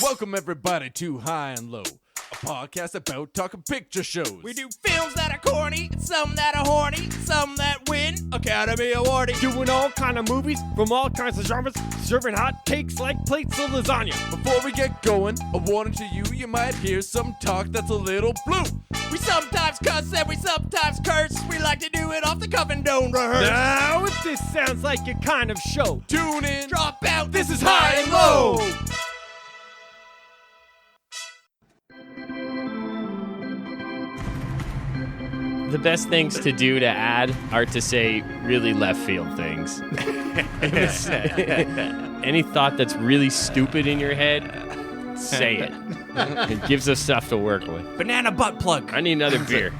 Welcome everybody to High and Low, a podcast about talking picture shows. We do films that are corny, some that are horny, some that win Academy Award. Doing all kind of movies from all kinds of genres, serving hot takes like plates of lasagna. Before we get going, a warning to you, you might hear some talk that's a little blue. We sometimes cuss and we sometimes curse. We like to do it off the cuff and don't rehearse. Now, if this sounds like your kind of show, Tune in, Drop out, this is High and Low. the best things to do to add are to say really left field things. Any thought that's really stupid in your head, say it. It gives us stuff to work with. Banana butt plug. I need another beer.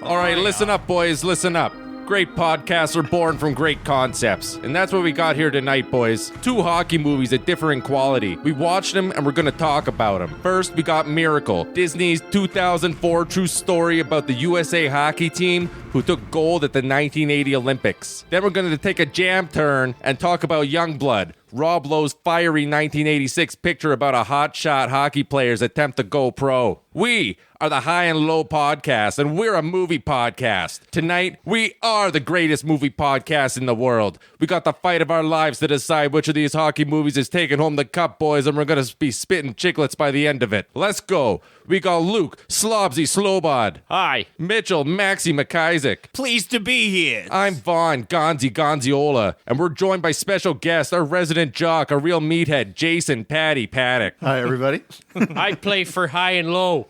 All right, listen up, boys, listen up. Great podcasts are born from great concepts. And that's what we got here tonight, boys. 2 hockey movies at differing quality. We watched them and we're going to talk about them. First, we got Miracle, Disney's 2004 true story about the USA hockey team who took gold at the 1980 Olympics. Then we're going to take a jam turn and talk about Youngblood, Rob Lowe's fiery 1986 picture about a hotshot hockey player's attempt to go pro. We are the High and Low podcast, and we're a movie podcast. Tonight, we are the greatest movie podcast in the world. We got the fight of our lives to decide which of these hockey movies is taking home the cup, boys, and we're going to be spitting chiclets by the end of it. Let's go. We got Luke, Slobsie, Slobod. Hi. Mitchell, Macsie, McIsaac. Pleased to be here. I'm Vaughn, Gondzie, Gonziola, and we're joined by special guest, our resident jock, a real meathead, Jason, Paddy, Paddock. Hi, everybody. I play for High and Low.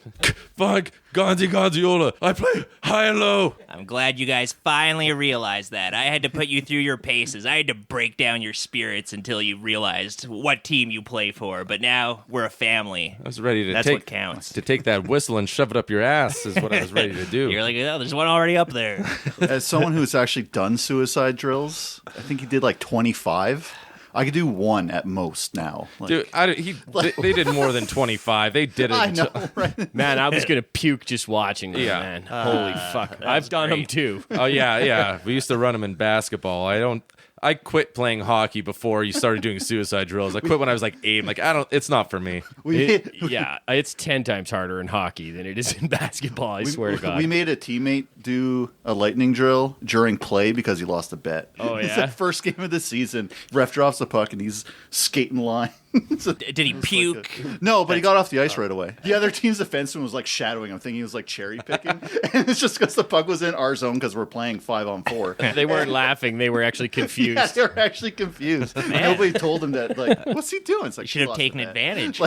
Fuck, Gondzie, Gonziola. I play High and Low. I'm glad you guys finally realized that. I had to put you through your paces. I had to break down your spirits until you realized what team you play for. But now we're a family. I was ready to That's what counts. To take that whistle and shove it up your ass is what I was ready to do. You're like, oh, there's one already up there. As someone who's actually done suicide drills, I think he did like 25. I could do 1 at most now. Like, Dude, they did more than 25. They did it. I know, right? Man, I was going to puke just watching them, Yeah. man. Holy fuck. I've done them too. Oh, yeah. We used to run them in basketball. I quit playing hockey before you started doing suicide drills. I quit when I was like 8. I'm like, it's not for me. It's 10 times harder in hockey than it is in basketball, I swear to God. We made a teammate do a lightning drill during play because he lost a bet. Oh, It's yeah? the first game of the season. Ref drops the puck and he's skating line. So Did he puke? no, but he got off the ice right away. The other team's defenseman was like shadowing him, thinking he was like cherry picking. And it's just because the puck was in our zone because we're playing 5-on-4. They weren't laughing. They were actually confused. Yeah, they were actually confused. Nobody told him that, like, what's he doing? It's like, Should have taken advantage.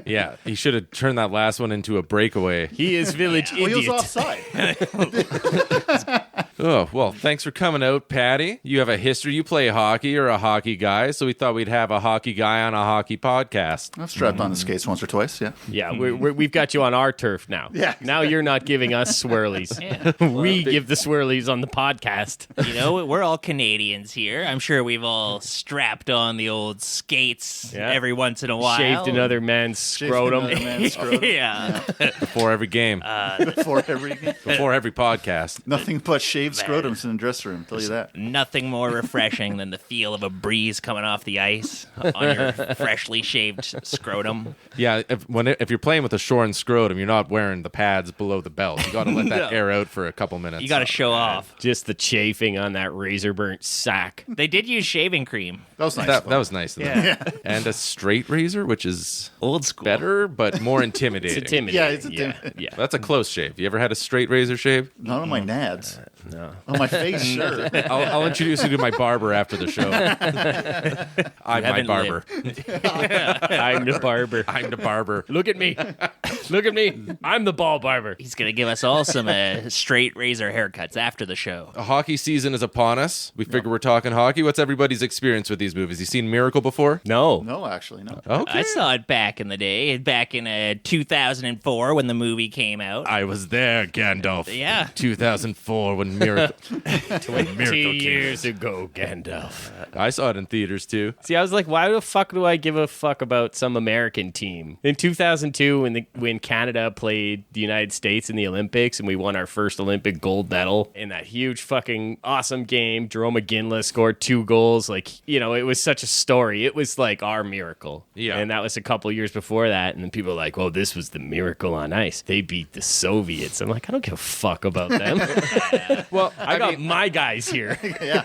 Yeah, he should have turned that last one into a breakaway. He is village Well, he was idiot. offside. Oh, well, thanks for coming out, Paddy. You have a history. You play hockey. You're a hockey guy, so we thought we'd have a hockey guy on a hockey podcast. I've strapped on the skates once or twice, yeah. Yeah, we've got you on our turf now. Yeah. Now you're not giving us swirlies. We give the swirlies on the podcast. You know, we're all Canadians here. I'm sure we've all strapped on the old skates every once in a while. Shaved another man's scrotum. Another man's scrotum. Yeah. Before every game. Before every game. Before every podcast. Nothing but shaved scrotums in the dressing room, tell you that. Nothing more refreshing than the feel of a breeze coming off the ice on your freshly shaved scrotum. Yeah, if you're playing with a shorn scrotum, you're not wearing the pads below the belt. You got to let that air out for a couple minutes. You got to show off. Just the chafing on that razor burnt sack. They did use shaving cream. That was nice. That was nice. Of them. And a straight razor, which is Old school. better, but more intimidating. It's intimidating. Yeah, it's intimidating. Yeah. That's a close shave. You ever had a straight razor shave? Not on my nads. No. On my face, sure. I'll introduce you to my barber after the show. I'm my haven't barber. I'm the barber. I'm the barber. Look at me. Look at me. I'm the ball barber. He's going to give us all some straight razor haircuts after the show. A hockey season is upon us. We figure we're talking hockey. What's everybody's experience with these movies? You seen Miracle before? No. No, actually, no. Okay. I saw it back in the day, back in 2004 when the movie came out. I was there, Gandalf. Yeah. 2004 when when Miracle 20 years ago, Gandalf. I saw it in theaters too. See, I was like, why the fuck do I give a fuck about some American team? In 2002, when Canada played the United States in the Olympics and we won our first Olympic gold medal in that huge fucking awesome game, Jerome McGinley scored 2 goals. Like, it was such a story. It was like our miracle. Yeah. And that was a couple years before that. And then people were like, well, this was the miracle on ice. They beat the Soviets. I'm like, I don't give a fuck about them. Well, I got my guys here. Yeah.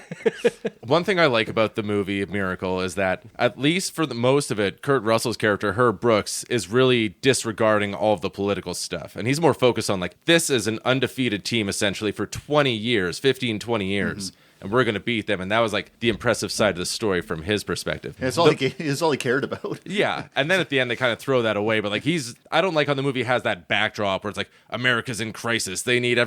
One thing I like about the movie Miracle is that, at least for the most of it, Kurt Russell's character, Herb Brooks, is really disregarding all of the political stuff. And he's more focused on, like, this is an undefeated team, essentially, for 20 years, 15, 20 years. And we're going to beat them. And that was, like, the impressive side of the story from his perspective. It's all he cared about. Yeah. And then at the end, they kind of throw that away. But, like, I don't like how the movie has that backdrop where it's like, America's in crisis. They need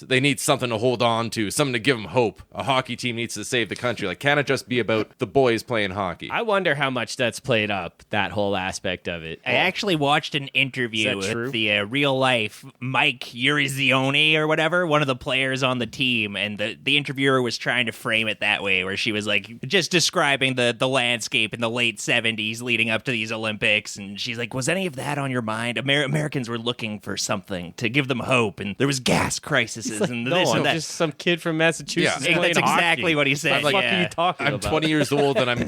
they need something to hold on to, something to give them hope. A hockey team needs to save the country. Like, can it just be about the boys playing hockey? I wonder how much that's played up, that whole aspect of it. I actually watched an interview with the real life Mike Urizione or whatever, one of the players on the team, and the interviewer was trying to frame it that way, where she was like just describing the landscape in the late 70s leading up to these Olympics, and she's like, was any of that on your mind? Americans were looking for something to give them hope, and there was gas crises and No, this I'm and that. just some kid from Massachusetts. Yeah. playing That's exactly hockey. what he said. What the fuck are you talking I'm about? 20 years old and I'm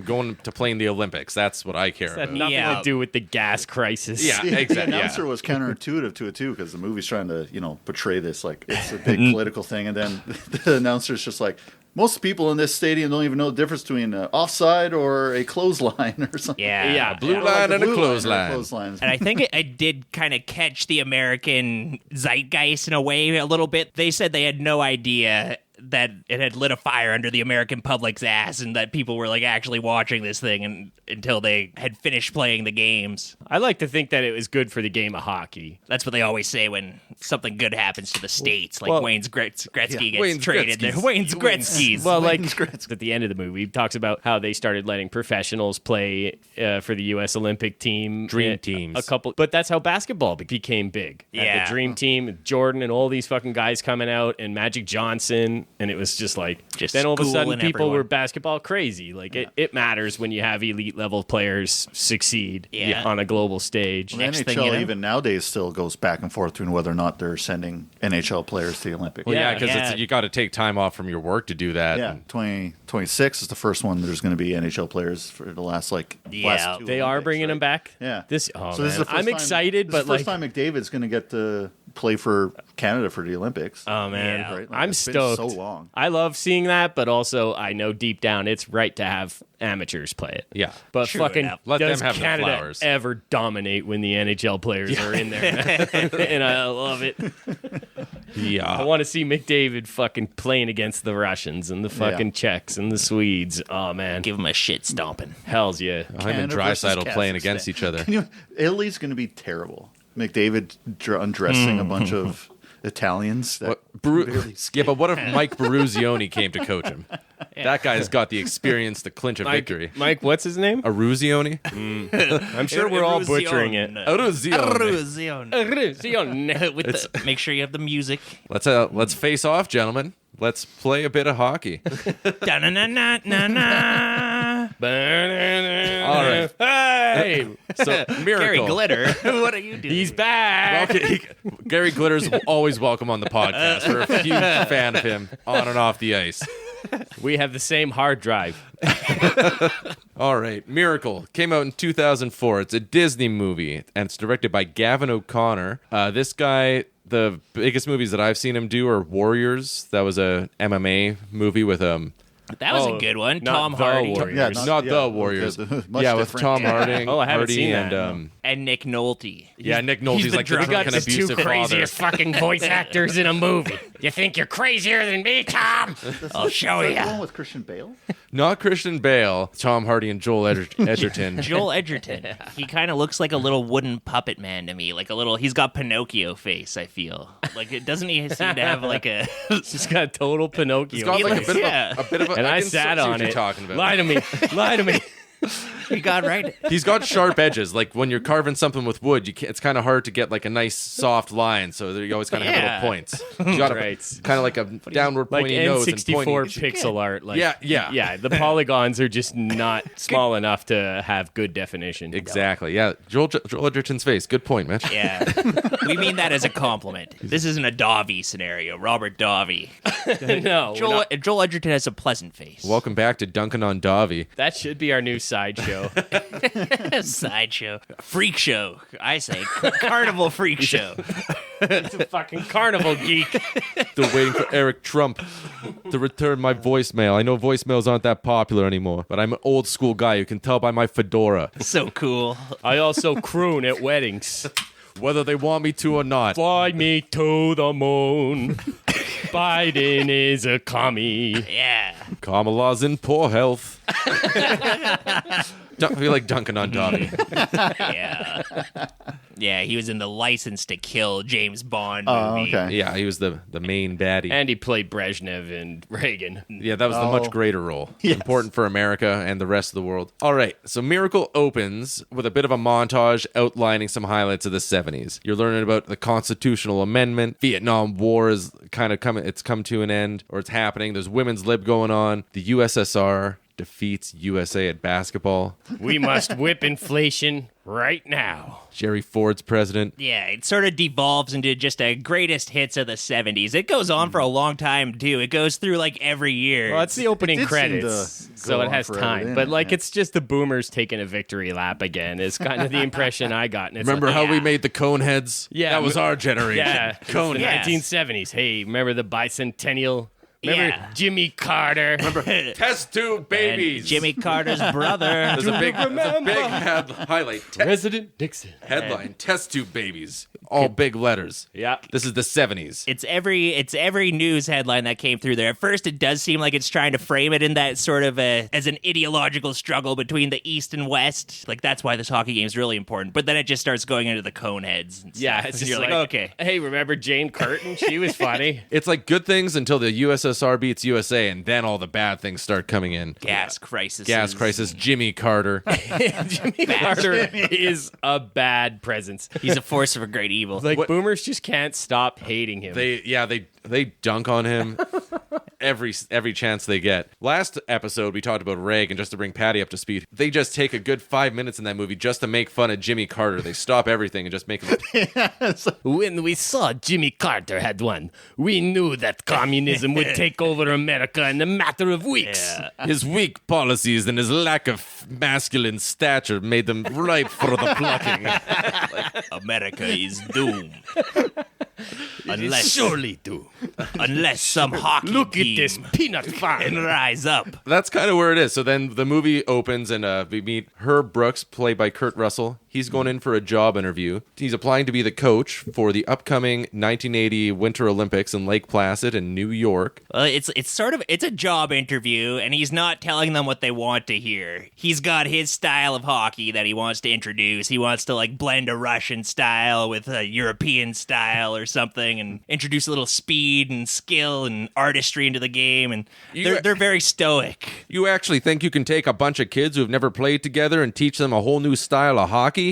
going to play in the Olympics. That's what I care That had about. nothing Yeah. to do with the gas crisis. Yeah, The exactly. announcer Yeah. was counterintuitive to it too, because the movie's trying to, portray this like it's a big political thing, and then the announcer's just like, most people in this stadium don't even know the difference between an offside or a clothesline or something. Yeah. Blue Or line like and a blue clothesline. And I think I did kind of catch the American zeitgeist in a way a little bit. They said they had no idea that it had lit a fire under the American public's ass and that people were like actually watching this thing until they had finished playing the games. I like to think that it was good for the game of hockey. That's what they always say when something good happens to the States, like well, Wayne's Gretzky gets Wayne's traded there. Gretzky's. Wayne's Gretzky's. Well, like Wayne's Gretzky. at the end of the movie, he talks about how they started letting professionals play for the U.S. Olympic team. Dream teams. A couple, but that's how basketball became big. Had Yeah. the Dream Team, Jordan, and all these fucking guys coming out, and Magic Johnson, and it was just like. Then all of a sudden, schooling people everyone. were basketball crazy. Like it matters when you have elite level players succeed Yeah. on a global stage. The Next thing NHL you know- even nowadays still goes back and forth between whether or not they're sending NHL players to the Olympics. Well, yeah, Yeah, because yeah. you got to take time off from your work to do that. Yeah, 2026 is the first one. There's going to be NHL players for the last Yeah. last 2 They are Olympics, bringing right? them back. Yeah. This is the first I'm excited, this but is the first like, time McDavid's going to get to play for Canada for the Olympics. oh man, Yeah. Right? Like, I'm it's been stoked. so long. I love seeing that, but also I know deep down it's right to have amateurs play it. Yeah. But True fucking enough. Let them does have the Canada flowers. ever dominate when the NHL players are in there? And I love it. I Yeah. want to see McDavid fucking playing against the Russians and the fucking Czechs and the Swedes. Oh man, Give him a shit stomping. hells yeah. Him and Canada versus Draisaitl playing Kazakhstan. against each other. Italy's going to be terrible. McDavid undressing a bunch of Italians. That Yeah, but what if Mike Beruzione came to coach him? That guy's got the experience to clinch a victory. Mike, what's his name? Aruzione? I'm sure we're all butchering it. Aruzione. Make sure you have the music. Let's face off, gentlemen. Let's play a bit of hockey. Da-na-na-na-na-na. All right. Hey, So, Gary Miracle. Glitter. What are you doing? he's back. Gary Glitter's always welcome on the podcast. We're a huge fan of him on and off the ice. We have the same hard drive. All right. Miracle came out in 2004. It's a Disney movie, and it's directed by Gavin O'Connor. This guy, the biggest movies that I've seen him do are Warriors. That was a MMA movie with That was a good one. not Tom the Hardy Warriors. not the Warriors. okay, much Yeah, with different. Tom Harding. Oh, I haven't Hardy seen that. and and Nick Nolte. yeah, Nick Nolte's the like the drunk. drunk and the two abusive father. craziest fucking voice actors in a movie. You think you're crazier than me, Tom? I'll show Is you. that the one with Christian Bale? Not Christian Bale, Tom Hardy and Joel Edgerton. Joel Edgerton. He kind of looks like a little wooden puppet man to me. Like a little. He's got Pinocchio face. I feel like it doesn't he seem to have like a. She's got total Pinocchio. It's got like a bit Yeah. of a bit of a. and I can sat see what on you're it. talking about. Lie to me. Lie to me. You got right. He's got sharp edges. Like when you're carving something with wood, it's kind of hard to get like a nice soft line. So you always kind of have little points. You got kind of like a downward pointy nose and N64 pointy pixel art. Like, yeah. The polygons are just not small enough to have good definition. Exactly. Yeah. Joel Edgerton's face. Good point, Mitch. Yeah. We mean that as a compliment. This isn't a Dovey scenario. Robert Dovey. No. Joel Edgerton has a pleasant face. Welcome back to Dunkin' on Dovey. That should be our new sideshow. Sideshow. Freak show, I say. Carnival freak show. It's a fucking carnival geek. Still waiting for Eric Trump to return my voicemail. I know voicemails aren't that popular anymore, but I'm an old school guy. You can tell by my fedora. So cool. I also croon at weddings. Whether they want me to or not. Fly me to the moon. Biden is a commie. Yeah. Kamala's in poor health. I feel like Dunkin' on Dovey. Yeah. Yeah, he was in the License to Kill James Bond movie. Okay. Yeah, he was the main baddie. And he played Brezhnev and Reagan. Yeah, that was the much greater role. Yes. Important for America and the rest of the world. All right, so Miracle opens with a bit of a montage outlining some highlights of the 70s. You're learning about the constitutional amendment. Vietnam War is kind of come to an end, or it's happening. There's women's lib going on. The USSR defeats USA at basketball. We must whip inflation right now. Jerry Ford's president. Yeah, it sort of devolves into just a greatest hits of the 70s. It goes on for a long time, too. It goes through, like, every year. Well, it's the opening It did credits, seem to so go it on has forever, time. didn't But, it? like, Yeah. it's just the boomers taking a victory lap again is kind of the impression I got. And it's Remember like, how we made the cone heads? Yeah. That was our generation. Yeah, Cone the heads. 1970s. Hey, remember the bicentennial? Remember Yeah. Jimmy Carter? Remember Test tube babies. And Jimmy Carter's brother. There's a big highlight. President Nixon? Headline: Test tube babies. All big letters. Yeah. This is the 70s. It's every news headline that came through there. At first, it does seem like it's trying to frame it in that sort of as an ideological struggle between the East and West. Like, that's why this hockey game is really important. But then it just starts going into the cone heads. And Yeah, stuff. it's And just you're like, okay. Hey, remember Jane Curtin? She was funny. It's like good things until the USSR beats USA, and then all the bad things start coming in. Gas crisis. Jimmy Carter. Jimmy Carter is a bad presence. He's a force of a great evil. Like, boomers just can't stop hating him. They dunk on him every chance they get. Last episode we talked about Reagan, just to bring Paddy up to speed. They just take a good 5 minutes in that movie just to make fun of Jimmy Carter. They stop everything and just make him. When we saw Jimmy Carter had won, we knew that communism would take over America in a matter of weeks. Yeah. His weak policies and his lack of masculine stature made them ripe for the plucking. America is doomed. Surely do. Unless some hockey Look at team this peanut can farm. rise up. That's kind of where it is. So then the movie opens and we meet Herb Brooks, played by Kurt Russell. He's going in for a job interview. He's applying to be the coach for the upcoming 1980 Winter Olympics in Lake Placid in New York. It's a job interview, and he's not telling them what they want to hear. He's got his style of hockey that he wants to introduce. He wants to like blend a Russian style with a European style or something, and introduce a little speed and skill and artistry into the game. And they're very stoic. You actually think you can take a bunch of kids who've never played together and teach them a whole new style of hockey?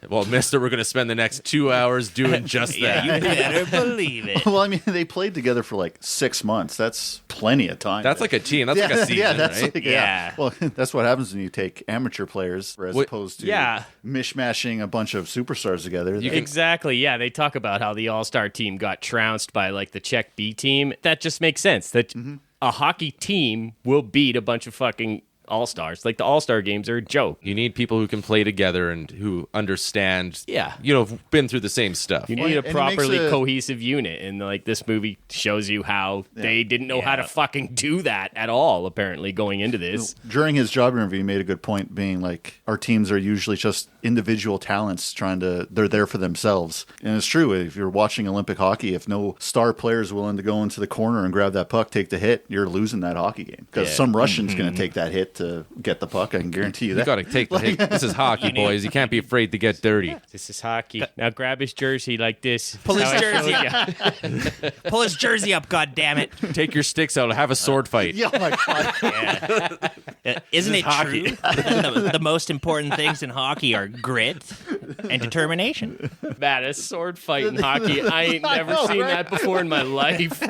Well, mister, we're going to spend the next 2 hours doing just that. Yeah, you better believe it. Well, I mean, they played together for like 6 months. That's plenty of time. That's like a team. That's like a season, right? Yeah. Well, that's what happens when you take amateur players as opposed to mishmashing a bunch of superstars together. Exactly. Yeah, they talk about how the all-star team got trounced by like the Czech B team. That just makes sense. That a hockey team will beat a bunch of fucking all-stars. Like, the all-star games are a joke. You need people who can play together and who understand, Yeah. been through the same stuff. You need a and it properly makes cohesive unit, and like this movie shows you how they didn't know how to fucking do that at all, apparently, going into this. During his job interview, he made a good point, being like, our teams are usually just individual talents they're there for themselves. And it's true. If you're watching Olympic hockey, if no star player is willing to go into the corner and grab that puck, take the hit, you're losing that hockey game. Because some Russian's going to take that hit hit to get the puck. I can guarantee you that. You got to take the hit. This is hockey, boys. You can't be afraid to get dirty. This is hockey. Now grab his jersey like this. Pull his How I jersey showed ya. Pull his jersey up, goddammit. Take your sticks out. Have a sword fight. Yeah, oh my God. Yeah. Isn't it hockey. true? The most important things in hockey are grit and determination. Man, a sword fight in hockey. I ain't never seen that before in my life.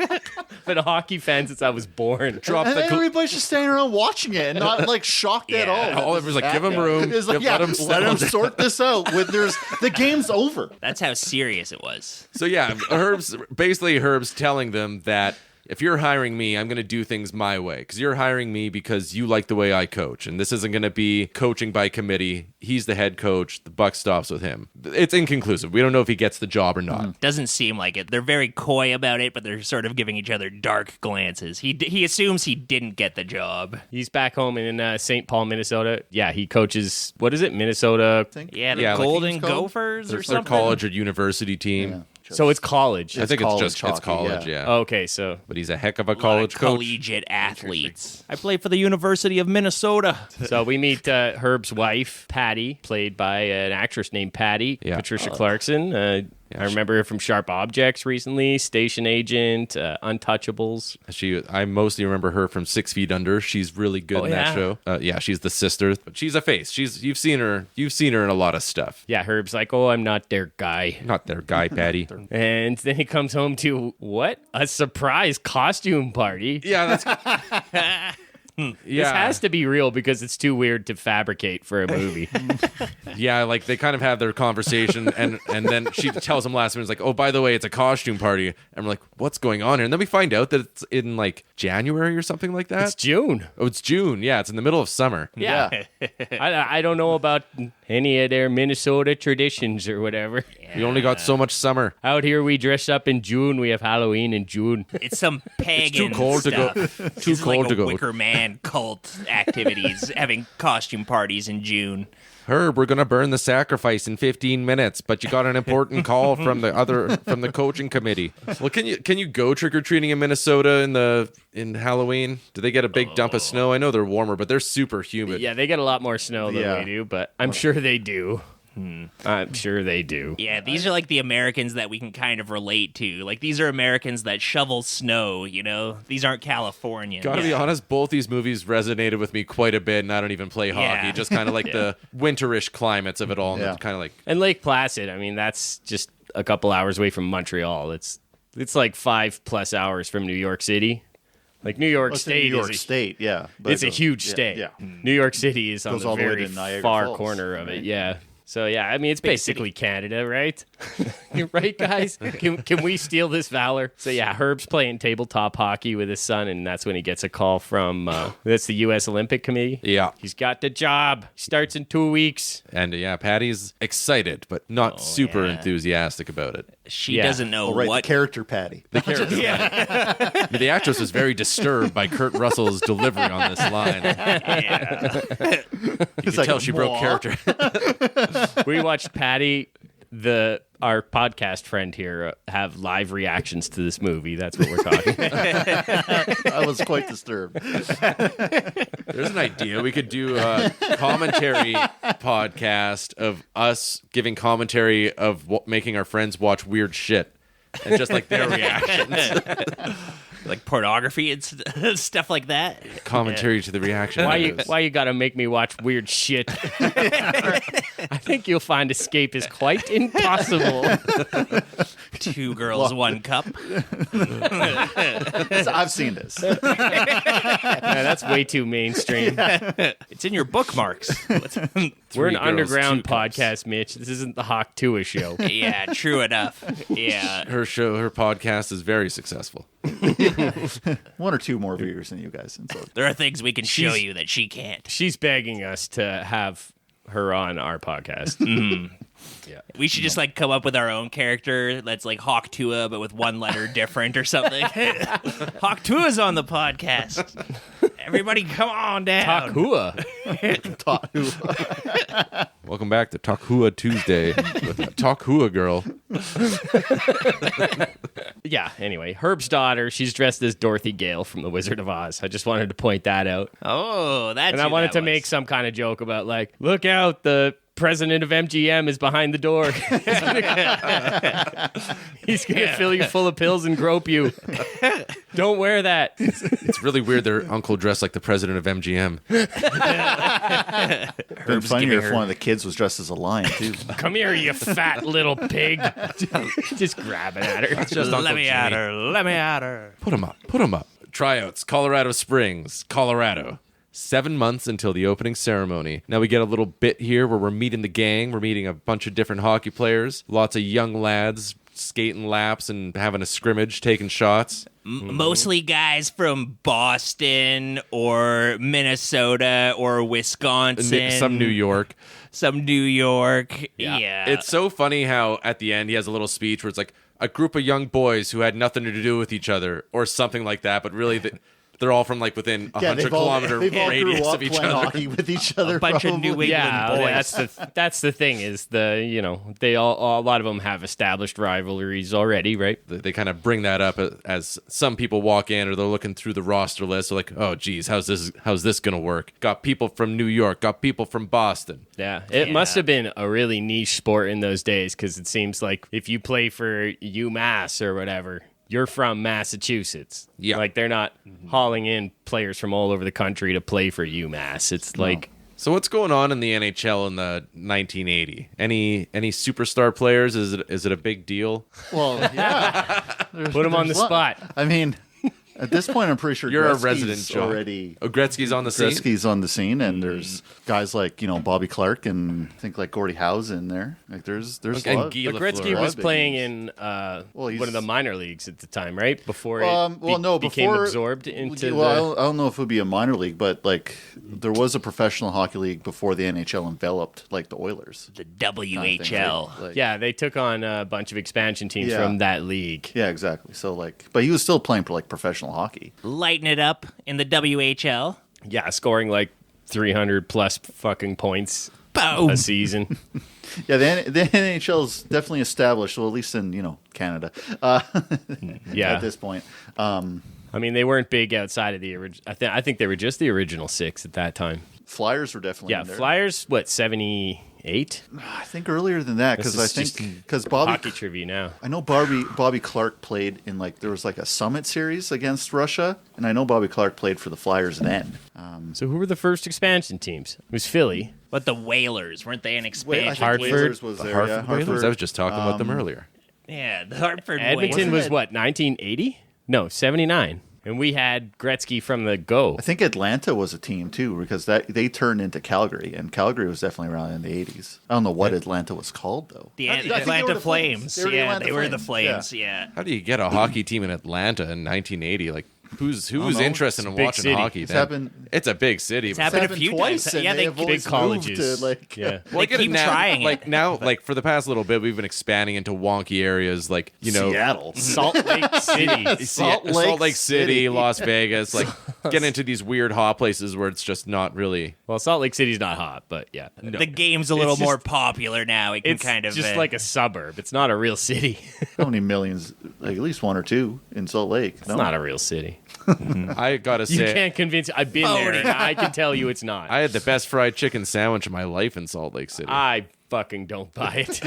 Been a hockey fan since I was born. Drop And the then everybody's just standing around watching it and not like shocked at Yeah. all. All everyone's like, give him room. It's like, Let him let him sort this out. The game's over. That's how serious it was. So yeah, Herb's telling them that if you're hiring me, I'm going to do things my way because you're hiring me because you like the way I coach. And this isn't going to be coaching by committee. He's the head coach. The buck stops with him. It's inconclusive. We don't know if he gets the job or not. Doesn't seem like it. They're very coy about it, but they're sort of giving each other dark glances. He assumes he didn't get the job. He's back home in St. Paul, Minnesota. Yeah, he coaches, what is it, Minnesota? Yeah, the Yeah, like Golden King's Code? Gophers or Their something. college or university team. Yeah. So it's college. I think college it's hockey, college, yeah. yeah. Okay, so But he's a heck of a A lot of college coach. collegiate athletes. I play for the University of Minnesota. we meet Herb's wife, Paddy, played by an actress named Paddy, Yeah. Patricia Clarkson. I remember her from Sharp Objects recently, Station Agent, Untouchables. I mostly remember her from 6 Feet Under. She's really good Oh, in that yeah? show. Yeah, she's the sister, but she's a face. You've seen her in a lot of stuff. Yeah, Herb's like, oh, I'm not their guy. Not their guy, Paddy. And then he comes home to, what? A surprise costume party. Yeah, that's. This has to be real because it's too weird to fabricate for a movie. Yeah, like they kind of have their conversation, and then she tells him last minute, like, "Oh, by the way, it's a costume party." And we're like, "What's going on here?" And then we find out that it's in like January or something like that. It's June. Oh, it's June. Yeah, it's in the middle of summer. Yeah. I don't know about any of their Minnesota traditions or whatever. We only got so much summer. Out here, we dress up in June. We have Halloween in June. It's some pagan too cold to go- stuff. too This is cold like to a go. Wicker Man cult activities, having costume parties in June. Herb, we're gonna burn the sacrifice in 15 minutes, but you got an important call from the coaching committee. Well, can you go trick or treating in Minnesota in Halloween? Do they get a big dump of snow? I know they're warmer, but they're super humid. Yeah, they get a lot more snow than Yeah. we do, but I'm sure they do. I'm sure they do. Yeah, these are like the Americans that we can kind of relate to. Like, these are Americans that shovel snow, you know? These aren't Californians. Gotta be honest, both these movies resonated with me quite a bit, and I don't even play hockey. Yeah. Just kind of like the winterish climates of it all, Yeah. and kind of like And Lake Placid, I mean, that's just a couple hours away from Montreal. It's like 5+ hours from New York City. Like New York Well, it's in State New York is State, yeah. But it's a huge state. Yeah. New York City is on Goes the all the way very to Niagara far Falls, corner of it. right? Yeah. So yeah, I mean it's basically Canada, right? Right, guys? Can we steal this valor? So yeah, Herb's playing tabletop hockey with his son, and that's when he gets a call from that's the U.S. Olympic Committee. yeah. He's got the job. Starts in 2 weeks. And yeah, Patty's excited, but not super yeah. enthusiastic about it. She Yeah. doesn't know Oh, right, what. the character Patty. The character, I mean, the actress was very disturbed by Kurt Russell's delivery on this line. You can like, tell she broke "Mwah." character. We watched Paddy, our podcast friend here, have live reactions to this movie. That's what we're talking about. I was quite disturbed. There's an idea. We could do a commentary podcast of us giving commentary of making our friends watch weird shit. And just like their reactions. Like pornography and stuff like that. Commentary to the reaction. Why you gotta make me watch weird shit? I think you'll find escape is quite impossible. 2 girls, 1 cup. I've seen this. Yeah, that's way too mainstream. It's in your bookmarks. We're an girls, underground 2 cups. podcast, Mitch. This isn't the Hawk Tua show. Yeah, true enough. Yeah. Her podcast is very successful. 1 or 2 more viewers than you guys. And so There are things we can show you that she can't. She's begging us to have her on our podcast. We should just like come up with our own character that's like Hawk Tua, but with 1 letter different or something. Hawk Tua's on the podcast. Everybody, come on down. Takua. Welcome back to Takhua Tuesday with Takhua girl. Yeah, anyway, Herb's daughter, she's dressed as Dorothy Gale from The Wizard of Oz. I just wanted to point that out. Oh, that's And I wanted to make some kind of joke about, like, look out, the president of MGM is behind the door. He's going to fill you full of pills and grope you. Don't wear that. It's really weird their uncle dressed like the president of MGM. It'd be funnier if one of the kids was dressed as a lion, too. Come here, you fat little pig. Just grabbing at her. Just Let Uncle me Jimmy. at her. Let me at her. Put him up. Tryouts, Colorado Springs, Colorado. 7 months until the opening ceremony. Now we get a little bit here where we're meeting the gang. We're meeting a bunch of different hockey players. Lots of young lads skating laps and having a scrimmage, taking shots. Mostly guys from Boston or Minnesota or Wisconsin. Some New York. Some New York. Yeah. It's so funny how at the end he has a little speech where it's like a group of young boys who had nothing to do with each other or something like that, but really they're all from like within 100-kilometer radius of each other. Hockey with each other. A bunch of New England boys. That's the thing is they all a lot of them have established rivalries already, right? They kind of bring that up as some people walk in or they're looking through the roster list. They're like, oh, geez, how's this going to work? Got people from New York, got people from Boston. Yeah, it must have been a really niche sport in those days because it seems like if you play for UMass or whatever, you're from Massachusetts. Yeah. Like they're not hauling in players from all over the country to play for UMass. It's like... So what's going on in the NHL in the 1980? Any superstar players? Is it a big deal? Well, yeah. Put them on the spot. I mean, at this point, I'm pretty sure You're a Gretzky's resident, John. already. Oh, Gretzky's on the scene? Gretzky's on the scene, and there's guys like Bobby Clark and I think like Gordie Howe's in there. Like there's a and lot. Guy But Gretzky Lafleur. was playing in he's- one of the minor leagues at the time, right? Before became before absorbed into I don't know if it would be a minor league, but like there was a professional hockey league before the NHL enveloped like the Oilers. The kind of thing, WHL. right? Like- Yeah, they took on a bunch of expansion teams Yeah. from that league. Yeah, exactly. So like, but he was still playing for like professional hockey. Lighten it up in the WHL. Yeah, scoring like 300 plus fucking points Boom. a season. Yeah, the NHL is definitely established. Well, at least in Canada. Yeah. At this point. I mean, they weren't big outside of the original. I think they were just the original six at that time. Flyers were definitely Yeah, in there. Flyers, 78? I think earlier than that because I This is think because Bobby. Hockey trivia now. I know Bobby Clark played in there was like a summit series against Russia, and I know Bobby Clark played for the Flyers then. So who were the first expansion teams? It was Philly. But the Whalers, weren't they an expansion? Hartford. Whalers was there. Hartford yeah, Whalers? I was just talking about them earlier. Yeah, the Hartford Edmonton Whalers. was what, 1980? No, 79. And we had Gretzky from the go. I think Atlanta was a team too because they turned into Calgary, and Calgary was definitely around in the 80s. I don't know what Atlanta was called though. The I think they were Atlanta the Flames. They were the Yeah, Atlanta they were the Flames. Flames. Yeah. How do you get a hockey team in Atlanta in 1980? Like, who's know. interested in It's a big watching city. hockey? It's then? happened- It's a big city. It's but- happened a Happened few twice, times. and Yeah, they they have keep always Big colleges. moved to, like, yeah. They keep now, trying it. Like now, like for the past little bit, we've been expanding into wonky areas, like Seattle. Salt Lake City. Salt Lake City, Las Vegas, like get into these weird hot places where it's just not really. Well, Salt Lake City's not hot, but yeah. The game's a little It's more just- popular now. It can It's kind of just like a suburb. It's not a real city. How many millions? Like at least one or two in Salt Lake. It's not a real city. I gotta You say, can't convince. I've been there. Bodie. And I can tell you it's not. I had the best fried chicken sandwich of my life in Salt Lake City. I fucking don't buy it.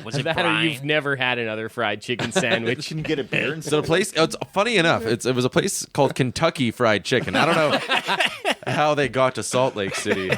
was it That or Brian? you've never had another fried chicken sandwich. You can get it there. And So the place, it's funny enough, it was a place called Kentucky Fried Chicken. I don't know how they got to Salt Lake City.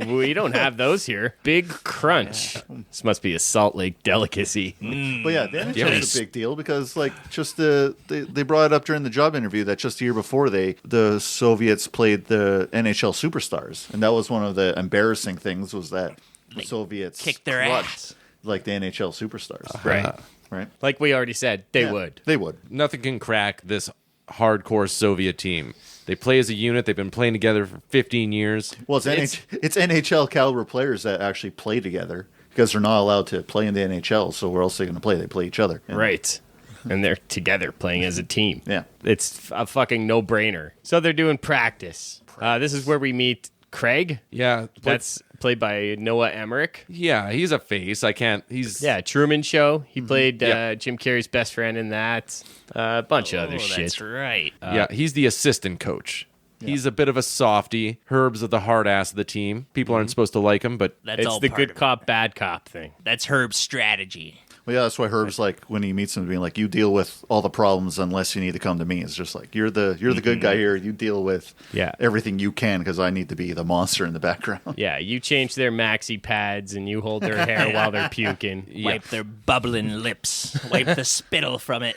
We don't have those here. Big Crunch. This must be a Salt Lake delicacy. But yeah, the Yeah, NHL is a big deal because like just they brought it up during the job interview that just a year before the Soviets played the NHL superstars, and that was one of the embarrassing things was that the Soviets kicked their crushed, ass. like the NHL superstars. Right. Right. Like we already said, they Yeah, would. They would. Nothing can crack this hardcore Soviet team. They play as a unit. They've been playing together for 15 years. Well, it's NHL caliber players that actually play together because they're not allowed to play in the NHL. So where else are they going to play? They play each other. And Right. and they're together playing as a team. Yeah. It's a fucking no-brainer. So they're doing practice. This is where we meet Craig. Yeah. That's played by Noah Emmerich. Yeah, he's a face. He's... Yeah, Truman Show. He played Jim Carrey's best friend in that. A bunch of other shit. That's right. Yeah, he's the assistant coach. He's a bit of a softy. Herb's the hard ass of the team. People aren't supposed to like him, but That's It's all the part good of it. cop, bad cop thing. That's Herb's strategy. Well, yeah, that's why Herb's like when he meets him, being like, "You deal with all the problems unless you need to come to me." It's just like you're the good guy here. You deal with everything you can because I need to be the monster in the background. Yeah, you change their maxi pads and you hold their hair while they're puking. Wipe their bubbling lips. Wipe the spittle from it.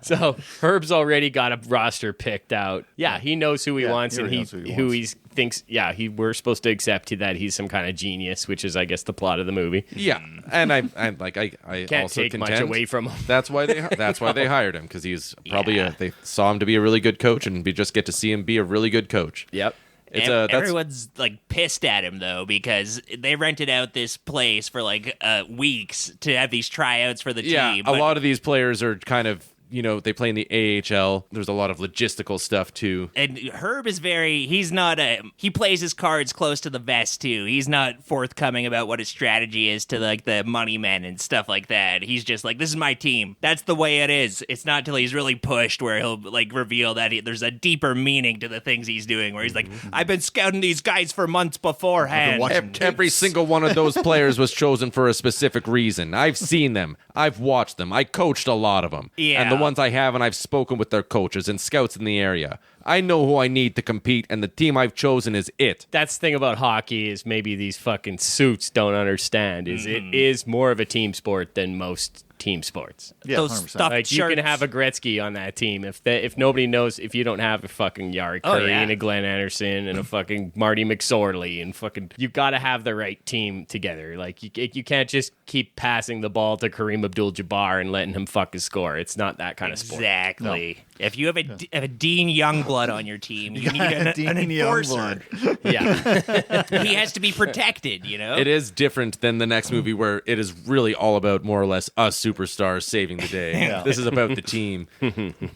So Herb's already got a roster picked out. Yeah, he knows who he wants he and already knows who he wants. thinks, we're supposed to accept that he's some kind of genius, which is, I guess, the plot of the movie. yeah. And I Can't also take much contend away from him. that's why they hired him, because he's probably they saw him to be a really good coach, and we just get to see him be a really good coach. Yep. Everyone's like pissed at him though because they rented out this place for like weeks to have these tryouts for the team. A lot of these players are kind of, they play in the AHL. There's a lot of logistical stuff too. And Herb is he plays his cards close to the vest too. He's not forthcoming about what his strategy is to like the money men and stuff like that. He's just like, this is my team. That's the way it is. It's not till he's really pushed where he'll like reveal that there's a deeper meaning to the things he's doing, where he's like, I've been scouting these guys for months beforehand. Every single one of those players was chosen for a specific reason. I've seen them. I've watched them. I coached a lot of them. Yeah. And the ones I haven't, I've spoken with their coaches and scouts in the area. I know who I need to compete, and the team I've chosen is it. That's the thing about hockey is maybe these fucking suits don't understand is it is more of a team sport than most team sports. Yeah, Those 100%. stuffed Like you shirts. can have a Gretzky on that team if nobody knows, if you don't have a fucking Yari Curry and a Glenn Anderson and a fucking Marty McSorley and fucking, you've got to have the right team together. Like you can't just keep passing the ball to Kareem Abdul-Jabbar and letting him fucking score. It's not that kind of sport. Exactly. No. If you have a Dean Youngblood on your team, you need an enforcer. Yeah. He has to be protected, It is different than the next movie where it is really all about more or less us superstars saving the day. Yeah. This is about the team.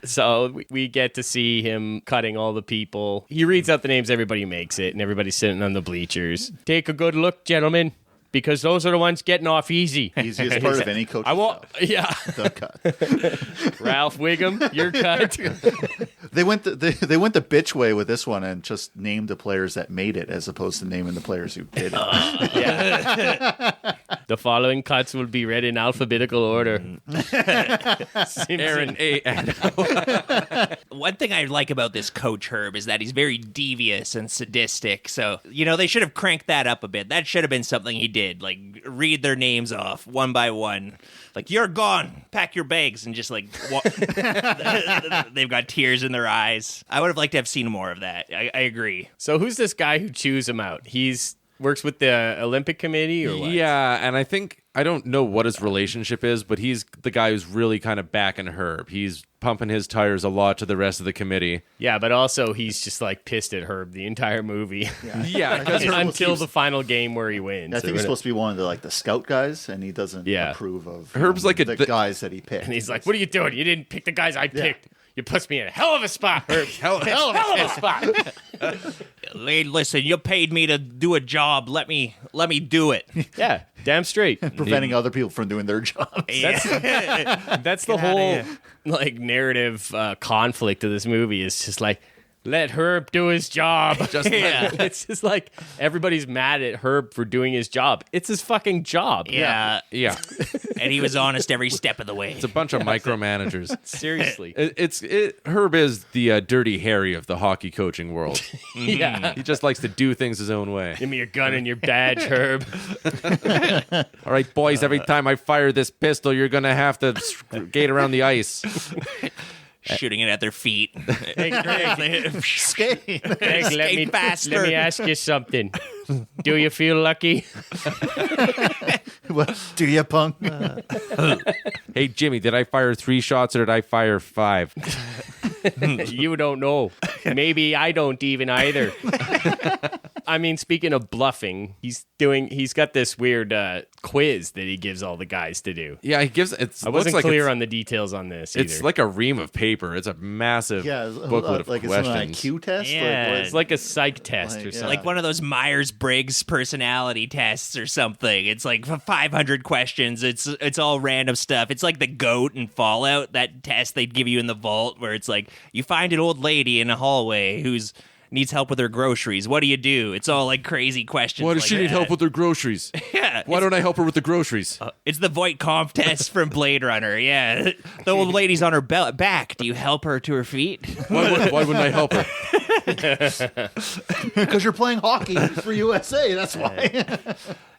So we get to see him cutting all the people. He reads out the names, everybody makes it, and everybody's sitting on the bleachers. Take a good look, gentlemen, because those are the ones getting off easy. Easiest part of any coach's job. Yeah. The cut. Ralph Wiggum, you're cut. They went the bitch way with this one and just named the players that made it as opposed to naming the players who did it. Yeah. The following cuts will be read in alphabetical order. Aaron A. One thing I like about this coach Herb is that he's very devious and sadistic. So, they should have cranked that up a bit. That should have been something he did. Like, read their names off one by one. Like, you're gone. Pack your bags. And just like, they've got tears in their eyes. I would have liked to have seen more of that. I agree. So who's this guy who chews him out? He's works with the Olympic Committee or what? Yeah, and I don't know what his relationship is, but he's the guy who's really kind of backing Herb. He's pumping his tires a lot to the rest of the committee. Yeah, but also he's just like pissed at Herb the entire movie. Yeah, because until the final game where he wins. I think he's supposed to be one of the scout guys, and he doesn't approve of Herb's like the guys that he picked. And he's like, "What are you doing? You didn't pick the guys I picked. You put me in a hell of a spot, Herb. hell of a spot." Listen, you paid me to do a job. Let me do it. Yeah, damn straight. Preventing other people from doing their jobs. That's the whole narrative conflict of this movie. Is just like, let Herb do his job. It's just like everybody's mad at Herb for doing his job. It's his fucking job. Yeah. And he was honest every step of the way. It's a bunch of micromanagers. Seriously. Herb is the Dirty Harry of the hockey coaching world. Yeah. He just likes to do things his own way. Give me your gun and your badge, Herb. All right, boys, every time I fire this pistol, you're going to have to skate around the ice. Shooting it at their feet. Hey, Greg, Skate. Greg, Skate faster. let me ask you something. Do you feel lucky? What do you, punk? Hey, Jimmy, did I fire 3 shots or did I fire 5? You don't know. Maybe I don't even either. I mean, speaking of bluffing, he's got this weird quiz that he gives all the guys to do. Yeah, he gives. I wasn't clear on the details on this either. It's like a ream of paper. It's a massive booklet of questions. It's an IQ test. Yeah. It's like a psych test or something. Like one of those Myers-Briggs personality tests or something. It's like 500 questions. It's all random stuff. It's like the GOAT in Fallout, that test they'd give you in the vault where it's like, you find an old lady in a hallway who's needs help with her groceries. What do you do? It's all like crazy questions. Why does she need help with her groceries? Yeah. Why don't I help her with the groceries? It's the Voight-Kampff test from Blade Runner. Yeah. The old lady's on her back. Do you help her to her feet? Why wouldn't I help her? Because you're playing hockey for USA. That's why.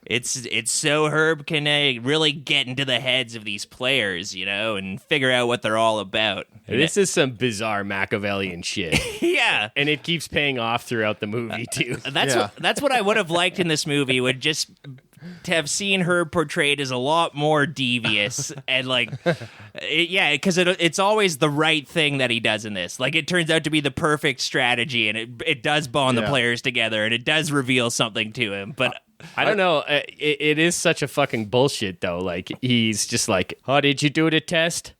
It's so Herb can really get into the heads of these players, and figure out what they're all about. This is some bizarre Machiavellian shit. Yeah. And it keeps paying off throughout the movie, too. That's what I would have liked in this movie, would just to have seen Herb portrayed as a lot more devious and because it's always the right thing that he does in this. Like, it turns out to be the perfect strategy, and it does bond the players together, and it does reveal something to him, but... I don't know. It is such a fucking bullshit, though. Like, he's just like, oh, did you do the test?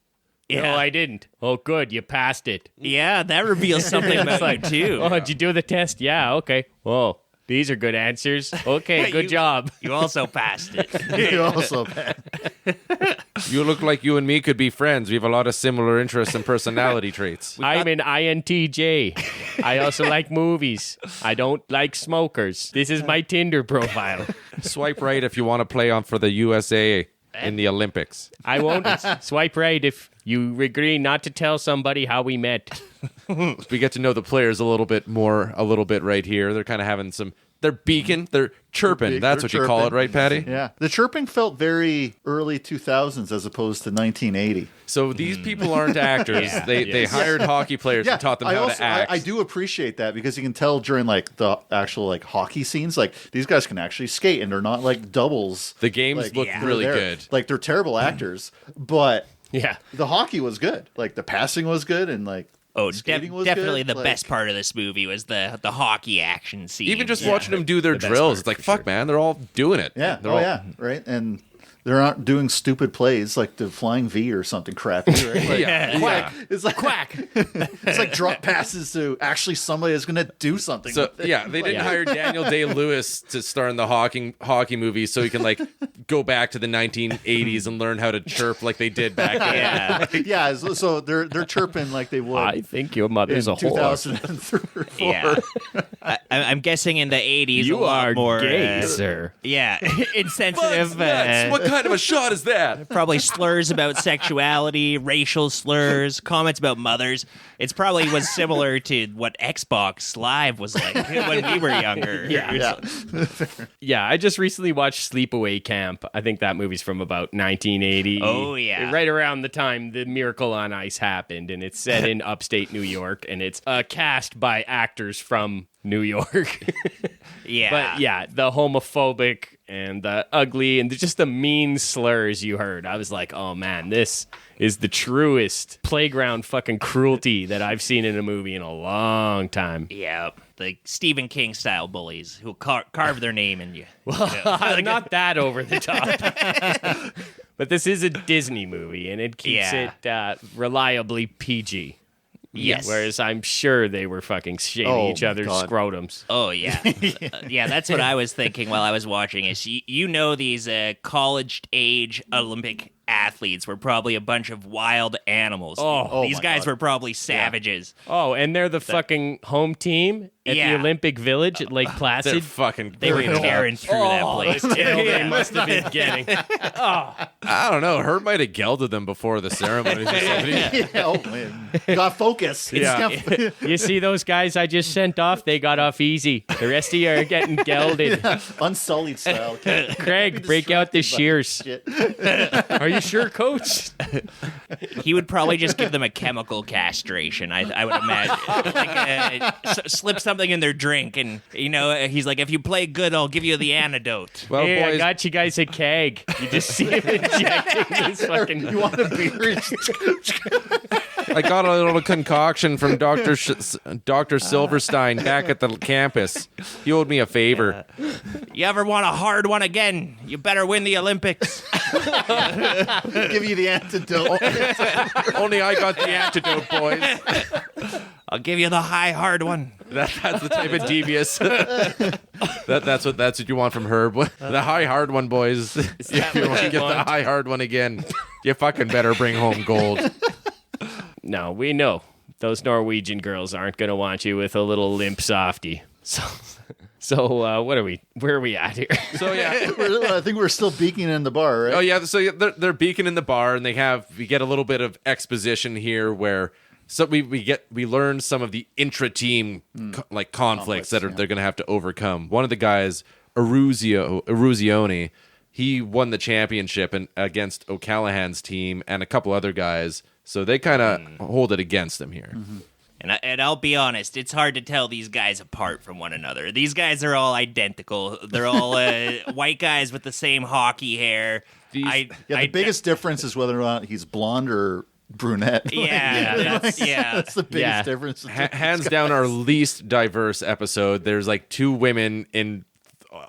Yeah. No, I didn't. Oh, good. You passed it. Yeah, that reveals something about you, too. Oh, did you do the test? Yeah, okay. Whoa. These are good answers. Okay, good job. You also passed it. You also passed. You look like you and me could be friends. We have a lot of similar interests and personality traits. I'm an INTJ. I also like movies. I don't like smokers. This is my Tinder profile. Swipe right if you want to play on for the USA in the Olympics. I won't swipe right if you agree not to tell somebody how we met. We get to know the players a little bit right here. They're kind of having some... They're beaking. They're chirping. That's what you call it, right, Paddy? Yeah. The chirping felt very early 2000s as opposed to 1980. So these people aren't actors. They hired hockey players and taught them how to act. I do appreciate that, because you can tell during the actual hockey scenes, these guys can actually skate, and they're not like doubles. The games look really good. Like, they're terrible actors, but Yeah. the hockey was good. Like, the passing was good, and definitely the best part of this movie was the hockey action scene. Even just watching them do their drills, it's like, fuck, man, they're all doing it. Yeah. They're Right. And they're not doing stupid plays like the flying V or something crappy, right? Like, quack. It's like quack. It's like drop passes to actually somebody is going to do something. So they didn't hire Daniel Day-Lewis to star in the hockey movie so he can go back to the 1980s and learn how to chirp like they did back then. Yeah. So they're chirping like they would. I think your mother's a whore. 2003 or 4. Yeah. I'm guessing in the 80s You a lot are more gay, sir. Yeah, insensitive. What kind of a shot is that? Probably slurs about sexuality, racial slurs, comments about mothers. It's probably was similar to what Xbox Live was like when we were younger. Yeah, I just recently watched Sleepaway Camp. I think that movie's from about 1980. Oh, yeah. Right around the time the Miracle on Ice happened, and it's set in upstate New York, and it's cast by actors from New York. Yeah. But yeah, the homophobic and the ugly and just the mean slurs you heard. I was like, oh man, this is the truest playground fucking cruelty that I've seen in a movie in a long time. Yeah, like Stephen King style bullies who carve their name in you. Well, not that over the top. But this is a Disney movie, and it keeps it reliably PG. Yes. Whereas I'm sure they were fucking shaving each other's scrotums. Oh, yeah. Yeah, that's what I was thinking while I was watching is these college-age Olympic athletes were probably a bunch of wild animals. These guys were probably savages. Yeah. Oh, and they're the fucking home team at the Olympic Village at Lake Placid. They were tearing through that place. They must have been getting. I don't know. Herb might have gelded them before the ceremonies or something. Oh, man. Got focus. You see those guys I just sent off? They got off easy. The rest of you are getting gelded. Unsullied style. Craig, break out the shears. Are you sure, Coach? He would probably just give them a chemical castration, I would imagine. Slip something in their drink, and, he's like, if you play good, I'll give you the antidote. Well, hey, boys, I got you guys a keg. You just see him injecting this fucking... You want a beer? I got a little concoction from Dr. Silverstein back at the campus. He owed me a favor. You ever want a hard one again? You better win the Olympics. Give you the antidote. Only I got the antidote, boys. I'll give you the high hard one. That's the type of devious. That's what you want from Herb. The high hard one, boys. If you want to get the high hard one again, you fucking better bring home gold. No, we know those Norwegian girls aren't going to want you with a little limp softy. So where are we at here? So yeah, I think we're still beaking in the bar, right? oh yeah. So they're beacon in the bar, and we get a little bit of exposition here where. So we learn some of the intra-team conflicts that they're going to have to overcome. One of the guys, Eruzione, he won the championship against O'Callahan's team and a couple other guys. So they kind of hold it against them here. Mm-hmm. And I'll be honest, it's hard to tell these guys apart from one another. These guys are all identical. They're all white guys with the same hockey hair. The biggest difference is whether or not he's blonde or brunette. That's the biggest difference. Hands down, our least diverse episode. There's like two women in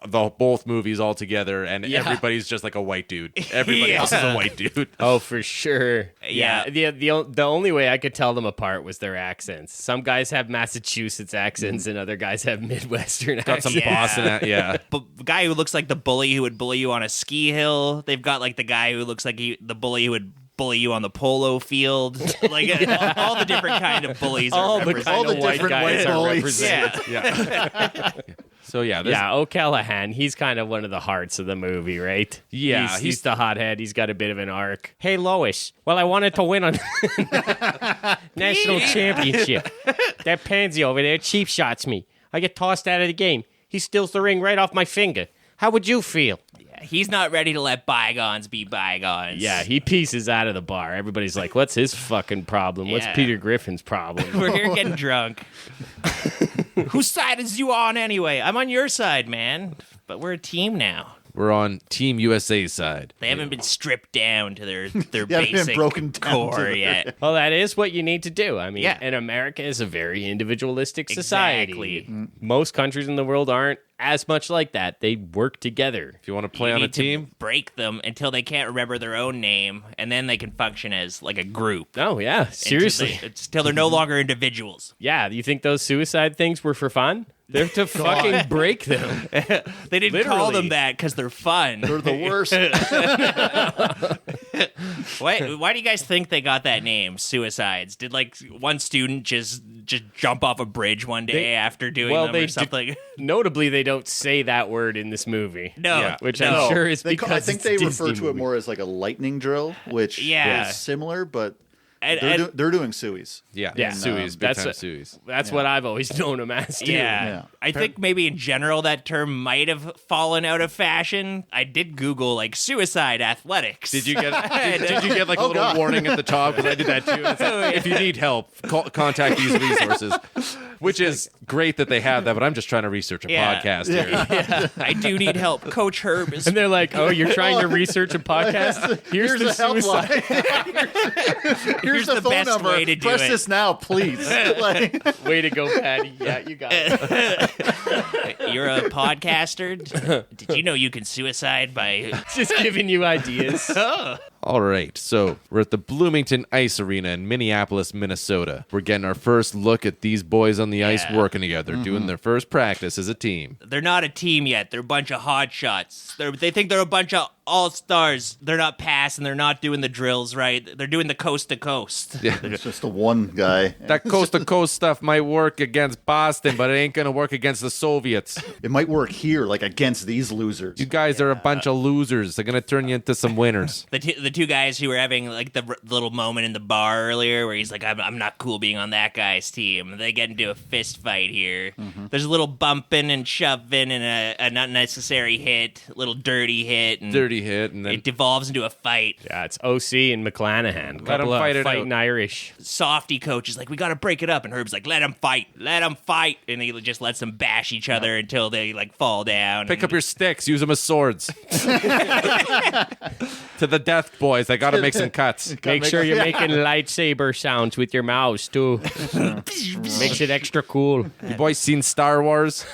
both movies all together, and everybody's just like a white dude. Everybody else is a white dude. Oh, for sure. Yeah. The only way I could tell them apart was their accents. Some guys have Massachusetts accents, and other guys have Midwestern Got accents. some Boston. But guy who looks like the bully who would bully you on a ski hill. They've got like the guy who looks like the bully who would bully you on the polo field. Like all the different kind of bullies all are the represented. kind of white guys are bullies. represented. So yeah, O'Callahan, he's kind of one of the hearts of the movie, right? Yeah, he's the hothead. He's got a bit of an arc. Hey, Lois. Well, I wanted to win a national championship. That pansy over there cheap shots me. I get tossed out of the game. He steals the ring right off my finger. How would you feel? He's not ready to let bygones be bygones. Yeah, he pieces out of the bar. Everybody's like, what's his fucking problem? What's Peter Griffin's problem? We're here getting drunk. Whose side is you on anyway? I'm on your side, man. But we're a team now. we're on Team USA's side. They haven't been stripped down to their been basic broken down core yet. Well, that is what you need to do. I mean, and America is a very individualistic society. Exactly. Most countries in the world aren't as much like that. They work together. If you want to play on a team, break them until they can't remember their own name, and then they can function as like a group. Oh, yeah. Seriously. Until they're no longer individuals. Yeah. You think those suicide things were for fun? They're to fucking break them. They didn't call them that because they're fun. They're the worst. Why do you guys think they got that name, suicides? Did like one student just jump off a bridge one day after doing them or something? Notably, they don't say that word in this movie. No. Which I'm sure is because I think they it's a refer Disney to it movie. more as like a lightning drill, which is similar, but they're doing suies. yeah, Yeah. Suey's, big time Suey's. That's what I've always known them as, too. Yeah. I think maybe in general that term might have fallen out of fashion. I did Google like suicide athletics. Did you get like a little warning at the top? Because I did that too. It's like, if you need help, contact these resources. Which is great that they have that, but I'm just trying to research a podcast here. Yeah. I do need help. Coach Herb is. And they're like, "Oh, you're trying to research a podcast? Here's the suicide." Here's the phone best number. way to do Press it. this now, please. Way to go, Paddy. Yeah, you got it. You're a podcaster. Did you know you can suicide by? Just giving you ideas. All right, so we're at the Bloomington Ice Arena in Minneapolis, Minnesota. We're getting our first look at these boys on the ice working together, doing their first practice as a team. They're not a team yet. They're a bunch of hotshots. They think they're a bunch of all-stars. They're not passing. They're not doing the drills right. They're doing the coast-to-coast. Yeah. It's just the one guy. That coast-to-coast stuff might work against Boston, but it ain't going to work against the Soviets. It might work here, like against these losers. You guys are a bunch of losers. They're going to turn you into some winners. The two guys who were having like the little moment in the bar earlier where he's like, I'm not cool being on that guy's team. They get into a fist fight here. There's a little bumping and shoving and an unnecessary hit, a little dirty hit. And Dirty hit, and then it devolves into a fight. Yeah, it's OC and McClanahan. Let 'em fight it fighting out. Irish. Softy coach is like, we got to break it up. And Herb's like, let them fight. And he just lets them bash each other until they like fall down. pick up your sticks, use them as swords. To the death, boy. boys. I gotta make some cuts. Make sure you're making lightsaber sounds with your mouse, too. Makes it extra cool. You boys seen Star Wars?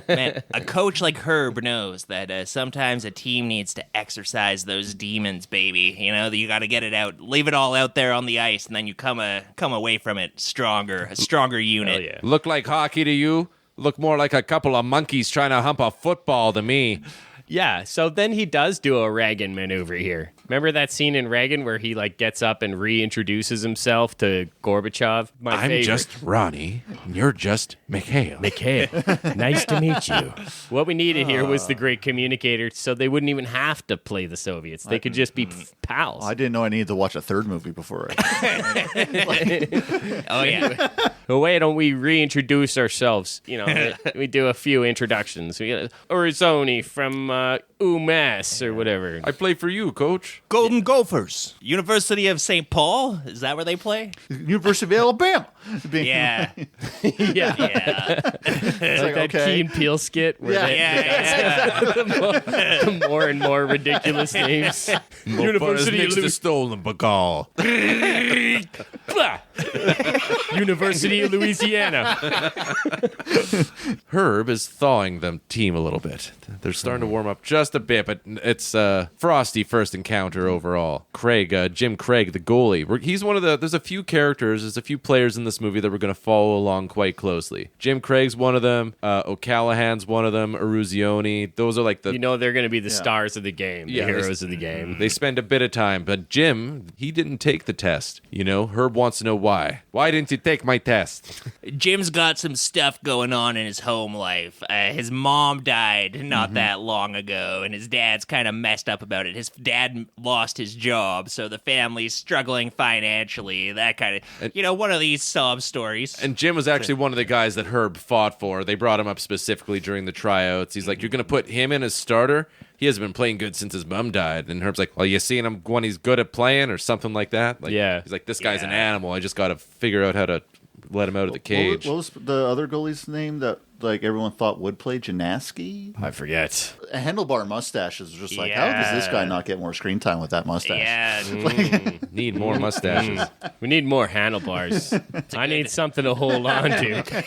Man, a coach like Herb knows that sometimes a team needs to exercise those demons, baby. You know, you got to get it out, leave it all out there on the ice, and then you come away from it stronger, a stronger unit. Yeah. Look like hockey to you? Look more like a couple of monkeys trying to hump a football to me. Yeah, so then he does do a Reagan maneuver here. Remember that scene in Reagan where he like gets up and reintroduces himself to Gorbachev? I'm just Ronnie, and you're just Mikhail. Mikhail, nice to meet you. What we needed here was the great communicator, so they wouldn't even have to play the Soviets. They could just be pals. I didn't know I needed to watch a third movie before. Oh, yeah. Well, why don't we reintroduce ourselves? You know, we do a few introductions. Orizoni from UMass or whatever. I play for you, coach. Golden Gophers. University of St. Paul? Is that where they play? University of Alabama. Yeah. Yeah. Yeah. Like that Key and Peele skit where Yeah. the more and more ridiculous names. University next to Stolen Bagal. University of Louisiana. Herb is thawing the team a little bit. They're starting to warm up just a bit, but it's a frosty first encounter overall. Jim Craig, the goalie. He's one of there's a few characters, there's a few players in this movie that we're going to follow along quite closely. Jim Craig's one of them. O'Callahan's one of them. Eruzione. Those are like the... You know they're going to be the stars of the game, the heroes of the game. They spend a bit of time, but Jim, he didn't take the test. You know, Herb wants to know why. Why didn't you take my test? Jim's got some stuff going on in his home life. His mom died not that long ago, and his dad's kind of messed up about it. His dad lost his job, so the family's struggling financially, that kind of, one of these sob stories. And Jim was actually one of the guys that Herb fought for. They brought him up specifically during the tryouts. He's like, you're going to put him in as starter? He hasn't been playing good since his mom died. And Herb's like, well, you seeing him when he's good at playing or something like that? Like, yeah. He's like, this guy's an animal. I just got to figure out how to let him out of the cage. What was the other goalie's name that everyone thought would play? Janaski? I forget. A handlebar mustache is just like, how does this guy not get more screen time with that mustache? Yeah. Need more mustaches. We need more handlebars. I need something to hold on to.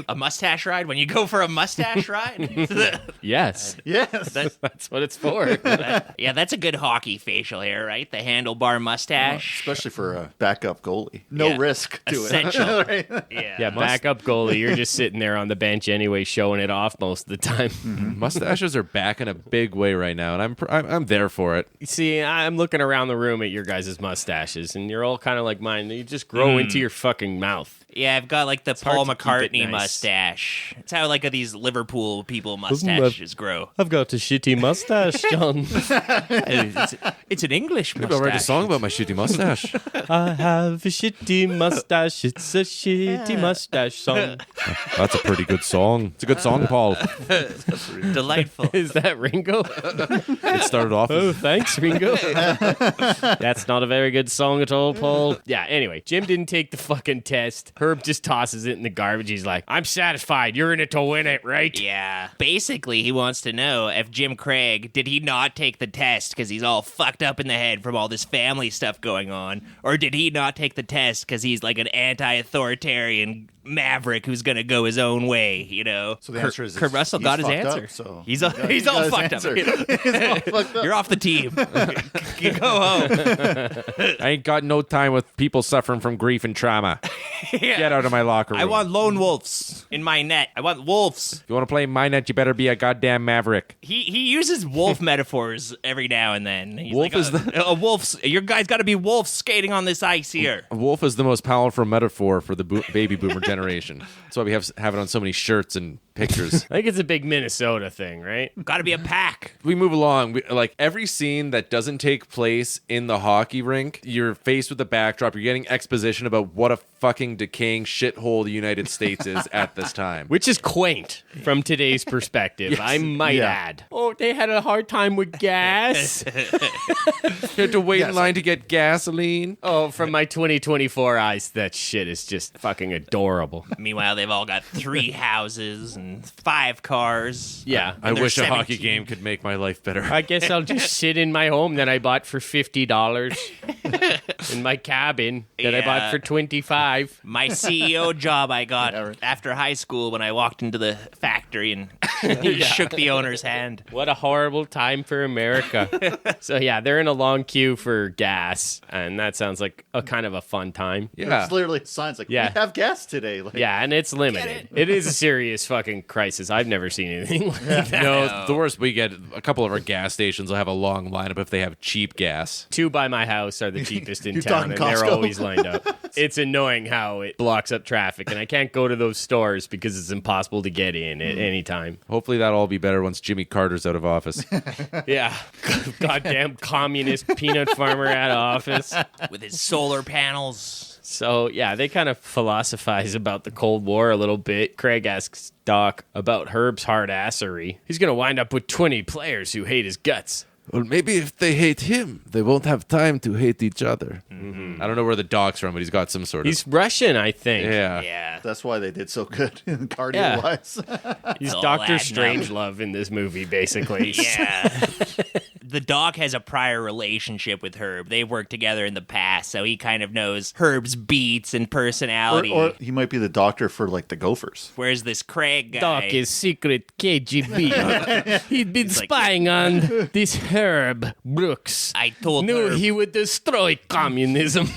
A mustache ride? When you go for a mustache ride? Yes. Yes. That's what it's for. That's a good hockey facial hair, right? The handlebar mustache. Especially for a backup goalie. No risk to Essential. it. Right? Yeah, backup goalie. You're just sitting there on the bench anyway, showing it off most of the time. Mustaches are back in a big way right now, and I'm there for it. See, I'm looking around the room at your guys' mustaches, and you're all kind of like mine. You just grow into your fucking mouth. Yeah, I've got like the hard Paul to keep it McCartney nice. mustache. It's how like these Liverpool people mustaches grow. I've got a shitty mustache, John. It's an English Maybe mustache. I'll write a song about my shitty mustace. I have a shitty mustache. It's a shitty mustache song. That's a pretty good song. It's a good song, Paul. Delightful. Is that Ringo? It started off Oh, as... thanks, Ringo. That's not a very good song at all, Paul. Yeah, anyway, Jim didn't take the fucking test. Herb just tosses it in the garbage. He's like, I'm satisfied. You're in it to win it, right? Yeah. Basically, he wants to know if Jim Craig, did he not take the test because he's all fucked up in the head from all this family stuff going on? Or did he not take the test because he's like an anti-authoritarian maverick who's going to go his own way, you know? So the answer is Kurt Russell got his answer. Up, so He's all fucked up. He's all fucked up. You're off the team. You go home. I ain't got no time with people suffering from grief and trauma. Yeah. Get out of my locker room. I want lone wolves in my net. I want wolves. If you want to play my net, you better be a goddamn maverick. He uses wolf metaphors every now and then. He's Wolf like, is a wolf's. Your guy's got to be wolves skating on this ice here. A wolf is the most powerful metaphor for the baby boomer generation. That's why we have it on so many shirts and pictures. I think it's a big Minnesota thing, right? Got to be a pack. We move along. Like every scene that doesn't take place in the hockey rink, you're faced with a backdrop. You're getting exposition about what a fucking decaying decaying shithole the United States is at this time. Which is quaint from today's perspective, I might add. Oh, they had a hard time with gas. You had to wait in line to get gasoline. Oh, from my 2024 eyes, that shit is just fucking adorable. Meanwhile, they've all got 3 houses and 5 cars. Yeah. I they're wish a 17. hockey game could make my life better. I guess I'll just sit in my home that I bought for $50 in my cabin that I bought for $25. My CEO job I got after high school when I walked into the factory and shook the owner's hand. What a horrible time for America. So yeah, they're in a long queue for gas, and that sounds like a kind of a fun time. Yeah. It's literally signs like, Yeah. we have gas today. Like, Yeah, and it's limited. It is a serious fucking crisis. I've never seen anything like that. No, the worst we get, a couple of our gas stations will have a long lineup if they have cheap gas. 2 by my house are the cheapest in You're town, talking and they're Costco? always lined up. It's annoying how it blocks up traffic, and I can't go to those stores because it's impossible to get in at any time. Hopefully that'll all be better once Jimmy Carter's out of office. Yeah. Goddamn communist peanut farmer out of office. With his solar panels. So, yeah, they kind of philosophize about the Cold War a little bit. Craig asks Doc about Herb's hard assery. He's going to wind up with 20 players who hate his guts. Well, maybe if they hate him, they won't have time to hate each other. Mm-hmm. I don't know where the dog's from, but he's got some sort of... He's Russian, I think. Yeah. Yeah. That's why they did so good in cardio-wise. He's Oh, Dr. lad, Strangelove in this movie, basically. Yeah. The dog has a prior relationship with Herb. They've worked together in the past, so he kind of knows Herb's beats and personality. Or he might be the doctor for, like, the Gophers. Whereas this Craig guy... Doc is secret KGB. He'd been like- spying on this Herb Brooks. I told Knew Herb, he would destroy communism.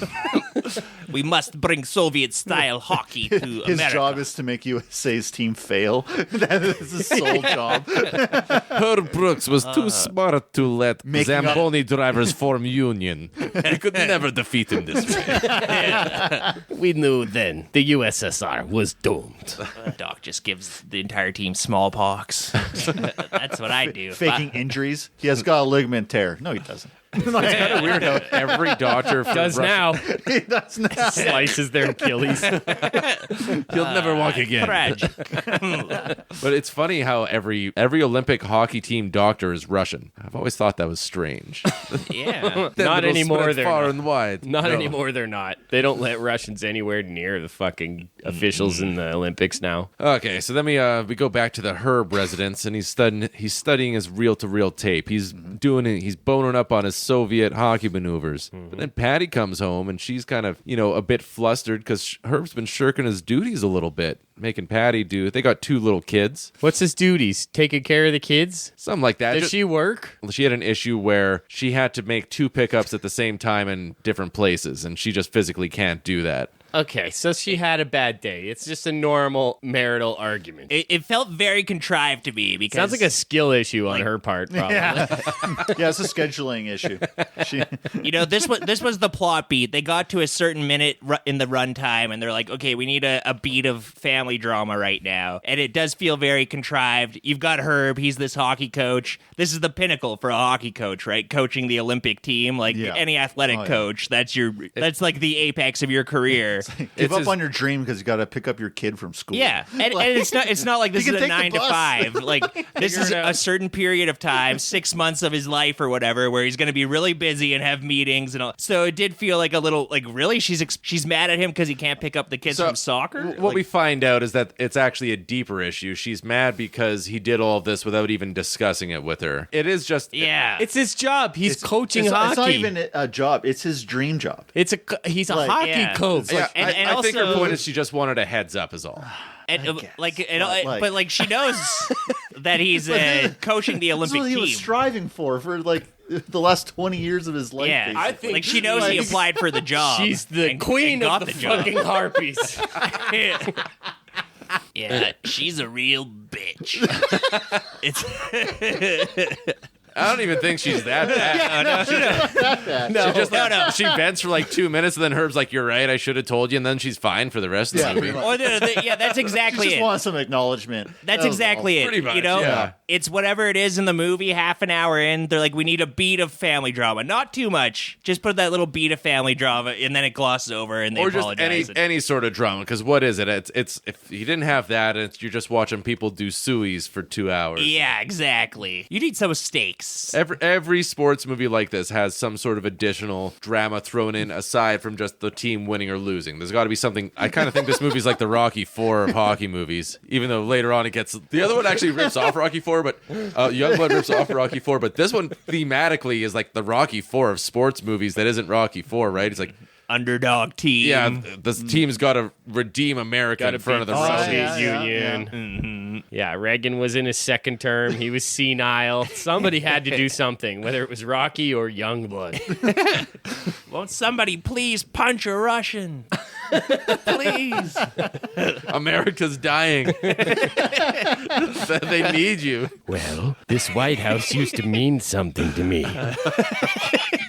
we must bring Soviet-style hockey to His America. job is to make USA's team fail. That is his sole job. Herb Brooks was too smart to let Making up- Zamboni drivers form union. We could never defeat him this way. We knew then the USSR was doomed. Doc just gives the entire team smallpox. That's what I do. Faking injuries. He has got a ligament tear. No, he doesn't. It's kind of weird how every doctor for Does Russia- now. He does not. Slices their Achilles. He'll never walk again. Tragic. But it's funny how every Olympic hockey team doctor is Russian. I've always thought that was strange. Yeah. Then Not it'll anymore, spread they're far not. and wide. Not No. anymore, they're not. They don't let Russians anywhere near the fucking officials in the Olympics now. Okay, so then we go back to the Herb residence, and he's studying his reel-to-reel tape. He's boning up on his Soviet hockey maneuvers. But then Paddy comes home, and she's kind of a bit flustered because Herb's been shirking his duties a little bit, making Paddy do. They got 2 little kids, What's his duties? Taking care of the kids? something like that. Does she work? She had an issue where she had to make 2 pickups at the same time in different places, and she just physically can't do that. Okay, so she had a bad day. It's just a normal marital argument. It felt very contrived to me because Sounds like a skill issue on her part, probably. Yeah, it's a scheduling issue. this was the plot beat. They got to a certain minute in the runtime, and they're like, okay, we need a beat of family drama right now. And it does feel very contrived. You've got Herb. He's this hockey coach. This is the pinnacle for a hockey coach, right? Coaching the Olympic team. Like any athletic coach, that's like the apex of your career. Give up on your dream because you got to pick up your kid from school. Yeah, and it's not like this You is can a take the 9 to bus. 5. Like this is a certain period of time, 6 months of his life or whatever, where he's going to be really busy and have meetings and all. So it did feel like a little like really she's mad at him because he can't pick up the kids from soccer. What we find out is that it's actually a deeper issue. She's mad because he did all of this without even discussing it with her. It is just It's his job. He's coaching It's hockey. not even a job. It's his dream job. He's a hockey yeah. coach. Yeah, And I think her also- point is she just wanted a heads up is all. And But, but she knows that he's coaching the That's Olympic what he was team. striving for like the last 20 years of his life. Yeah, basically. I think like she knows he applied for the job. She's the and queen got of the job. fucking harpies. Yeah, she's a real bitch. It's I don't even think she's that bad. No, She vents for like 2 minutes, and then Herb's like, "You're right. I should have told you," and then she's fine for the rest of the movie. or that's exactly Just it. want some acknowledgement. That's exactly it. Pretty much, you know, yeah. It's whatever it is in the movie, half an hour in, they're like, we need a beat of family drama. Not too much. Just put that little beat of family drama, and then it glosses over, and they apologize. Or just any sort of drama, because what is it? It's if you didn't have that, you're just watching people do suies for 2 hours. Yeah, exactly. You need some stakes. Every sports movie like this has some sort of additional drama thrown in aside from just the team winning or losing. There's got to be something. I kind of think this movie's like the Rocky IV of hockey movies, even though later on it gets... The other one actually rips off Rocky IV, but Youngblood rips off Rocky IV, but this one thematically is like the Rocky IV of sports movies that isn't Rocky IV, right? It's like... Underdog team. Yeah, this team's got to redeem America in front of the Soviet Union. Yeah. Mm-hmm. Yeah, Reagan was in his second term. He was senile. Somebody had to do something, whether it was Rocky or Youngblood. Won't somebody please punch a Russian? Please. America's dying. They need you. Well, this White House used to mean something to me.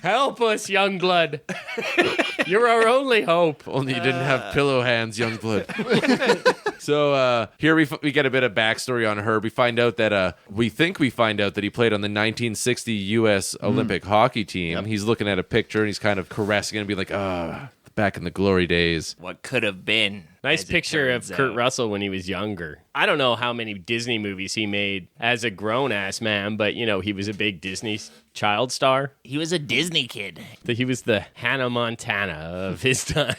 Help us, Youngblood. You're our only hope. Only you didn't have pillow hands, Youngblood. So here we get a bit of backstory on Herb. We find out that we find out that he played on the 1960 U.S. Olympic hockey team. Yep. He's looking at a picture and he's kind of caressing it and be like, back in the glory days. What could have been. Nice picture of Kurt Russell when he was younger. I don't know how many Disney movies he made as a grown-ass man, but, he was a big Disney child star. He was a Disney kid. He was the Hannah Montana of his time.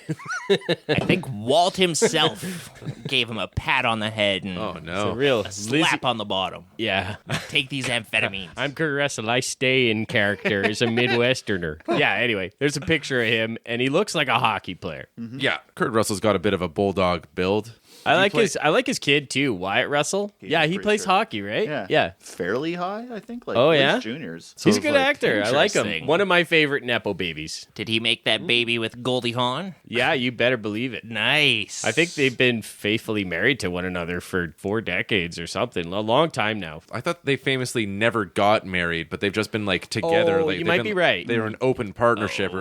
I think Walt himself gave him a pat on the head and a slap on the bottom. Yeah. Take these amphetamines. I'm Kurt Russell. I stay in character as a Midwesterner. Yeah, anyway, there's a picture of him, and he looks like a hockey player. Mm-hmm. Yeah, Kurt Russell's got a bit of a bulldog build. I like his kid too, Wyatt Russell. He plays hockey, right? Yeah. Fairly high, I think. Juniors. So he's a good actor. I like him. One of my favorite Nepo babies. Did he make that baby with Goldie Hawn? Yeah, you better believe it. Nice. I think they've been faithfully married to one another for 4 decades or something. A long time now. I thought they famously never got married, but they've just been together. Oh, you might be right. They were an open partnership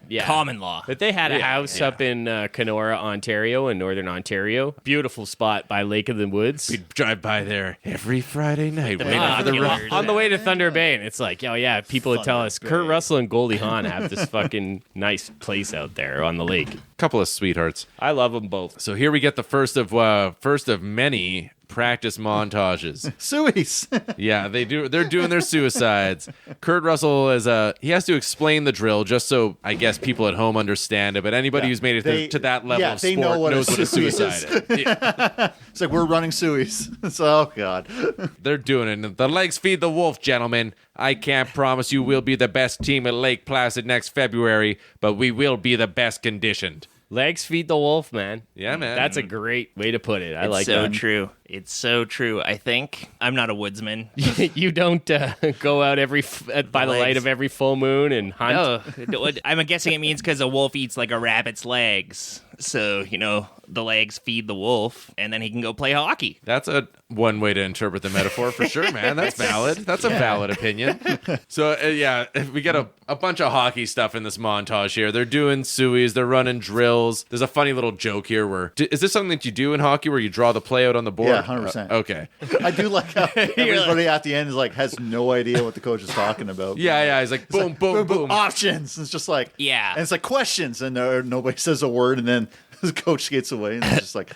Yeah. Common law. But they had a house up in Kenora, Ontario, in northern Ontario. Beautiful spot by Lake of the Woods. We'd drive by there every Friday night. On the way to Thunder Bay, and it's like, oh yeah, people would tell us, Kurt Russell and Goldie Hawn have this fucking nice place out there on the lake. Couple of sweethearts. I love them both. So here we get the first of many practice montages. Suies. Yeah, they're doing their suicides. Kurt Russell he has to explain the drill just so I guess people at home understand it, but anybody who's made it to that level of sport knows what a suicide is. It's like we're running suies. Oh God. They're doing it. The legs feed the wolf, gentlemen. I can't promise you we'll be the best team at Lake Placid next February, but we will be the best conditioned. Legs feed the wolf, man. Yeah, man. That's a great way to put it. I like that. It's so true. It's so true. I think I'm not a woodsman. You don't go out by the light of every full moon and hunt? No. I'm guessing it means because a wolf eats like a rabbit's legs. So, the legs feed the wolf, and then he can go play hockey. That's one way to interpret the metaphor for sure, man. That's valid. That's a valid opinion. So, we get a bunch of hockey stuff in this montage here. They're doing suies. They're running drills. There's a funny little joke here where... Is this something that you do in hockey where you draw the play out on the board? Yeah, 100%. Okay. I do like how everybody at the end has no idea what the coach is talking about. Yeah. He's like, boom, boom, boom. Options. It's just like... Yeah. And it's like questions, and nobody says a word, and then the coach gets away, and it's just like...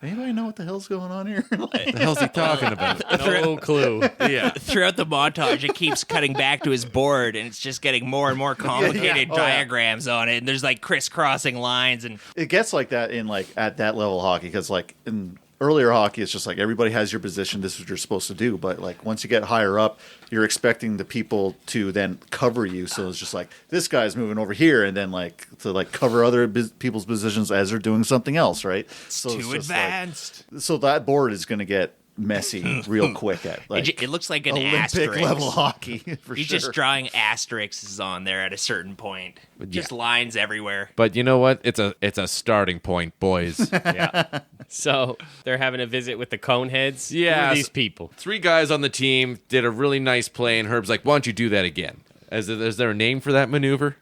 Anybody know what the hell's going on here? What the hell's he talking about? No clue. Yeah. Throughout the montage, it keeps cutting back to his board, and it's just getting more and more complicated diagrams on it. And there's crisscrossing lines, and it gets like that in at that level of hockey because in earlier hockey, it's just everybody has your position. This is what you're supposed to do. But once you get higher up, you're expecting the people to then cover you. So it's just this guy's moving over here, and then to cover other people's positions as they're doing something else, right? So too advanced. So that board is going to get messy real quick at it looks like an Olympic asterisk level hockey for He's sure. just drawing asterisks on there at a certain point. Just lines everywhere. But you know what? It's a starting point, boys. Yeah. So they're having a visit with the Coneheads. Yeah. Who are these people? 3 guys on the team did a really nice play, and Herb's like, "Why don't you do that again?" Is there a name for that maneuver?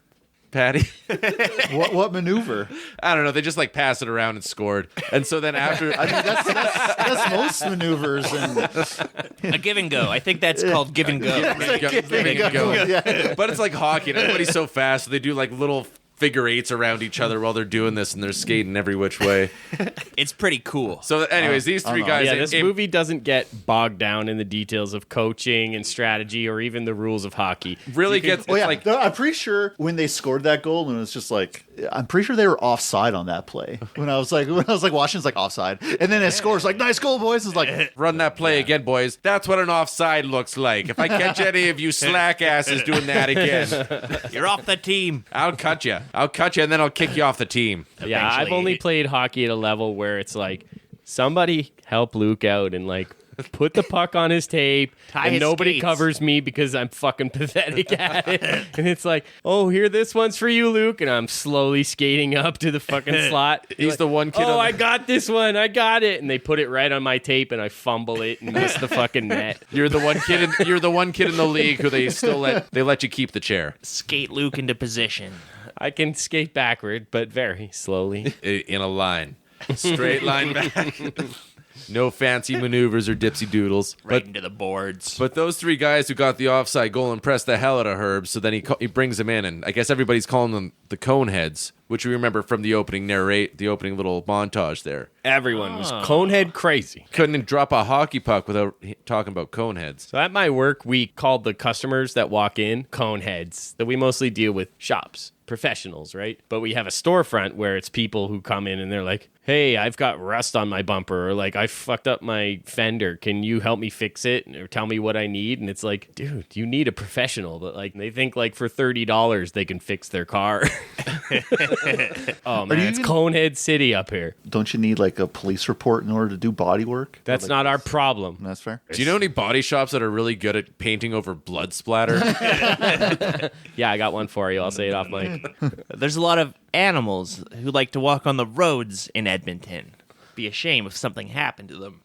Paddy? What maneuver? I don't know. They just like pass it around and scored. And so then after, I mean, that's most maneuvers. A give and go. I think that's called give and go. go. But it's like hockey. And everybody's so fast. So they do like little figure eights around each other while they're doing this, and they're skating every which way. It's pretty cool. So, anyways, these three guys. Yeah, this movie doesn't get bogged down in the details of coaching and strategy or even the rules of hockey. Really gets. Oh yeah, like, I'm pretty sure when they scored that goal, and it was just like, I'm pretty sure they were offside on that play. When I was watching, it's like offside, and then it scores like, nice goal, boys. It's like, run that play again, boys. That's what an offside looks like. If I catch any of you slack asses doing that again, You're off the team. I'll cut you. And then I'll kick you off the team. Yeah, I've only played hockey at a level where it's like, somebody help Luke out and like put the puck on his tape, Tie and his nobody skates. covers me because I'm fucking pathetic at it. And it's like, oh, here, this one's for you, Luke. And I'm slowly skating up to the fucking slot. He's like, the one kid. Oh, I got this one. I got it. And they put it right on my tape, and I fumble it and miss the fucking net. You're the one kid. You're the one kid in the league who they still let you keep the chair Skate Luke into position. I can skate backward, but very slowly. in a line, straight line back. No fancy maneuvers or dipsy doodles. Right into the boards. But those three guys who got the offside goal impressed the hell out of Herb. So then he brings them in, and I guess everybody's calling them the Coneheads, which we remember from the opening the opening little montage there. Everyone was Conehead crazy. Couldn't drop a hockey puck without talking about Coneheads. So at my work, we called the customers that walk in Coneheads. That we mostly deal with shops, professionals, right? But we have a storefront where it's people who come in and they're like, hey, I've got rust on my bumper, or like, I fucked up my fender. Can you help me fix it? Or tell me what I need? And it's like, dude, you need a professional. But like, they think like for $30 they can fix their car. Oh man, it's Conehead City up here. don't you need like a police report in order to do body work? That's Like, not our problem. That's fair. Do you know any body shops that are really good at painting over blood splatter? Yeah, I got one for you. I'll say it off mic. There's a lot of animals who like to walk on the roads in Edmonton. Be a shame if something happened to them.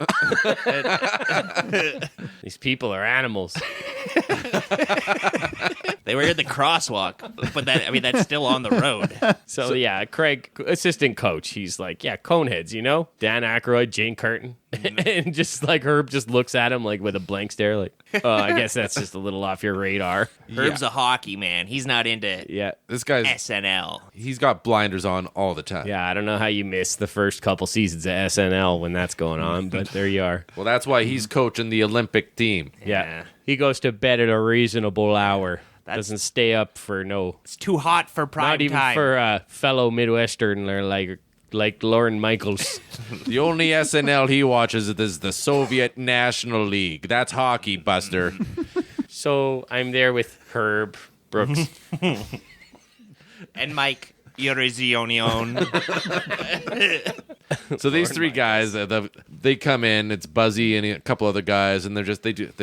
These people are animals. They were in the crosswalk, but that's still on the road. So yeah, Craig, assistant coach, he's like, yeah, Coneheads, you know? Dan Aykroyd, Jane Curtin. And just like Herb just looks at him like with a blank stare, like, oh, I guess that's just a little off your radar. Herb's a hockey man. He's not into Yeah. This guy's SNL. he's got blinders on all the time. Yeah, I don't know how you missed the first couple seasons of SNL when that's going on, but there you are. Well, that's why he's coaching the Olympic team. Yeah. He goes to bed at a reasonable hour. Doesn't stay up for It's too hot for prime not even time. for a fellow Midwesterner like Lauren Michaels. The only SNL he watches is the Soviet National League. That's hockey, Buster. So I'm there with Herb Brooks. And Mike Eurizionion. So these three guys, they come in. It's Buzzy and a couple other guys, and they're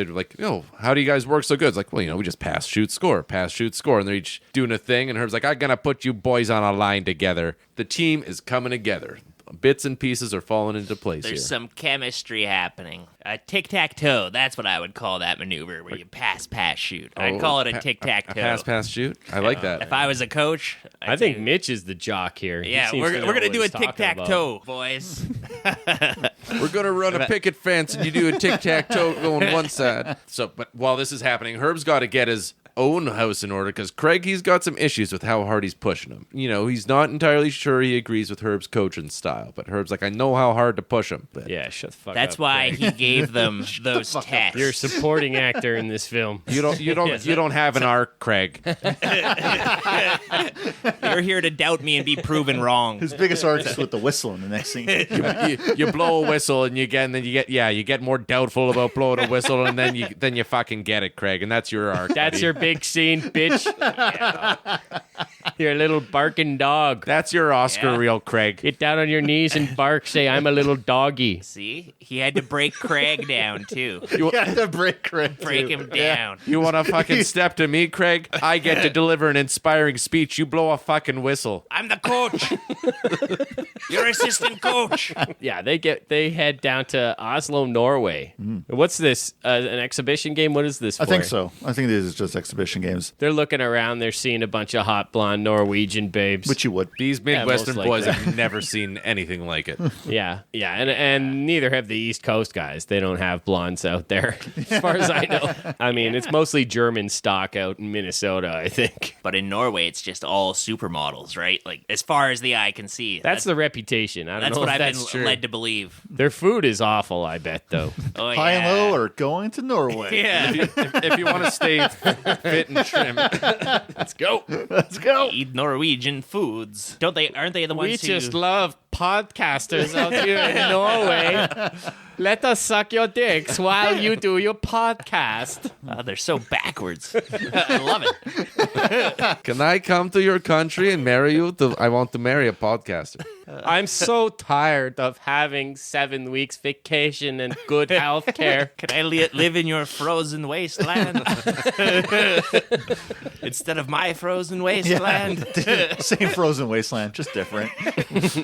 like, how do you guys work so good? It's like, well, we just pass, shoot, score, and they're each doing a thing. And Herb's like, I'm gonna put you boys on a line together. The team is coming together. Bits and pieces are falling into place here. There's some chemistry happening. Tic-tac-toe, that's what I would call that maneuver, where you pass, shoot. I'd call it a tic-tac-toe. Pass, shoot. I like that. If I was a coach, I think Mitch is the jock here. He yeah, seems we're to know going to what do a he's talking about. tic-tac-toe, boys. We're gonna run a picket fence, and you do a tic-tac-toe going one side. So, but while this is happening, Herb's got to get his own house in order because Craig, he's got some issues with how hard he's pushing him. He's not entirely sure he agrees with Herb's coaching style, but Herb's like, I know how hard to push him. But Yeah, shut the fuck up. That's why Craig. he gave them those tests. You're a supporting actor in this film. you don't have an arc, Craig. You're here to doubt me and be proven wrong. His biggest arc is with the whistle in the next scene. you blow a whistle and you get more doubtful about blowing a whistle, and then you fucking get it, Craig, and that's your arc. That's buddy. your big scene, bitch. You're a little barking dog. That's your Oscar Yeah. reel, Craig. Get down on your knees and bark. Say, I'm a little doggy. See? He had to break Craig Craig down too. You got to break Craig. Break him down. You want to fucking step to me, Craig? I get to deliver an inspiring speech. You blow a fucking whistle. I'm the coach. Your assistant coach. Yeah, they head down to Oslo, Norway. What's this? An exhibition game? What is this for? I think so. I think these is just exhibition games. They're looking around. They're seeing a bunch of hot blonde Norwegian babes. Which you would. These Midwestern most boys likely. have never seen anything like it. Yeah, and neither have the East Coast guys. They don't have blondes out there, as far as I know. I mean, it's mostly German stock out in Minnesota, I think. But in Norway, it's just all supermodels, right? Like, as far as the eye can see. That's the reputation. I don't That's know what if I've that's been true. led to believe. Their food is awful, I bet, though. Oh, High and yeah. low are going to Norway. Yeah. If you want to stay fit and trim, Let's go. Let's go. Eat Norwegian foods. Aren't they the ones We who... just love podcasters out here in Norway. Let us suck your dicks while you do your podcast. Oh, they're so backwards. I love it. can I come to your country and marry you? I want to marry a podcaster. I'm so tired of having 7 weeks vacation and good health care. Can I live in your frozen wasteland? Instead of my frozen wasteland? Same frozen wasteland, just different.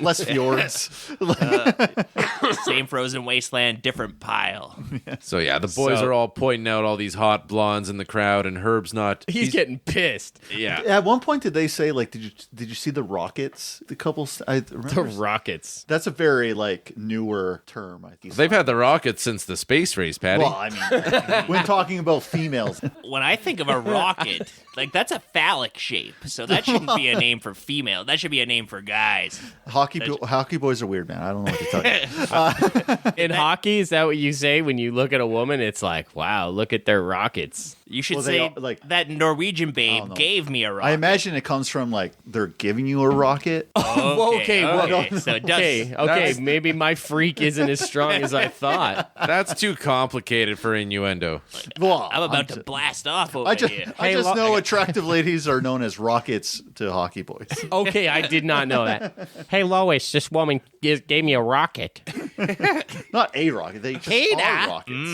Less fjords. Same frozen wasteland, different pile. So yeah, the boys So- are all pointing out all these hot blondes in the crowd, and Herb's not. He's getting pissed. yeah. At one point, did they say like, did you see the rockets? The couple. I remember. The Rockets. That's a very like newer term. I think. They've had the rockets since the space race, Paddy. Well, I mean, when talking about females, When I think of a rocket, like, that's a phallic shape. So that shouldn't be a name for female. That should be a name for guys. hockey boys are weird, man. I don't know what to tell you. In hockey, is that what you say when you look at a woman? It's like, wow, look at their rockets. You should Well, they say, all- like- that Norwegian babe know. gave me a rocket. I imagine it comes from like they're giving you a rocket. Okay, So it does. Okay, maybe my freak isn't as strong as I thought. That's too complicated for innuendo. Well, I'm about to blast off over I just, here. I just know attractive ladies are known as rockets to hockey boys. Okay, I did not know that. Hey, Lois, this woman gave me a rocket. Not a rocket. They just Hey, are Da. rockets.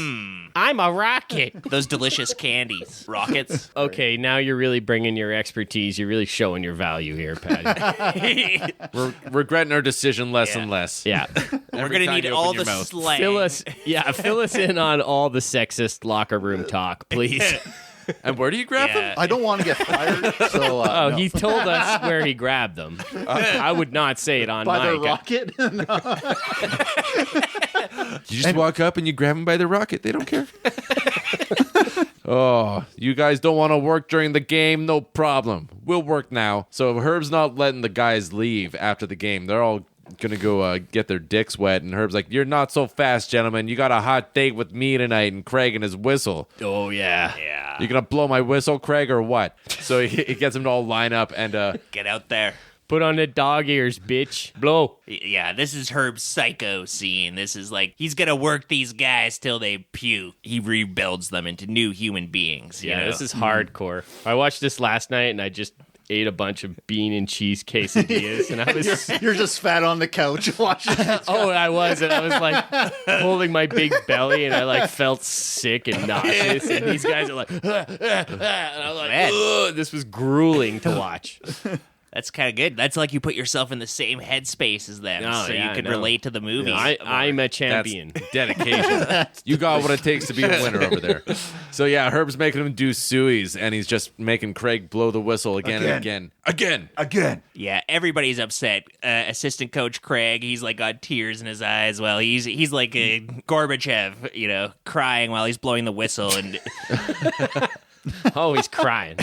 I'm a rocket. Those delicious candies. Rockets. Okay, now you're really bringing your expertise. You're really showing your value here, Patty. We're regretting our decision less and less. Yeah. We're going to time need you all open the your mouth. slang. Fill us in on all the sexist locker room talk, please. And where do you grab them? Yeah. I don't want to get fired. So Oh, no. he told us where he grabbed them. I would not say it on by their mic. rocket. You just walk up and you grab them by the rocket. They don't care. Oh, you guys don't want to work during the game? No problem. We'll work now. So Herb's not letting the guys leave after the game. They're all going to go get their dicks wet. And Herb's like, you're not so fast, gentlemen. You got a hot date with me tonight and Craig and his whistle. Oh, yeah. Yeah. You going to blow my whistle, Craig, or what? So he gets them to all line up and... Get out there. Put on the dog ears, bitch. Blow. Yeah, this is Herb's psycho scene. This is like, he's going to work these guys till they puke. He rebuilds them into new human beings. Yeah, you know? this is hardcore. I watched this last night and I just ate a bunch of bean and cheese quesadillas and I was... You're just fat on the couch watching it. Oh, I was, and I was like holding my big belly, and I like felt sick and nauseous. And these guys are like, and I was like, Man. ugh, this was grueling to watch. That's kind of good. That's like you put yourself in the same headspace as them, Oh, so yeah, you can I know. relate to the movies. I'm a That's champion. dedication. You got what it takes to be a winner over there. So yeah, Herb's making him do sueys, and he's just making Craig blow the whistle again and again. Again. Yeah, everybody's upset. Assistant coach Craig, he's like got tears in his eyes. Well, he's like a Gorbachev, crying while he's blowing the whistle, and Oh, he's crying.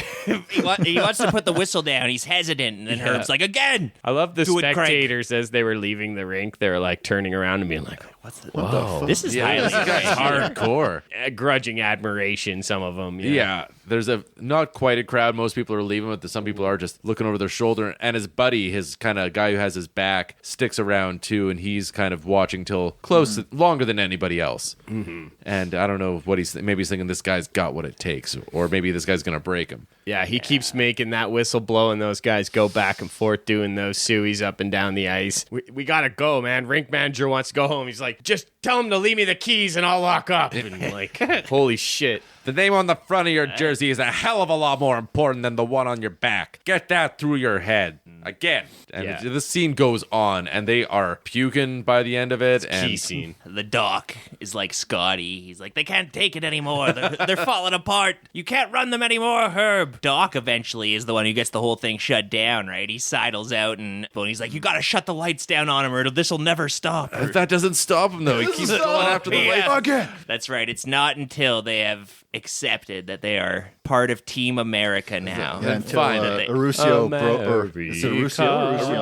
he wants to put the whistle down. He's hesitant, and then Herb's like, again. I love the Do it, Craig. spectators as they were leaving the rink. They were like turning around and being like, What the fuck? This is Yeah, this highly guy's hardcore. grudging admiration, some of them. Yeah, there's a not quite a crowd. Most people are leaving, but some people are just looking over their shoulder. And his buddy, his kind of guy who has his back, sticks around too, and he's kind of watching till close, longer than anybody else. Mm-hmm. And I don't know what maybe he's thinking this guy's got what it takes, or maybe this guy's going to break him. Yeah, he keeps making that whistle blow, and those guys go back and forth doing those sueys up and down the ice. We got to go, man. Rink manager wants to go home. He's like, just tell him to leave me the keys and I'll lock up. And like, holy shit. The name on the front of your jersey is a hell of a lot more important than the one on your back. Get that through your head. Again. And the scene goes on, and they are puking by the end of it. It's key scene. The doc is like Scotty. He's like, they can't take it anymore. They're falling apart. You can't run them anymore, Herb. Doc eventually is the one who gets the whole thing shut down, right? He sidles out, and he's like, you got to shut the lights down on him, or this will never stop. That doesn't stop him, though. He keeps going after the lights again. That's right. It's not until they have accepted that they are part of Team America now. Yeah, until Arusio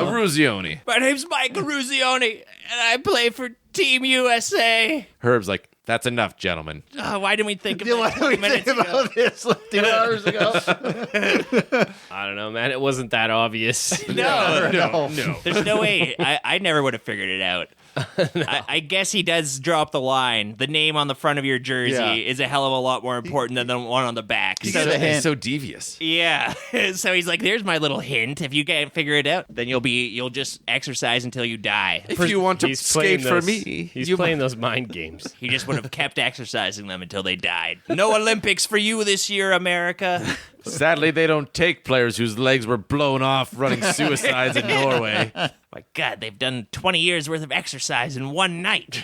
Aruzioni. My name's Mike Aruzioni, and I play for Team USA. Herb's like, that's enough, gentlemen. Why didn't we think of Why this did we 2 minutes think ago? about this like 2 hours ago? I don't know, man. It wasn't that obvious. No. There's no way. I never would have figured it out. I guess he does drop the line. The name on the front of your jersey is a hell of a lot more important than the one on the back. He's so devious. Yeah. So he's like, there's my little hint. If you can't figure it out, then you'll just exercise until you die. If you want to skate for me, he's playing those mind games. He just would have kept exercising them until they died. No Olympics for you this year, America. Sadly, they don't take players whose legs were blown off running suicides in Norway. My God, they've done 20 years worth of exercise in one night.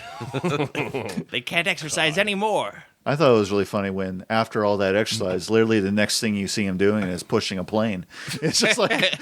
They can't exercise anymore. I thought it was really funny when, after all that exercise, literally the next thing you see him doing is pushing a plane. It's just like,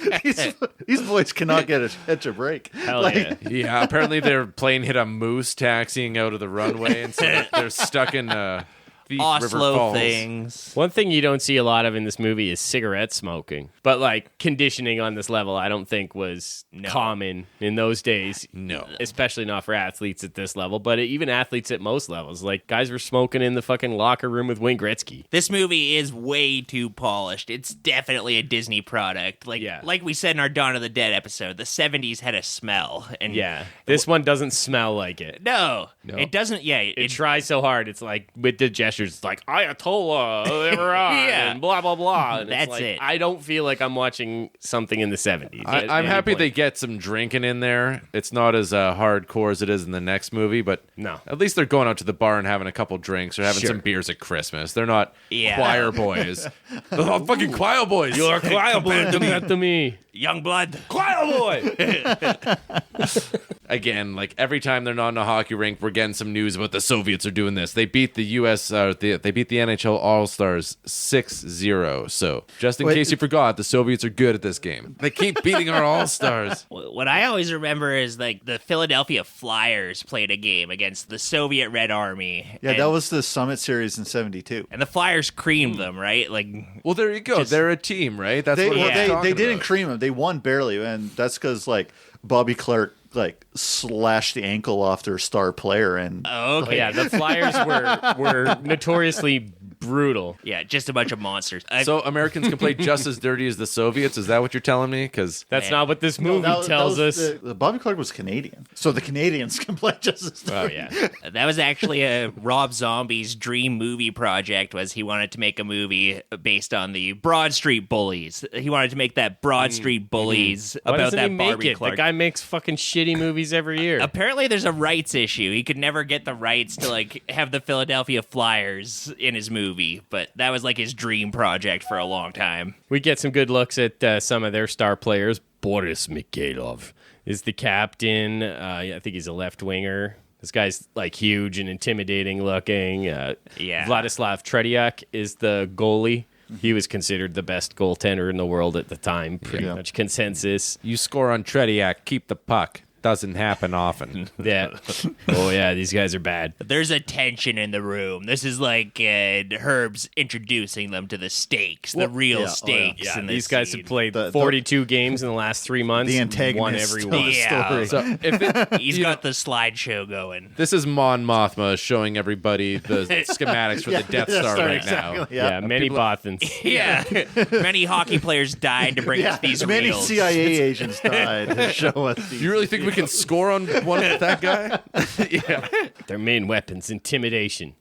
these boys cannot catch a break. Hell yeah. Yeah, apparently their plane hit a moose taxiing out of the runway, and so they're stuck in Thief River Oslo Falls. things. One thing you don't see a lot of in this movie is cigarette smoking. But, like, conditioning on this level, I don't think was common in those days. No. Especially not for athletes at this level, but even athletes at most levels. Like, guys were smoking in the fucking locker room with Wayne Gretzky. This movie is way too polished. It's definitely a Disney product. Like we said in our Dawn of the Dead episode, the 70s had a smell. And this one doesn't smell like it. No. It doesn't. Yeah. It tries so hard. It's like, with the gestures, it's like, Ayatollah, Iran, and blah, blah, blah. And That's like, it. I don't feel like I'm watching something in the 70s. I'm happy they get some drinking in there. It's not as hardcore as it is in the next movie, but at least they're going out to the bar and having a couple drinks or having some beers at Christmas. They're not choir boys. They're not fucking choir boys. You're a choir boy to me. Young blood. Choir boy! Again, like every time they're not in a hockey rink, we're getting some news about the Soviets are doing this. They beat the U.S. They beat the NHL All-Stars 6-0. So just in case you forgot, the Soviets are good at this game. They keep beating our All-Stars. What I always remember is like the Philadelphia Flyers played a game against the Soviet Red Army. Yeah, that was the Summit Series in '72. And the Flyers creamed them, right? Like, well, there you go. They're a team, right? That's they what they didn't cream them. They won barely, and that's because like Bobby Clark slashed the ankle off their star player. And the Flyers were notoriously brutal. Yeah, just a bunch of monsters. So Americans can play just as dirty as the Soviets? Is that what you're telling me? Because that's not what this movie tells us. Bobby Clark was Canadian, so the Canadians can play just as dirty. Oh yeah, that was actually a Rob Zombie's dream movie project. Was he wanted to make a movie based on the Broad Street Bullies? He wanted to make that Broad Street Bullies about that Barbie Clark. The guy makes fucking shitty movies every year. Apparently, there's a rights issue. He could never get the rights to like have the Philadelphia Flyers in his movie. But that was like his dream project for a long time. We get some good looks at some of their star players. Boris Mikhailov is the captain. I think he's a left winger. This guy's like huge and intimidating looking. Vladislav Tretiak is the goalie. He was considered the best goaltender in the world at the time. Pretty much consensus. You score on Tretiak, keep the puck. Doesn't happen often. Yeah. Oh, yeah, these guys are bad. There's a tension in the room. This is like Herb's introducing them to the stakes, the real stakes. Yeah, in these this guys scene. have played 42 games in the last 3 months. The antagonist won every of one. the Yeah. story. So He's got the slideshow going. This is Mon Mothma showing everybody the schematics for the Death Star right now. Yeah, many Bothans. Yeah. Many hockey players died to bring us these many reels. CIA agents died to show us these. You really think we can score on one with that guy? Their main weapon's intimidation.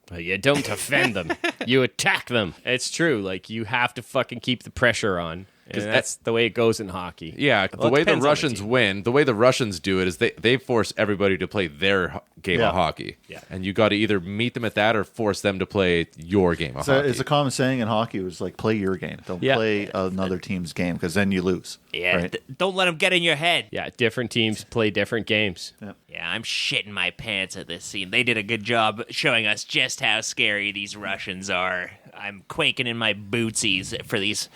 But you don't defend them. You attack them. It's true. Like, you have to fucking keep the pressure on. And that's the way it goes in hockey. Yeah, the way the Russians win, the way the Russians do it is they force everybody to play their game of hockey. Yeah. And you got to either meet them at that or force them to play your game of hockey. It's a common saying in hockey. It was like, play your game. Don't play another team's game, because then you lose. Yeah, right? Don't let them get in your head. Yeah, different teams play different games. Yeah, I'm shitting my pants at this scene. They did a good job showing us just how scary these Russians are. I'm quaking in my bootsies for these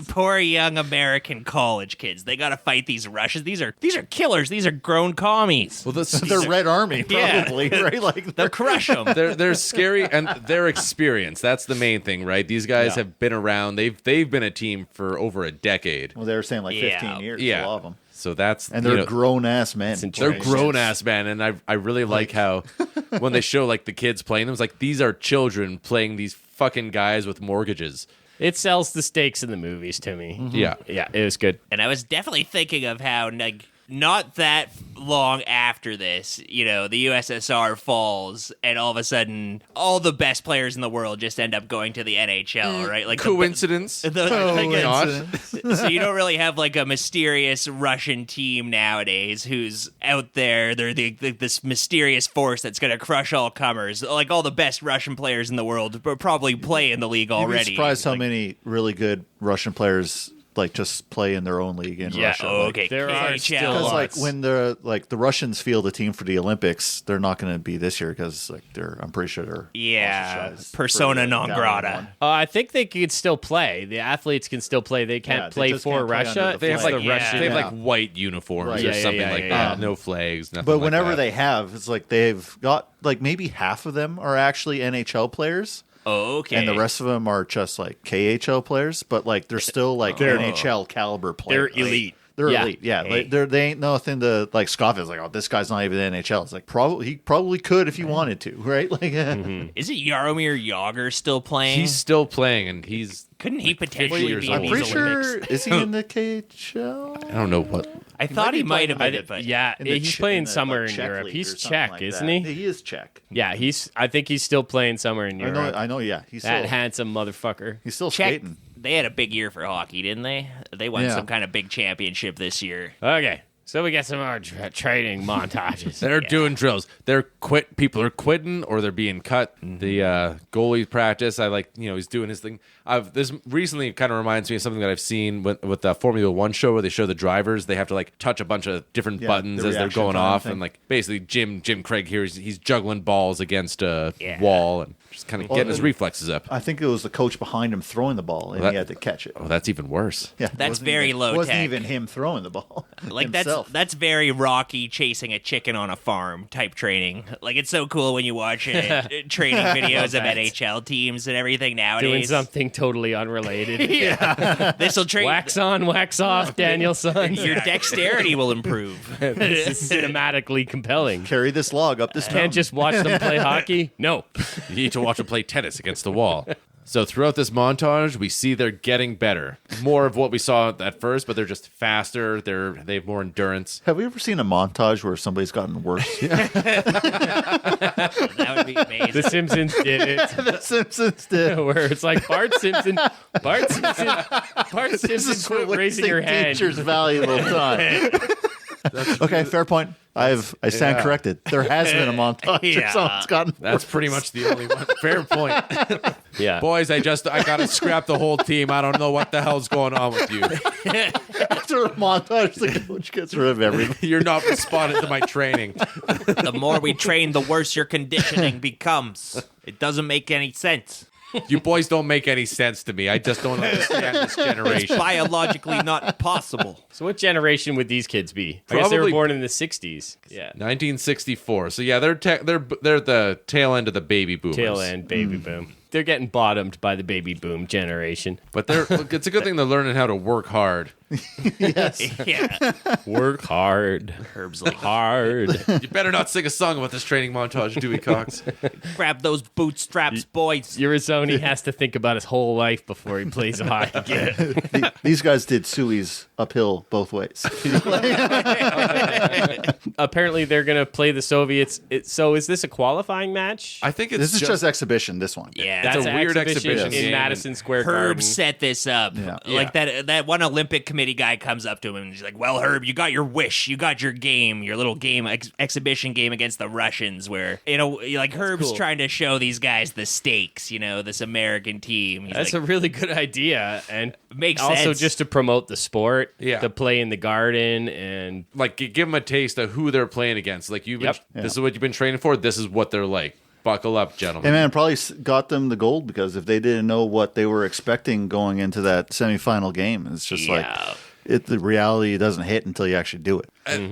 poor young American college kids. They got to fight these Russians. These are killers. These are grown commies. Well, They're Red Army, probably, right? Like, They'll crush them. They're scary, and they're experienced. That's the main thing, right? These guys have been around. They've been a team for over a decade. well, they were saying like 15 years. Yeah. A lot of them. So that's And they're grown ass men. they're grown ass men, and I really like how when they show like the kids playing them, it's like these are children playing these fucking guys with mortgages. It sells the stakes in the movies to me. Yeah. Yeah, it was good. And I was definitely thinking of how, like, not that long after this, the USSR falls, and all of a sudden, all the best players in the world just end up going to the NHL, right? Like Coincidence? So you don't really have like a mysterious Russian team nowadays who's out there. They're this mysterious force that's going to crush all comers. Like all the best Russian players in the world probably play in the league already. You'd be surprised how many really good Russian players like just play in their own league in Russia. Okay. There are still Because like lots. when the Russians field a team for the Olympics, they're not going to be this year because like I'm pretty sure they're ostracized persona for the non Italian grata. one. I think they could still play. The athletes can still play. They can't they play just for can't play Russia. under the They have flag. like the Russian. they have like white uniforms Right. or Yeah, something yeah, like yeah. that. No flags, nothing. But like whenever that. they have, it's like they've got like maybe half of them are actually NHL players. Oh, okay. And the rest of them are just like KHL players, but like they're still like NHL caliber players. They're elite. They're Yeah. elite, yeah. Hey. Like, they ain't nothing to like scoff at. It's like, oh, this guy's not even the NHL. It's like he probably could if he wanted to, right? Like, Is it Jaromir Jagr still playing? He's still playing, and he's Couldn't he potentially years be in old. I'm these pretty Olympics? sure. Is he in the KHL? I don't know what. I thought he might have been, I- but yeah, In the he's Czech- playing in the, somewhere like, in Czech Europe. league He's or something Czech, like isn't that. he? He is Czech. Yeah, I think he's still playing somewhere in Europe. I know. Yeah, he's That still handsome motherfucker. he's still Czech, skating. they had a big year for hockey, didn't they? They won Yeah. some kind of big championship this year. Okay, so we got some more training montages. They're doing drills. People are quitting or they're being cut. The goalie practice. I like. He's doing his thing. This recently kind of reminds me of something that I've seen with the Formula One show where they show the drivers. They have to like touch a bunch of different buttons the as they're reaction going time off, thing. and like basically Jim Craig here. He's juggling balls against a wall and just kind of getting his reflexes up. I think it was the coach behind him throwing the ball, and he had to catch it. Oh, that's even worse. Yeah, it That's wasn't very even, low It wasn't tech. even him throwing the ball. Like himself. that's very Rocky chasing a chicken on a farm type training. Like it's so cool when you watch training videos of NHL teams and everything nowadays. Doing something totally unrelated. This will train. Wax on, wax off, Danielson. Your dexterity will improve. This is cinematically compelling. Carry this log up this Can't mountain. just watch them play hockey? No. You need to watch them play tennis against the wall. So throughout this montage, we see they're getting better. More of what we saw at first, but they're just faster. They have more endurance. Have we ever seen a montage where somebody's gotten worse? That would be amazing. The Simpsons did it. The Simpsons did. Where it's like Bart Simpson This is quit for raising your wasting hand. teachers' valuable time. Okay, fair point. I stand corrected. There has been a montage. Yeah. Someone's gotten That's pretty much the only one. Fair point. Yeah. Boys, I got to scrap the whole team. I don't know what the hell's going on with you. after a montage. The coach gets rid of everything. You're not responding to my training. The more we train, the worse your conditioning becomes. It doesn't make any sense. You boys don't make any sense to me. I just don't understand this generation. Biologically not possible. So what generation would these kids be? I guess they were Probably- born in the 60s. Yeah. 1964. So yeah, they're the tail end of the baby boomers. Tail end baby boom. They're getting bottomed by the baby boom generation. But it's a good thing they're learning how to work hard. Yes. Yeah. Work hard. Herb's like, Hard. You better not sing a song about this training montage, Dewey Cox. grab those bootstraps, boys. Urizoni has to think about his whole life before he plays a hockey game. These guys did sui's uphill both ways. Apparently, they're going to play the Soviets. So is this a qualifying match? I think it's This is just exhibition, this one. Yeah. That's That's a weird exhibition in game. Madison Square Herb Garden. set this up. Yeah. Like that one Olympic committee guy comes up to him and he's like, well, Herb, you got your wish. You got your game, your little game, exhibition game against the Russians where, like Herb's cool. trying to show these guys the stakes, this American team. He's That's like, a really good idea, and Makes also sense. just to promote the sport, Yeah. to play in the Garden, and like give them a taste of who they're playing against. Like Yep. this is what you've been training for. This is what they're like. Buckle up, gentlemen. And man, probably got them the gold because if they didn't know what they were expecting going into that semifinal game, it's just Yeah. the reality doesn't hit until you actually do it.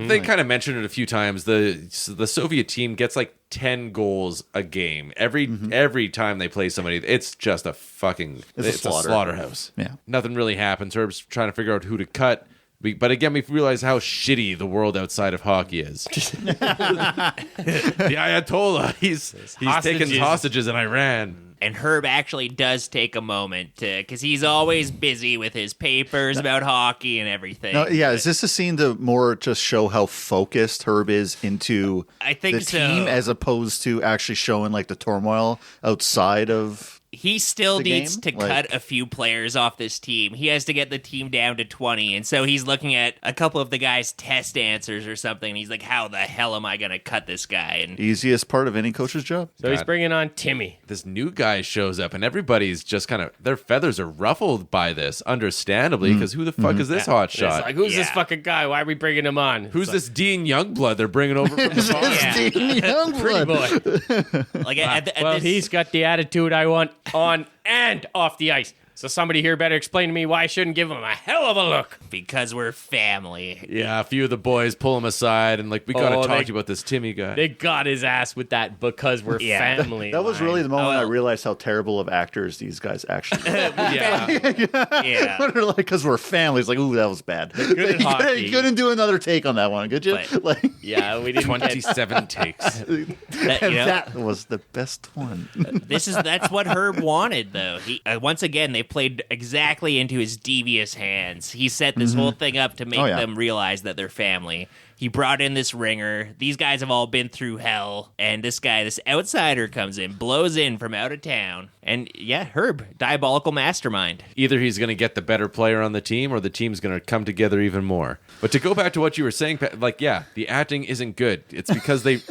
They kind of mentioned it a few times. The Soviet team gets like 10 goals a game every time they play somebody. It's just a fucking It's a slaughter. slaughterhouse. Yeah. Nothing really happens. Herb's trying to figure out who to cut. But again, we realize how shitty the world outside of hockey is. The Ayatollah, he's taking hostages in Iran. And Herb actually does take a moment because he's always busy with his papers about hockey and everything. No, yeah, is this a scene to more just show how focused Herb is into I think the so. team as opposed to actually showing like the turmoil outside of He still the needs game? to Like- cut a few players off this team. He has to get the team down to 20. And so he's looking at a couple of the guys' test answers or something. And he's like, how the hell am I going to cut this guy? And easiest part of any coach's job. so he's God. bringing on Timmy. This new guy shows up, and everybody's just kind of their feathers are ruffled by this, understandably, because who the fuck is this hot It's shot? like, who's this Yeah. fucking guy? Why are we bringing him on? Who's this Dean Youngblood they're bringing over from the farm? Yeah. Pretty Youngblood. boy. like at Well, this, he's got the attitude I want on and off the ice. So somebody here better explain to me why I shouldn't give him a hell of a look. because we're family. Yeah, a few of the boys pull him aside and like, we got to Oh, talk they- to you about this Timmy guy. They got his ass with that because we're Yeah. family. That was line. really the moment I well. realized how terrible of actors these guys actually are. yeah. Yeah. They're like, because we're family. It's like, ooh, that was bad. good at hockey. You couldn't do another take on that one, could you? But- Like, Yeah, we didn't get 27 takes. That, and that was the best one. That's what Herb wanted, though. He once again they played exactly into his devious hands. He set this whole thing up to make Oh, yeah. them realize that they're family. He brought in this ringer. These guys have all been through hell, and this guy, this outsider, comes in, blows in from out of town, and yeah, Herb, diabolical mastermind. Either he's going to get the better player on the team or the team's going to come together even more. But to go back to what you were saying, Pat, like, yeah, the acting isn't good. It's because they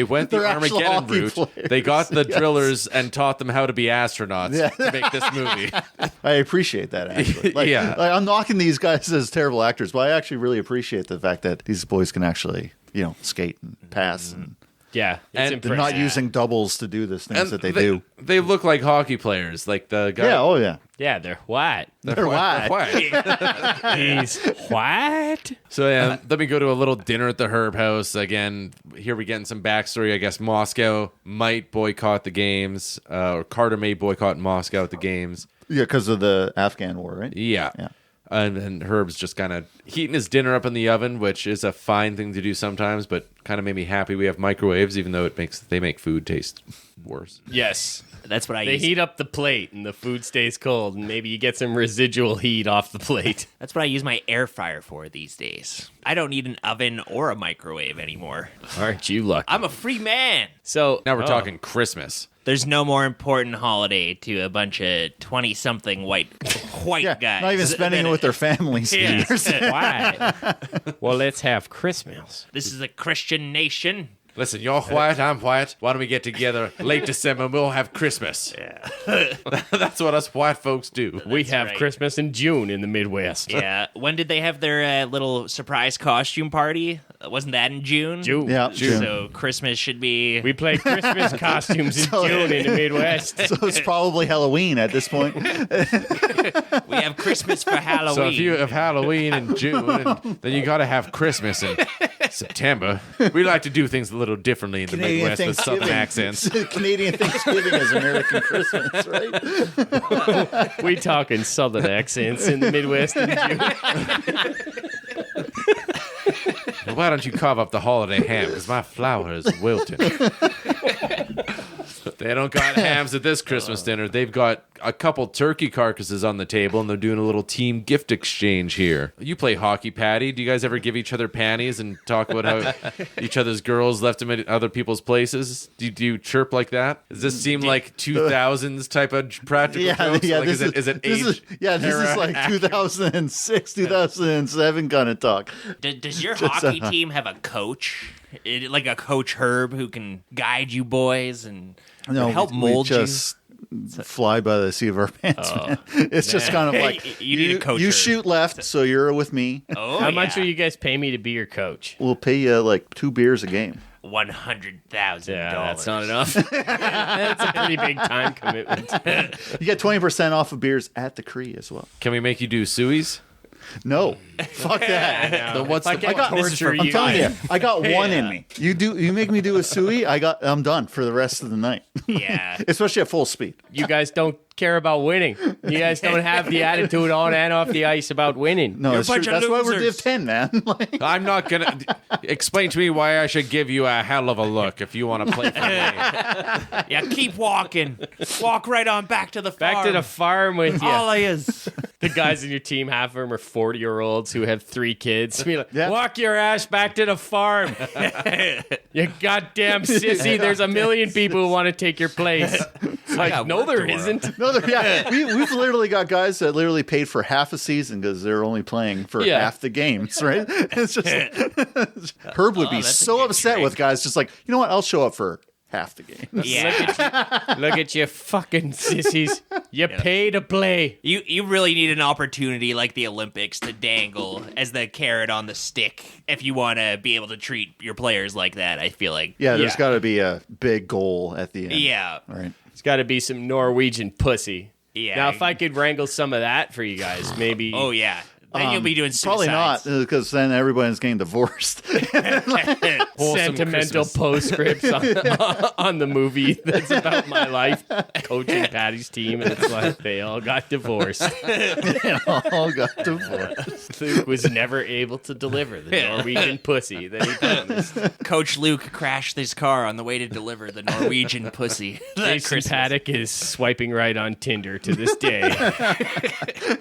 went the They're actual Armageddon hockey route. players, They got the yes. drillers and taught them how to be astronauts to make this movie. I appreciate that, actually. Like, Yeah. like, I'm knocking these guys as terrible actors, but I actually really appreciate the fact that these boys can actually, skate and pass. And Yeah, it's And they're impressive. not using doubles to do this things that they do. They look like hockey players, like the guy. Yeah, oh yeah. Yeah, they're white. They're white. He's white. So yeah, let me go to a little dinner at the Herb House again. Here we're getting some backstory. I guess Moscow might boycott the games, or Carter may boycott Moscow at the games. Yeah, because of the Afghan war, right? Yeah. Yeah. And Herb's just kind of heating his dinner up in the oven, which is a fine thing to do sometimes, but kind of made me happy we have microwaves, even though they make food taste worse. Yes. That's what I They use. heat up the plate and the food stays cold, and maybe you get some residual heat off the plate. That's what I use my air fryer for these days. I don't need an oven or a microwave anymore. Aren't you lucky? I'm a free man. So Now we're talking Christmas. There's no more important holiday to a bunch of 20-something white Yeah, guys. not even spending it with their families. Yeah. Why? Well, let's have Christmas. This is a Christian nation. Listen, you're white, I'm white. Why don't we get together late December and we'll have Christmas? Yeah. That's what us white folks do. We have right. Christmas in June in the Midwest. Yeah. When did they have their little surprise costume party? Wasn't that in June? June. Yeah, June. So Christmas should be. We play Christmas costumes in So- June in the Midwest. So it's probably Halloween at this point. We have Christmas for Halloween. So if you have Halloween in June, then you got to have Christmas in September. We like to do things a little differently in the Midwest with Southern accents. Canadian Thanksgiving is American Christmas, right? We talking Southern accents in the Midwest in June. Well, why don't you carve up the holiday ham? Because my flour is wilting. They don't got hams at this Christmas dinner. They've got a couple turkey carcasses on the table, and they're doing a little team gift exchange here. You play hockey, Paddy. Do you guys ever give each other panties and talk about how each other's girls left them at other people's places? Do you chirp like that? Does this seem like 2000s type of practical jokes? Yeah. Like, is it age? This is like 2006, 2007 kind of talk. Does your hockey team have a coach? Like a Coach Herb who can guide you boys and help mold we just fly by the seat of our pants, man. It's just kind of like you need a coach. You shoot left, so you're with me. Oh, How much will you guys pay me to be your coach? We'll pay you like 2 beers a game. $100,000. Yeah, that's not enough. That's a pretty big time commitment. You get 20% off of beers at the Cree as well. Can we make you do suies? No, fuck that. Then what's the I got torture I'm you. telling you, I got one in me. You make me do a suey, I'm done for the rest of the night. Yeah. Especially at full speed. You guys don't care about winning. You guys don't have the attitude on and off the ice about winning. No, You're it's a true. bunch of That's why we're losers. Div 10, man. Like, I'm not gonna explain to me why I should give you a hell of a look if you want to play for me. Yeah, keep walking. Walk right on back to the farm. Back to the farm with you. All I is. The guys in your team, half of them are 40-year-olds who have 3 kids. Be like, Yeah. walk your ass back to the farm. You goddamn sissy. There's a million people who want to take your place. It's like, got no, work there tomorrow. isn't. no, we've literally got guys that literally paid for half a season because they're only playing for Yeah. half the games, right? It's just Herb would be that's a so good upset trick. with guys just like, you know what? I'll show up for half the game. Yeah. Look at you fucking sissies. You pay to play. You really need an opportunity like the Olympics to dangle as the carrot on the stick if you want to be able to treat your players like that, I feel like. Yeah, there's Yeah. got to be a big goal at the end. Yeah. All right. It's got to be some Norwegian pussy. Yeah. Now, if I could wrangle some of that for you guys, maybe. Oh, yeah. Then you'll be doing Probably not, suicides. because then everybody's getting divorced. Wholesome Sentimental Christmas. postscripts on the movie that's about my life, coaching Paddy's team, and it's like they all got divorced. All got divorced. Luke was never able to deliver the Norwegian pussy that he promised. Coach Luke crashed his car on the way to deliver the Norwegian pussy. that Jason Christmas. Paddock is swiping right on Tinder to this day.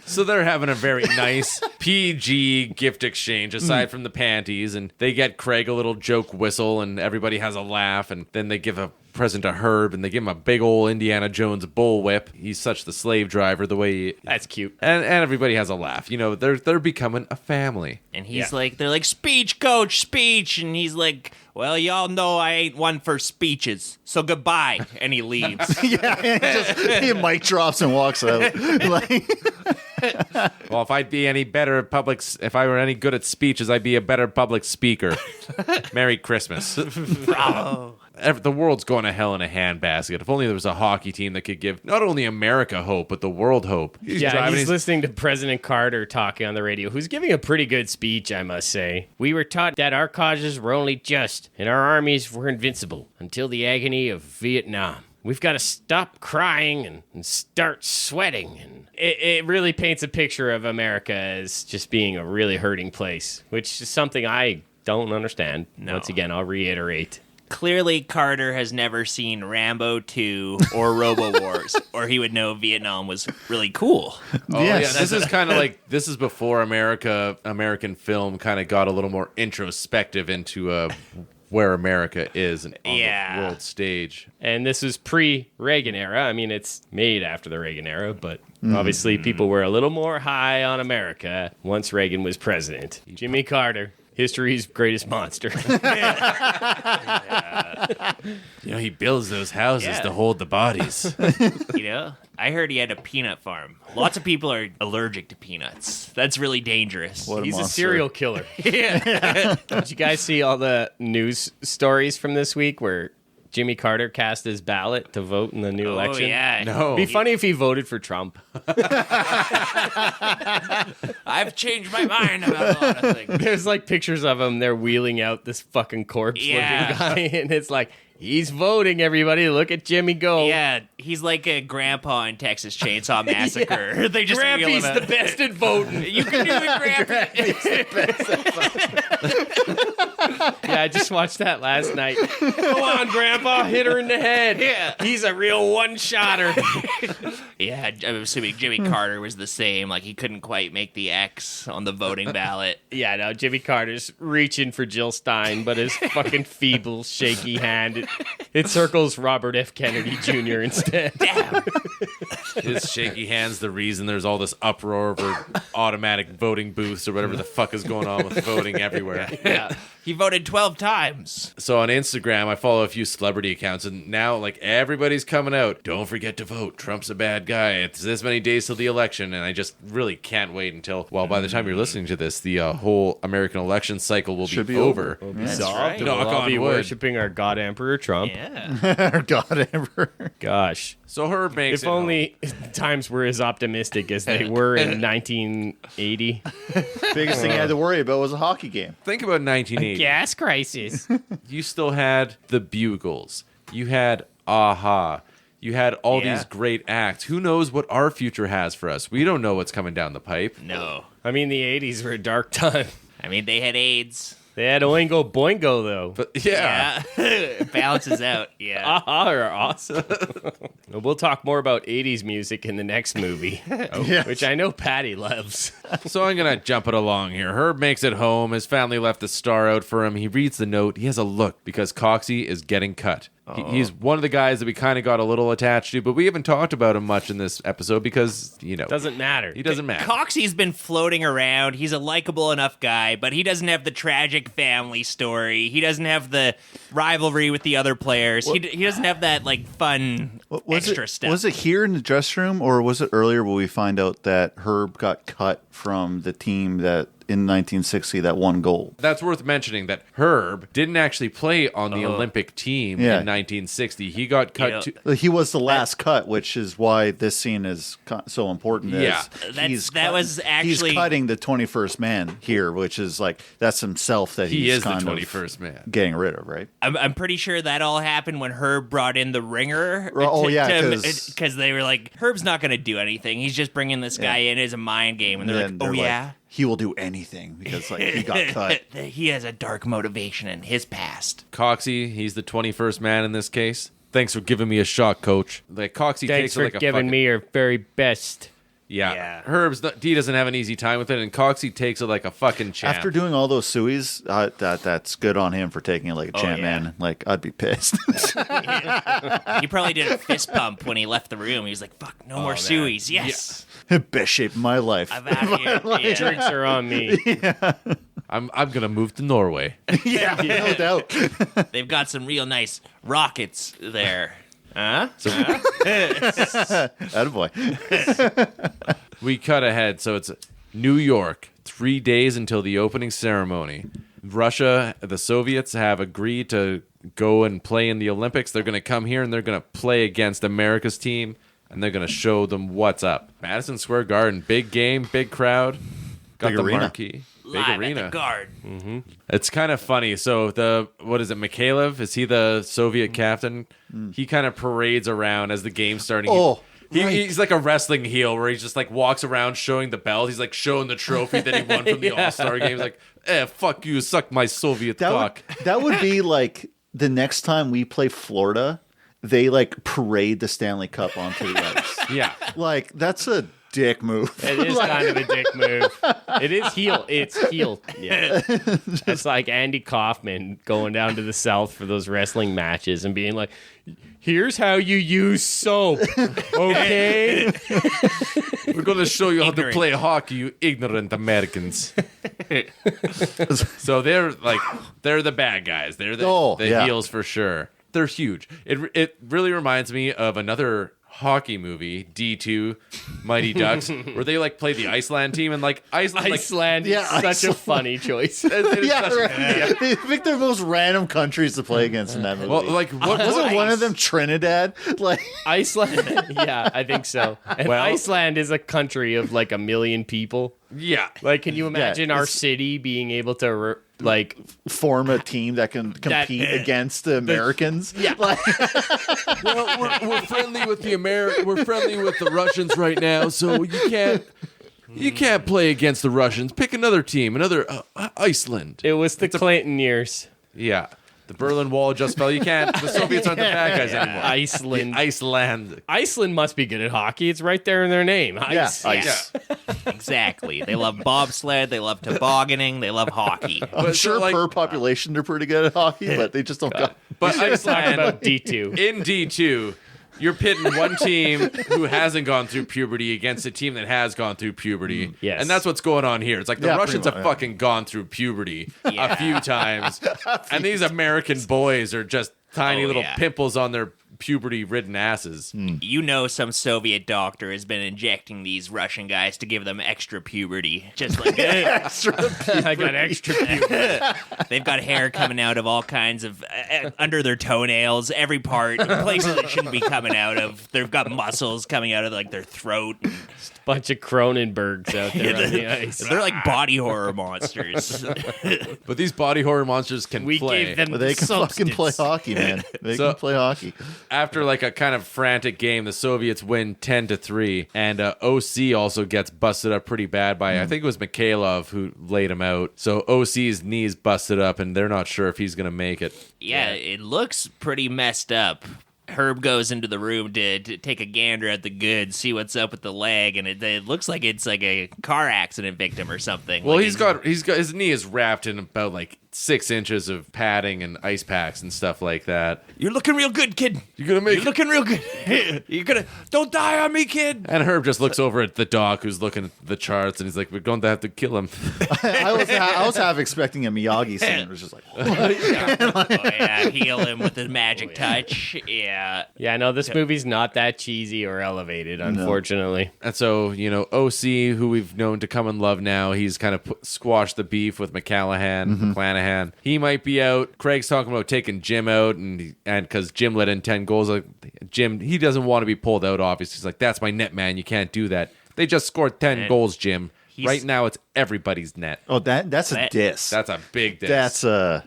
So they're having a very nice PG gift exchange aside from the panties, and they get Craig a little joke whistle, and everybody has a laugh, and then they give a present to Herb, and they give him a big old Indiana Jones bullwhip. He's such the slave driver, the way he, That's cute. and everybody has a laugh. You know, they're becoming a family. And he's like, they're like, speech, coach, speech. And he's like, well, y'all know I ain't one for speeches, so goodbye. And he leaves. He mic drops and walks out. Like, Well, if I'd be any better at if I were any good at speeches, I'd be a better public speaker. Merry Christmas. Bravo. The world's going to hell in a handbasket. If only there was a hockey team that could give not only America hope, but the world hope. He's Yeah, driving he's his- listening to President Carter talking on the radio, who's giving a pretty good speech, I must say. We were taught that our causes were only just, and our armies were invincible until the agony of Vietnam. We've got to stop crying and start sweating. And it really paints a picture of America as just being a really hurting place, which is something I don't understand. No. Once again, I'll reiterate. Clearly, Carter has never seen Rambo 2 or Robo Wars, or he would know Vietnam was really cool. Oh Yes. yeah, this is kind of like this is before American film kind of got a little more introspective into where America is on Yeah. the world stage. And this was pre-Reagan era. I mean, it's made after the Reagan era, but obviously people were a little more high on America once Reagan was president. Jimmy Carter, history's greatest monster. You know, he builds those houses Yeah. to hold the bodies. You know, I heard he had a peanut farm. Lots of people are allergic to peanuts. That's really dangerous. What He's a monster. serial killer. Yeah. Did you guys see all the news stories from this week where Jimmy Carter cast his ballot to vote in the new election? Oh, yeah. No. It'd be funny if he voted for Trump. I've changed my mind about a lot of things. There's like pictures of him. They're wheeling out this fucking corpse-looking guy, and it's like, he's voting, everybody. Look at Jimmy go. Yeah, he's like a grandpa in Texas Chainsaw Massacre. They just wheel Grampy's him the out. best at voting. You can do it, Grampy. Yeah, I just watched that last night. Go on, Grandpa, hit her in the head. Yeah. He's a real one-shotter. Yeah, I'm assuming Jimmy Carter was the same. Like, he couldn't quite make the X on the voting ballot. Yeah, no, Jimmy Carter's reaching for Jill Stein, but his fucking feeble, shaky hand, it circles Robert F. Kennedy Jr. instead. Damn. His shaky hand's the reason there's all this uproar over automatic voting booths or whatever the fuck is going on with voting everywhere. Yeah. He voted 12 times. So on Instagram, I follow a few celebrity accounts, and now like everybody's coming out. Don't forget to vote. Trump's a bad guy. It's this many days till the election, and I just really can't wait until. Well, by the time you're listening to this, the whole American election cycle will be over. That's Solved, right. and Knock we'll all on be wood. worshiping our God Emperor Trump. Yeah. God, ever. Gosh. So Herb makes If it home. only times were as optimistic as they were in 1980. Biggest thing I had to worry about was a hockey game. Think about 1980. Gas crisis. You still had the Bugles. You had Aha. You had all Yeah. these great acts. Who knows what our future has for us? We don't know what's coming down the pipe. No. I mean, the 80s were a dark time. I mean, they had AIDS. They had Oingo Boingo, though. But yeah. It balances out. Yeah. Aha are awesome. We'll talk more about 80s music in the next movie, Yes. which I know Paddy loves. So I'm going to jump it along here. Herb makes it home. His family left the star out for him. He reads the note. He has a look because Coxie is getting cut. He's one of the guys that we kind of got a little attached to, but we haven't talked about him much in this episode because, you know, Doesn't matter. he doesn't matter. Coxie's been floating around. He's a likable enough guy, but he doesn't have the tragic family story. He doesn't have the rivalry with the other players. He doesn't have that, like, fun extra stuff. Was it here in the dressing room, or was it earlier where we find out that Herb got cut from the team that in 1960 that won gold? That's worth mentioning that Herb didn't actually play on the Olympic team Yeah. in 1960. He got cut Yeah. He was the last cut, which is why this scene is so important. Yeah. That was actually- he's cutting the 21st man here, which is like that's himself that He he's is the kind of 21st man. getting rid of, right? I'm pretty sure that all happened when Herb brought in the ringer. Oh, yeah, 'cause- because they were like, Herb's not going to do anything. He's just bringing this guy in as a mind game. And they're And like, oh, yeah? he will do anything because like he got cut. He has a dark motivation in his past. Coxie, he's the 21st man in this case. Thanks for giving me a shot, coach. Like Coxie Thanks takes it for like a giving fucking, me your very best. Yeah. Yeah. He doesn't have an easy time with it, and Coxie takes it like a fucking champ. After doing all those suies, that's good on him for taking it like a champ, yeah. man. Like I'd be pissed. He probably did a fist pump when he left the room. He was like, fuck, no more sueys. Yes. Best shape of my life. I'm out of here. Yeah. Drinks are on me. I'm gonna move to Norway. yeah, no doubt. They've got some real nice rockets there. Huh? Attaboy. We cut ahead, so it's New York. 3 days until the opening ceremony. Russia, the Soviets have agreed to go and play in the Olympics. They're gonna come here and they're gonna play against America's team, and they're gonna show them what's up. Madison Square Garden, big game, big crowd. Got Big the arena. marquee. Big Live arena. at the guard. It's kind of funny. So what is it, Mikhailov? Is he the Soviet captain? He kind of parades around as the game's starting. Oh, He's like a wrestling heel where he just like walks around showing the belt. He's like showing the trophy that he won from the All-Star game. He's like, fuck you, suck my Soviet cock. That would be like the next time we play Florida, they like parade the Stanley Cup onto the ice. Yeah. Like that's a dick move. It is kind of a dick move. It is heel. It's heel. Yeah. It's like Andy Kaufman going down to the South for those wrestling matches and being like, here's how you use soap. Okay? We're going to show you how to Ignorant. play hockey, you ignorant Americans. So they're the bad guys. They're the Oh, yeah. heels for sure. They're huge. It really reminds me of another hockey movie, D2, Mighty Ducks, where they like play the Iceland team and like Iceland is such a funny choice. They pick their most random countries to play against in that movie. Well, like wasn't one of them Trinidad? Like Iceland, yeah, I think so. And Iceland is a country of like 1 million people. Yeah. Like, can you imagine our city being able to form a team that can compete against the Americans? Yeah. Well, we're friendly with we're friendly with the Russians right now, so you can't play against the Russians. Pick another team, another Iceland. It was the Clinton years. Yeah. The Berlin Wall just fell. You can't. The Soviets aren't the bad guys anymore. Iceland. Iceland must be good at hockey. It's right there in their name. Ice. Yeah, ice. Yeah. Exactly. They love bobsled. They love tobogganing. They love hockey. I'm sure per population they're pretty good at hockey, but they just don't go. But Talk about D2. In D2, you're pitting one team who hasn't gone through puberty against a team that has gone through puberty. Yes. And that's what's going on here. It's like the Russians have fucking gone through puberty a few times. And these American boys are just tiny little pimples on their puberty-ridden asses. You know some Soviet doctor has been injecting these Russian guys to give them extra puberty. Just like I got extra puberty. They've got hair coming out of all kinds of under their toenails, every part, places it shouldn't be coming out of. They've got muscles coming out of like their throat. Bunch of Cronenbergs out there on the ice. They're like body horror monsters. But these body horror monsters can We play. gave them They can fucking play hockey, man. They can play hockey. After like a kind of frantic game, the Soviets win 10-3, and OC also gets busted up pretty bad by I think it was Mikhailov who laid him out. So OC's knees busted up, and they're not sure if he's gonna make it. Yeah, it looks pretty messed up. Herb goes into the room to take a gander at the goods, see what's up with the leg, and it looks like it's like a car accident victim or something. Well, like he's got his knee is wrapped in about like 6 inches of padding and ice packs and stuff like that. You're looking real good, kid. You're looking real good. You're gonna don't die on me, kid. And Herb just looks over at the doc who's looking at the charts, and he's like, "We're going to have to kill him." I was half expecting a Miyagi scene. It was just like, Heal him with a magic touch. Yeah. Yeah, no, this movie's not that cheesy or elevated, unfortunately. And so, OC, who we've known to come and love now, he's kind of squashed the beef with McClanahan. He might be out. Craig's talking about taking Jim out, and because Jim let in 10 goals, like Jim, he doesn't want to be pulled out. Obviously, he's like, "That's my net, man. You can't do that." They just scored 10 goals, Jim. Right now, it's everybody's net. oh, that's a diss. That's a big diss. That's a.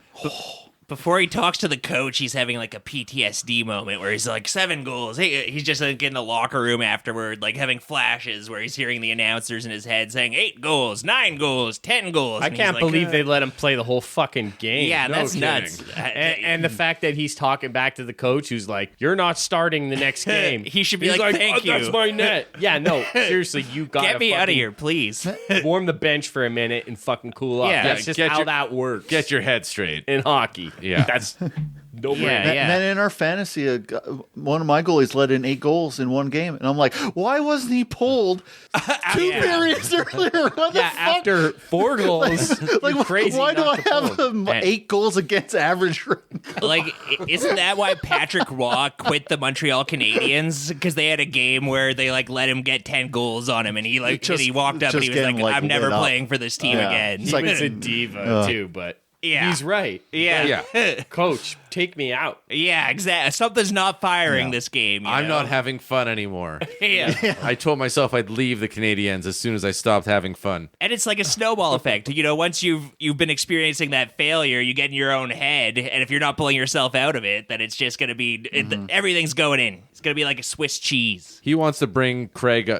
Before he talks to the coach, he's having like a PTSD moment where he's like 7 goals. Hey, he's just like in the locker room afterward, like having flashes where he's hearing the announcers in his head saying 8 goals, 9 goals, 10 goals. I can't believe they let him play the whole fucking game. Yeah, No that's kidding. nuts. And the fact that he's talking back to the coach who's like, "You're not starting the next game." He should be He's like, "Thank you. That's my net." Yeah, no, seriously, you gotta Get me out of here, please." warm the bench for a minute and fucking cool off. Yeah. That's just Get how your- that works. Get your head straight. in hockey. Yeah. That's no brainer. Yeah. Man, in our fantasy, one of my goalies let in 8 goals in one game, and I'm like, why wasn't he pulled 2 periods earlier? What the Yeah, fuck? after 4 goals, Like, you're crazy. why do not I to have pull. him 8 goals against average? Like, isn't that why Patrick Roy quit the Montreal Canadiens? Because they had a game where they like let him get 10 goals on him, and he walked up and he was getting, like, "I'm never lit up. playing for this team Yeah. again." It's like- It's a diva too, but Yeah. he's right. Yeah. Coach, take me out. Yeah, exactly. Something's not firing this game. I'm not having fun anymore. Yeah. I told myself I'd leave the Canadiens as soon as I stopped having fun. And it's like a snowball effect. Once you've been experiencing that failure, you get in your own head, and if you're not pulling yourself out of it, then it's just going to be everything's going in. It's going to be like a Swiss cheese. He wants to bring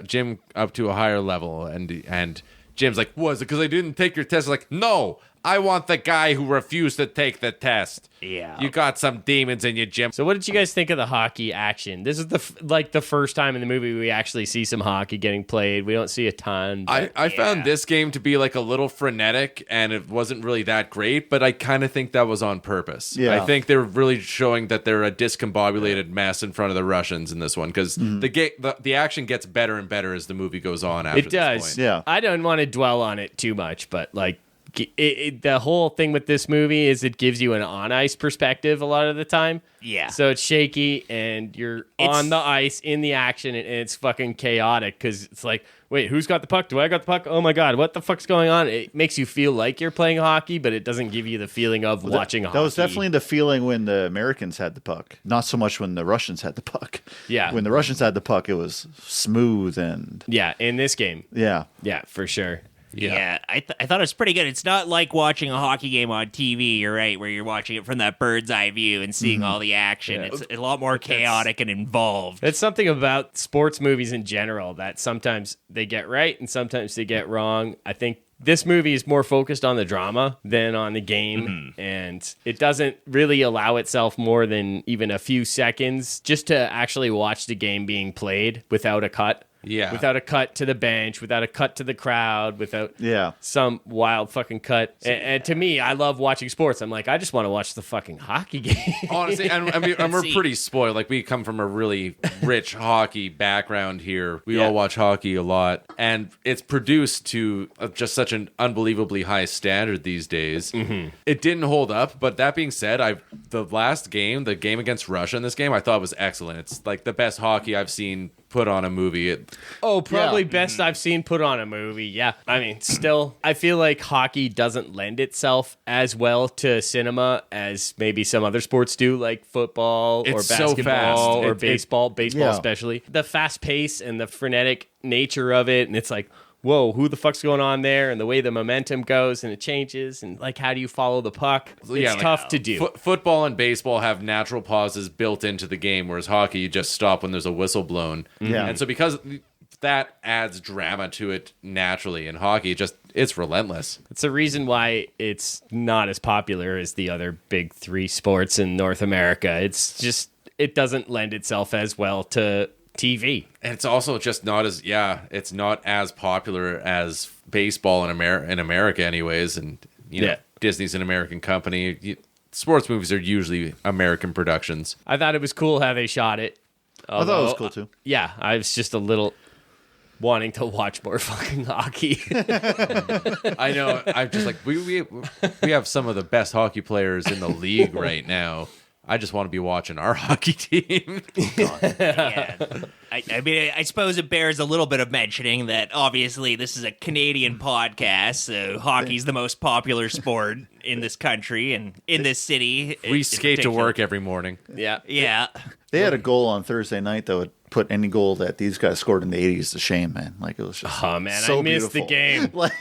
Jim up to a higher level, and Jim's like, "Was it because I didn't take your test?" Like, no, I want the guy who refused to take the test. Yeah. You got some demons in you, Jim. So, what did you guys think of the hockey action? This is the first time in the movie we actually see some hockey getting played. We don't see a ton. But I found this game to be like a little frenetic, and it wasn't really that great, but I kind of think that was on purpose. Yeah. I think they're really showing that they're a discombobulated mess in front of the Russians in this one, because the action gets better and better as the movie goes on after it does. this point. Yeah. I don't want to dwell on it too much, but like the whole thing with this movie is it gives you an on-ice perspective a lot of the time. Yeah. So it's shaky, and you're on the ice in the action, and it's fucking chaotic because it's like, wait, who's got the puck? Do I got the puck? Oh my God, what the fuck's going on? It makes you feel like you're playing hockey, but it doesn't give you the feeling of watching hockey. That was definitely the feeling when the Americans had the puck. Not so much when the Russians had the puck. Yeah. When the Russians had the puck, it was smooth and... Yeah, in this game. Yeah. Yeah, for sure. Yeah, I thought it was pretty good. It's not like watching a hockey game on TV, you're right, where you're watching it from that bird's eye view and seeing all the action. Yeah. It's a lot more chaotic and involved. It's something about sports movies in general that sometimes they get right and sometimes they get wrong. I think this movie is more focused on the drama than on the game, and it doesn't really allow itself more than even a few seconds just to actually watch the game being played without a cut. Yeah. Without a cut to the bench, without a cut to the crowd, without some wild fucking cut. And to me, I love watching sports. I'm like, I just want to watch the fucking hockey game. Honestly, and we're pretty spoiled. Like, we come from a really rich hockey background here. We all watch hockey a lot. And it's produced to just such an unbelievably high standard these days. It didn't hold up. But that being said, the last game, the game against Russia in this game, I thought was excellent. It's like the best hockey I've seen put on a movie. Probably best I've seen put on a movie. Yeah. I mean, still, I feel like hockey doesn't lend itself as well to cinema as maybe some other sports do, like football or It's so basketball fast. or baseball especially. The fast pace and the frenetic nature of it, and it's like, whoa, who the fuck's going on there? And the way the momentum goes and it changes, and like, how do you follow the puck? It's tough to do. Football and baseball have natural pauses built into the game, whereas hockey, you just stop when there's a whistle blown. Yeah. And so because that adds drama to it naturally, in hockey, it's relentless. It's the reason why it's not as popular as the other big three sports in North America. It's just, it doesn't lend itself as well to TV. And it's also just not as it's not as popular as baseball in America anyways, and you know, Disney's an American company. Sports movies are usually American productions. I thought it was cool how they shot it. I thought it was cool too. Yeah, I was just a little wanting to watch more fucking hockey. I know. I'm just like, we have some of the best hockey players in the league right now. I just want to be watching our hockey team. I mean, I suppose it bears a little bit of mentioning that obviously this is a Canadian podcast, so hockey's the most popular sport in this country and in this city. We skate to work every morning. Yeah. Yeah. They had a goal on Thursday night that would put any goal that these guys scored in the 80s to shame, man. Like, it was just Oh, man, so I missed beautiful. the game. Like,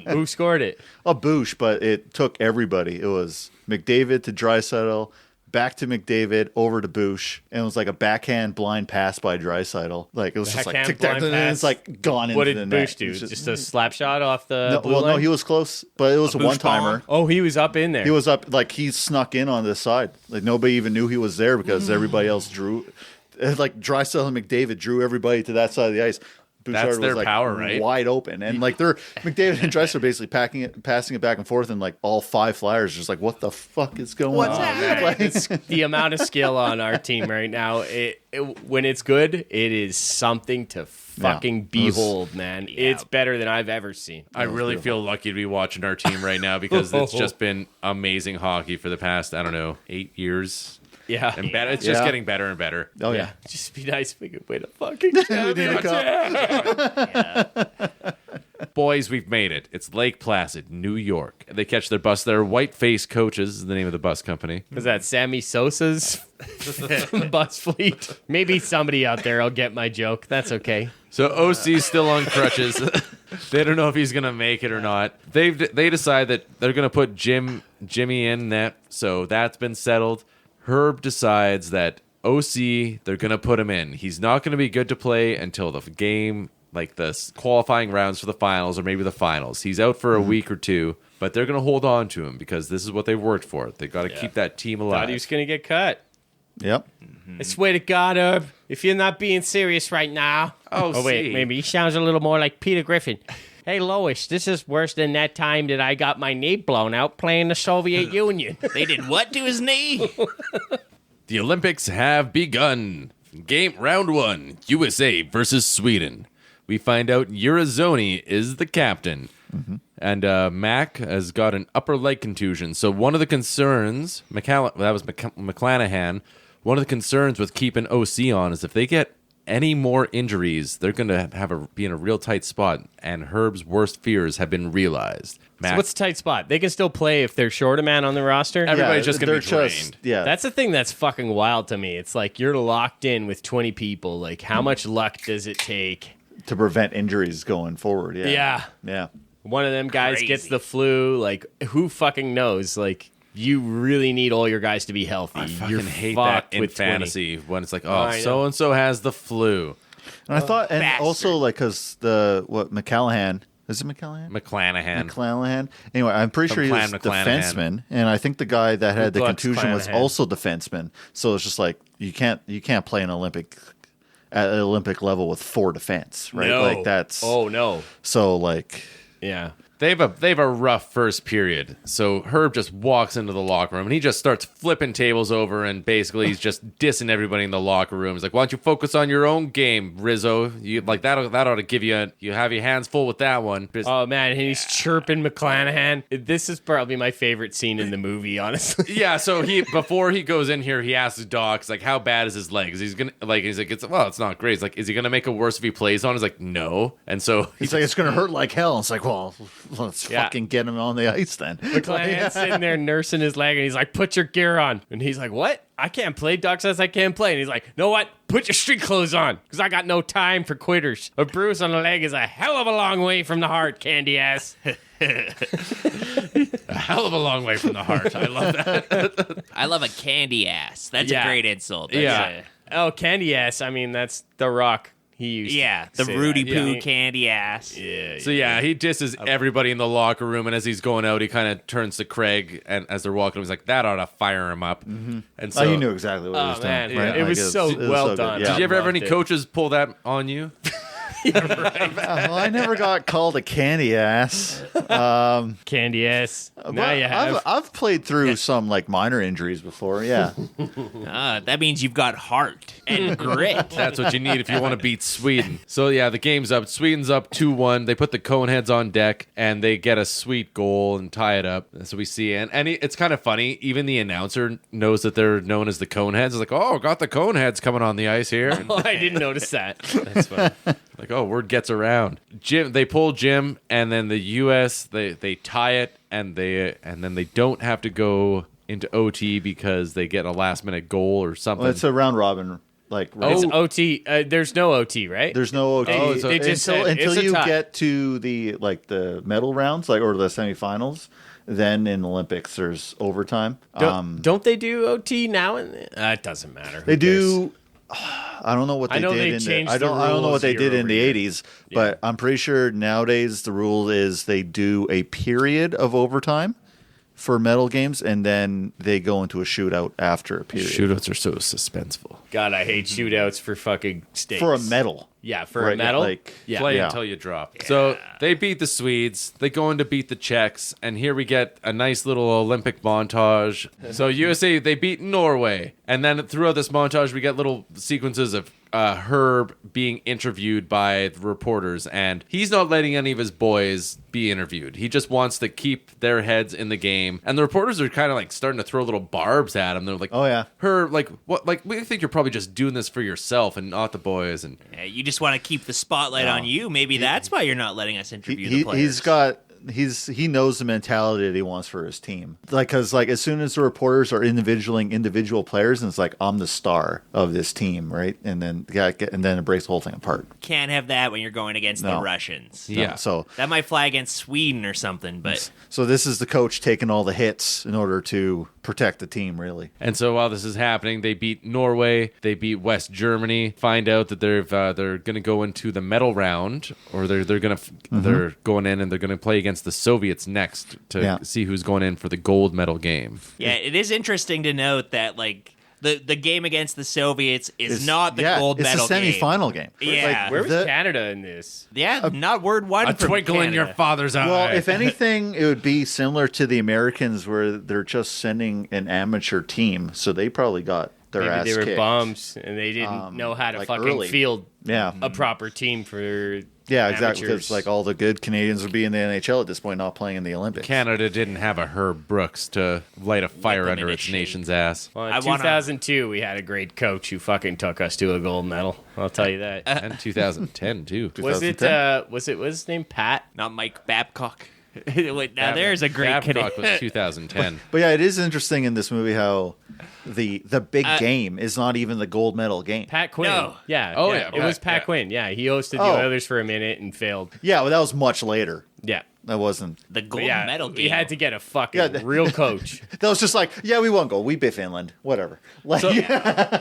Who scored it? a boosh, but it took everybody. It was McDavid to Draisaitl, back to McDavid, over to Boosh, and it was like a backhand blind pass by Draisaitl. Like, it was just like Backhand tick tack, blind and then pass? it's like gone into What the did net. Boosh do? It was Just a slap shot off the no, blue well, line? no, he was close, but it was a one-timer. Oh, he was up in there. He was up, like, he snuck in on this side. Like, nobody even knew he was there because everybody else drew. Like, Draisaitl and McDavid drew everybody to that side of the ice. Bouchard That's their was, like, power, right? wide open. And, like, they're McDavid and Draisaitl are basically passing it back and forth, and, like, all five Flyers are just like, what the fuck is going on? Man, it's the amount of skill on our team right now. When it's good, it is something to fucking behold, man. It's better than I've ever seen. I really feel lucky to be watching our team right now because it's just been amazing hockey for the past, 8 years. Yeah. And better, it's just getting better and better. Oh, yeah. Just be nice if we could win a fucking We need a cup. Boys, we've made it. It's Lake Placid, New York. They catch their bus there. White-Faced Coaches is the name of the bus company. Was that Sammy Sosa's bus fleet? Maybe somebody out there will get my joke. That's okay. So OC's still on crutches. They don't know if he's going to make it or not. They decide that they're going to put Jimmy in net, so that's been settled. Herb decides that OC, they're going to put him in. He's not going to be good to play until the game, like the qualifying rounds for the finals or maybe the finals. He's out for a week or two, but they're going to hold on to him because this is what they've worked for. They got to keep that team alive. Thought he was going to get cut. Yep. I swear to God, Herb, if you're not being serious right now. Oh, wait, maybe he sounds a little more like Peter Griffin. Hey, Lois, this is worse than that time that I got my knee blown out playing the Soviet Union. They did what to his knee? The Olympics have begun. Round 1, USA versus Sweden. We find out Urazoni is the captain. And Mac has got an upper leg contusion. So one of the concerns, McClanahan, one of the concerns with keeping OC on is if they get any more injuries, they're going to be in a real tight spot. And Herb's worst fears have been realized. Mac, So what's a tight spot? They can still play if they're short a man on the roster? everybody's just going to be drained. That's the thing that's fucking wild to me. It's like you're locked in with 20 people. Like, how much luck does it take to prevent injuries going forward? Yeah. One of them guys Crazy. gets the flu. Like, who fucking knows? Like, you really need all your guys to be healthy. I fucking You're hate that fucked in with 20. fantasy when it's like, I know. so-and-so has the flu. And I thought, and bastard. also like, because McClanahan, is it McClanahan? McClanahan. McClanahan. Anyway, I'm pretty sure he was McClanahan. defenseman, and I think the guy that had the Glutz contusion was Clanahan. also defenseman. So it's just like you can't play at an Olympic level with 4 defense, right? No. Like that's no. so like Yeah. They have a rough first period. So Herb just walks into the locker room and he just starts flipping tables over and basically he's just dissing everybody in the locker room. He's like, "Why don't you focus on your own game, Rizzo? You like that ought to give you have your hands full with that one." Oh, man. And he's chirping McClanahan. This is probably my favorite scene in the movie, honestly. Yeah, so before he goes in here, he asks Doc, he's like, "How bad is his leg? He's like, it's not great." He's like, "Is he gonna make it worse if he plays on?" He's like, "No." And so he's like, it's gonna hurt like hell. It's like, well, let's fucking get him on the ice then. McClanahan's sitting there nursing his leg, and he's like, "Put your gear on." And he's like, "What? I can't play." Doc says I can't play. And he's like, "Know what? Put your street clothes on, because I got no time for quitters. A bruise on the leg is a hell of a long way from the heart, candy ass." a hell of a long way from the heart. I love that. I love a candy ass. That's Yeah. a great insult. That's Yeah. Oh, candy ass. I mean, that's The Rock. He used to the say Rudy that. Poo Yeah. candy ass. Yeah. So yeah, he disses everybody in the locker room, and as he's going out, he kind of turns to Craig, and as they're walking, he's like, "That ought to fire him up." Mm-hmm. And so, You knew exactly what he was man. doing. Right? It was so well good. done. Yeah. did you ever have any Loved it. coaches pull that on you? Well, I never got called a candy ass. Candy ass. Now But you have. I've played through some like minor injuries before. Yeah. That means you've got heart and grit. That's what you need if you want to beat Sweden. So yeah, the game's up. Sweden's up 2-1. They put the Coneheads on deck, and they get a sweet goal and tie it up. So we see, and it's kind of funny. Even the announcer knows that they're known as the Coneheads. It's like, "Oh, got the Coneheads coming on the ice here." And Oh, I didn't notice that. That's fun. like, oh, word gets around. They pull Jim, and then the U.S. they tie it, and then they don't have to go into OT because they get a last minute goal or something. Well, it's a round robin. Like It's OT. There's no OT, right? there's no OT. Oh, so they just said until it's a you tie. get to the medal rounds, or the semifinals. Then in Olympics, there's overtime. Don't they do OT now? It doesn't matter. They do. I don't know what they I know did. they in changed I don't know rules what they year did in over the year. '80s, but I'm pretty sure nowadays the rule is they do a period of overtime for medal games, and then they go into a shootout after a period Shootouts are so suspenseful. God, I hate shootouts for fucking stakes. for a medal. Yeah, for a Right, medal. like- yeah. Play Yeah. until you drop. So they beat the Swedes. They go in to beat the Czechs, and here we get a nice little Olympic montage. So USA, they beat Norway, and then throughout this montage, we get little sequences of Herb being interviewed by the reporters, and he's not letting any of his boys be interviewed. He just wants to keep their heads in the game, and the reporters are kind of like starting to throw little barbs at him. They're like, Oh, yeah. Herb, like what? Like we think you're probably just doing this for yourself and not the boys." And You just want to keep the spotlight on you. Maybe that's why you're not letting us interview the players. He knows the mentality that he wants for his team. Like, because like as soon as the reporters are individualing individual players, and it's like, I'm the star of this team, right? And then it breaks the whole thing apart. Can't have that when you're going against the No. Russians. Yeah. No, so That might fly against Sweden or something, but this is the coach taking all the hits in order to protect the team, really. And so while this is happening, they beat Norway, they beat West Germany. Find out that they're going to go into the medal round, or they're going in and they're going to play against the Soviets next to see who's going in for the gold medal game. yeah, it is interesting to note that like the game against the Soviets is not the gold medal It's a semifinal game. Yeah. Where was The- Canada in this? Yeah, not word one. A from twinkle in your Canada. father's eye. Well, if anything, it would be similar to the Americans, where they're just sending an amateur team, so they probably got their Maybe ass they were kicked. bums and they didn't know how to like fucking early. field Yeah. a proper team for Yeah, exactly. Amateurs. Because like all the good Canadians would be in the NHL at this point, not playing in the Olympics. Canada didn't have a Herb Brooks to light a fire under its initiate. nation's ass. Well, in 2002, we had a great coach who fucking took us to a gold medal. I'll tell you that. And 2010 too. Was his name Pat? Not Mike Babcock. Wait, now there's a great Babcock was 2010. But yeah, it is interesting in this movie how the big game is not even the gold medal game. Pat Quinn. No. Yeah. Oh, yeah. yeah, It was Pat, Pat Quinn. Yeah. He hosted the Oh. Oilers for a minute and failed. Yeah, well, that was much later. Yeah. That wasn't. The But gold yeah, medal game. we had to get a fucking real coach. That was just like, yeah, we won gold. We beat Finland. Whatever. Like,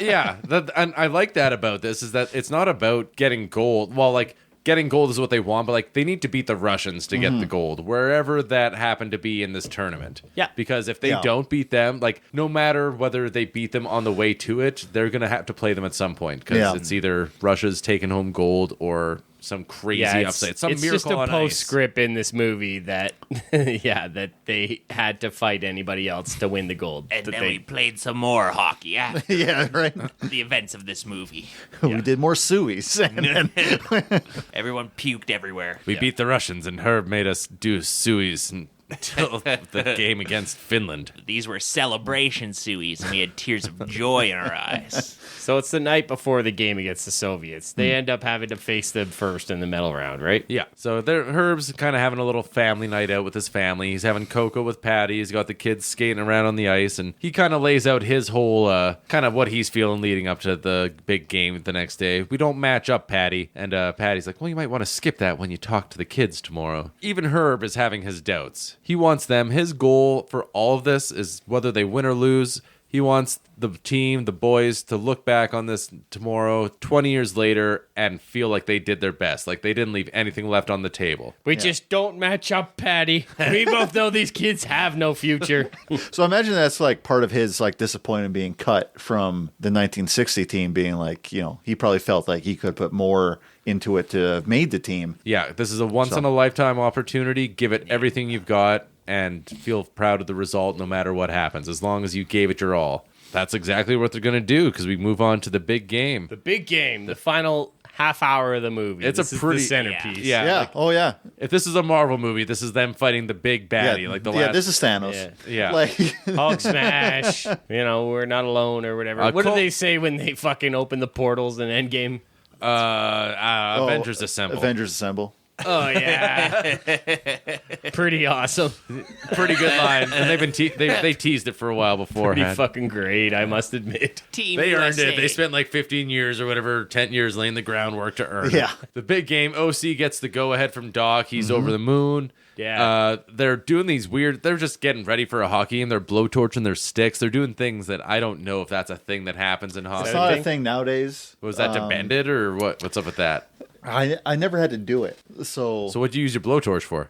Yeah, and I like that about this is that it's not about getting gold. Well, like getting gold is what they want, but like they need to beat the Russians to get the gold, wherever that happened to be in this tournament. Yeah. Because if they don't beat them, like no matter whether they beat them on the way to it, they're gonna have to play them at some point because it's either Russia's taking home gold or some crazy upset, some it's miracle just a on ice. postscript in this movie that, that they had to fight anybody else to win the gold. And That then they- we played some more hockey after yeah, right. the events of this movie. We did more sueys. And then, Everyone puked everywhere. We beat the Russians, and Herb made us do sueys until the game against Finland. These were celebration sueys, and we had tears of joy in our eyes. So it's the night before the game against the Soviets. They end up having to face them first in the medal round, right? Yeah, so Herb's kind of having a little family night out with his family. He's having cocoa with Paddy. He's got the kids skating around on the ice, and he kind of lays out his whole kind of what he's feeling leading up to the big game the next day. We don't match up, Paddy. And Paddy's like, well, you might want to skip that when you talk to the kids tomorrow. Even Herb is having his doubts. He wants them. His goal for all of this is whether they win or lose. He wants the team, the boys, to look back on this tomorrow, 20 years later, and feel like they did their best. Like they didn't leave anything left on the table. We just don't match up, Paddy. We both know these kids have no future. so imagine that's like part of his like disappointment being cut from the 1960 team being like, he probably felt like he could put more into it to have made the team. Yeah, this is a once-in-a-lifetime opportunity. Give it everything you've got and feel proud of the result no matter what happens, as long as you gave it your all. That's exactly what they're going to do because we move on to the big game. The big game, the final half hour of the movie. It's This a is pretty the centerpiece. Yeah. Yeah. Like, Oh, yeah. if this is a Marvel movie, this is them fighting the big baddie. Like the last. This is Thanos. Yeah. Like, Hulk smash. We're not alone or whatever. What do they say when they fucking open the portals in Endgame? Avengers Assemble. Avengers Assemble. Oh yeah, pretty awesome. Pretty good line, and they've been they teased it for a while Pretty beforehand. fucking great, I must admit. Team They earned USA. it. They spent like 15 years or whatever, 10 years laying the groundwork to earn Yeah. it. The big game, OC gets the go-ahead from Doc. He's over the moon. Yeah. They're doing these weird... They're just getting ready for a hockey game. They're blowtorching their sticks. They're doing things that I don't know if that's a thing that happens in hockey. It's not a thing nowadays. Was that to bend it or what? What's up with that? I never had to do it. So So what'd you use your blowtorch for?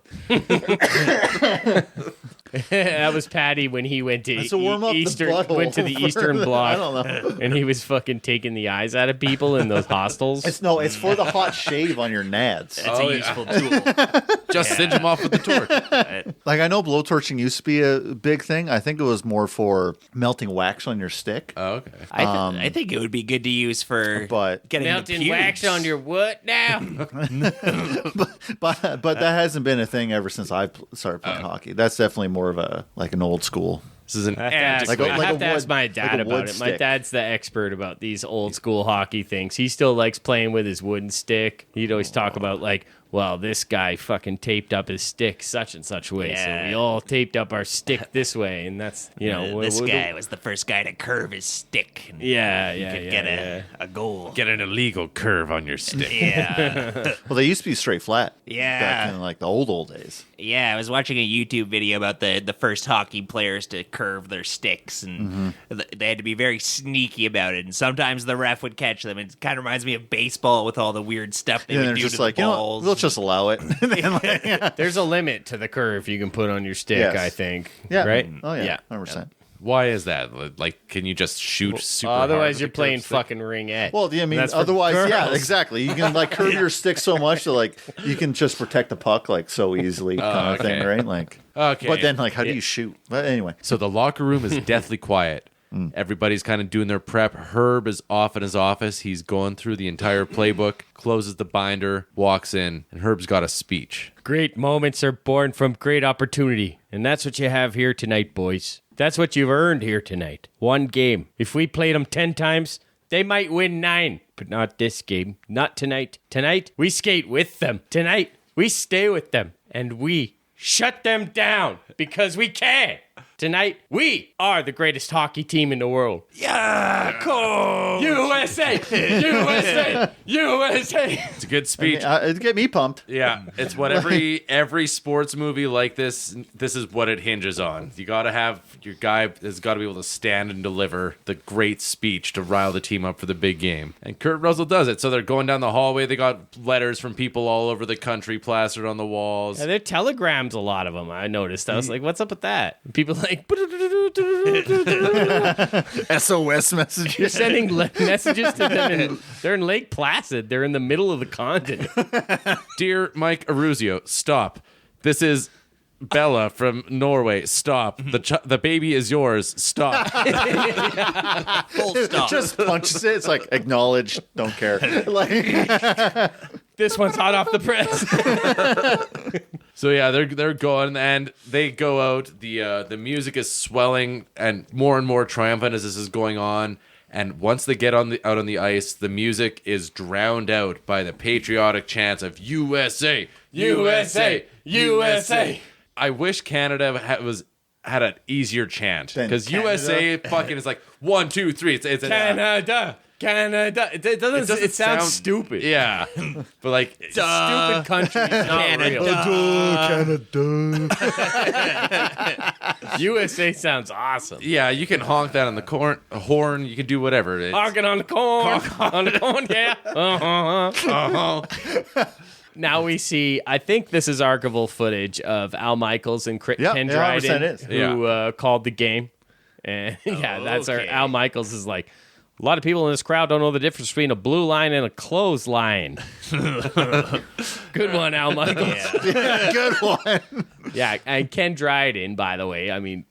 That was Paddy when he went to to warm up the butthole went to the Eastern Bloc. I don't know. And he was fucking taking the eyes out of people in those hostels. It's for the hot shave on your nads. That's a useful tool. Just singe them off with the torch. Like I know blowtorching used to be a big thing. I think it was more for melting wax on your stick. Oh, okay. I think it would be good to use for But getting the Melting pubes. wax on your what now? but that hasn't been a thing ever since I started playing hockey. That's definitely more of a like an old school. This is an I have to ask, antiquated... I have to ask my dad like a about wood it. My stick. dad's the expert about these old school hockey things. He still likes playing with his wooden stick. He'd always talk about like, well, this guy fucking taped up his stick such and such way, so Yeah. we all taped up our stick this way, and that's This guy was the first guy to curve his stick. And Yeah, you yeah, could yeah, get yeah. a goal. Get an illegal curve on your stick. Yeah. Well, they used to be straight flat. Yeah. Back in like the old days. Yeah, I was watching a YouTube video about the first hockey players to curve their sticks, and they had to be very sneaky about it. And sometimes the ref would catch them. It kind of reminds me of baseball with all the weird stuff they And would they're do just to like, the what, balls. we'll just allow it. There's a limit to the curve you can put on your stick, Yes. I think. Yeah. Right? Oh yeah. Yeah. 100%. Why is that? Like, can you just shoot super hard Otherwise, with you're a playing curved stick? fucking ringette. Well, I mean, That's for otherwise, yeah, girls. exactly. You can like curve your stick so much that like you can just protect the puck like so easily, kind of thing, okay. right? Like, Okay. but then like, how do you shoot? But anyway, So the locker room is deathly quiet. Everybody's kind of doing their prep. Herb is off in his office. He's going through the entire playbook, closes the binder, walks in, and Herb's got a speech. Great moments are born from great opportunity. And that's what you have here tonight, boys. That's what you've earned here tonight. One game. If we played them 10 times, they might win 9. But not this game. Not tonight. Tonight, we skate with them. Tonight, we stay with them. And we shut them down because we can. Tonight, we are the greatest hockey team in the world. Yeah, cool. USA! USA! USA! It's a good speech. It'd get me pumped. Yeah, it's what every sports movie like this is what it hinges on. You got to have your guy has got to be able to stand and deliver the great speech to rile the team up for the big game. And Kurt Russell does it. So they're going down the hallway. They got letters from people all over the country plastered on the walls. Yeah, they're telegrams, a lot of them, I noticed. I was like, what's up with that? People like... SOS messages. You're sending messages to them. They're in Lake Placid. They're in the middle of the continent. Dear Mike Aruzio, stop. This is Bella from Norway. Stop. The baby is yours. Stop. Full stop. Just punches it. It's like, acknowledge, don't care. Like, This one's hot off the press. So yeah, they're going and they go out. The music is swelling and more triumphant as this is going on. And once they get out on the ice, the music is drowned out by the patriotic chants of USA, USA, USA. I wish Canada had an easier chant because USA fucking is like 1, 2, 3. It's Canada. It doesn't sound stupid. Yeah, but like Stupid country. It's not real. Canada. USA sounds awesome. yeah, you can honk that on the horn. You can do whatever. Honking on the corn. On the corn, yeah. Now we see, I think this is archival footage of Al Michaels and Ken Dryden, 100% is. who called the game. And that's our Al Michaels is like, a lot of people in this crowd don't know the difference between a blue line and a clothesline. Good one, Al Michaels. Yeah, good one. Yeah, and Ken Dryden, by the way, I mean,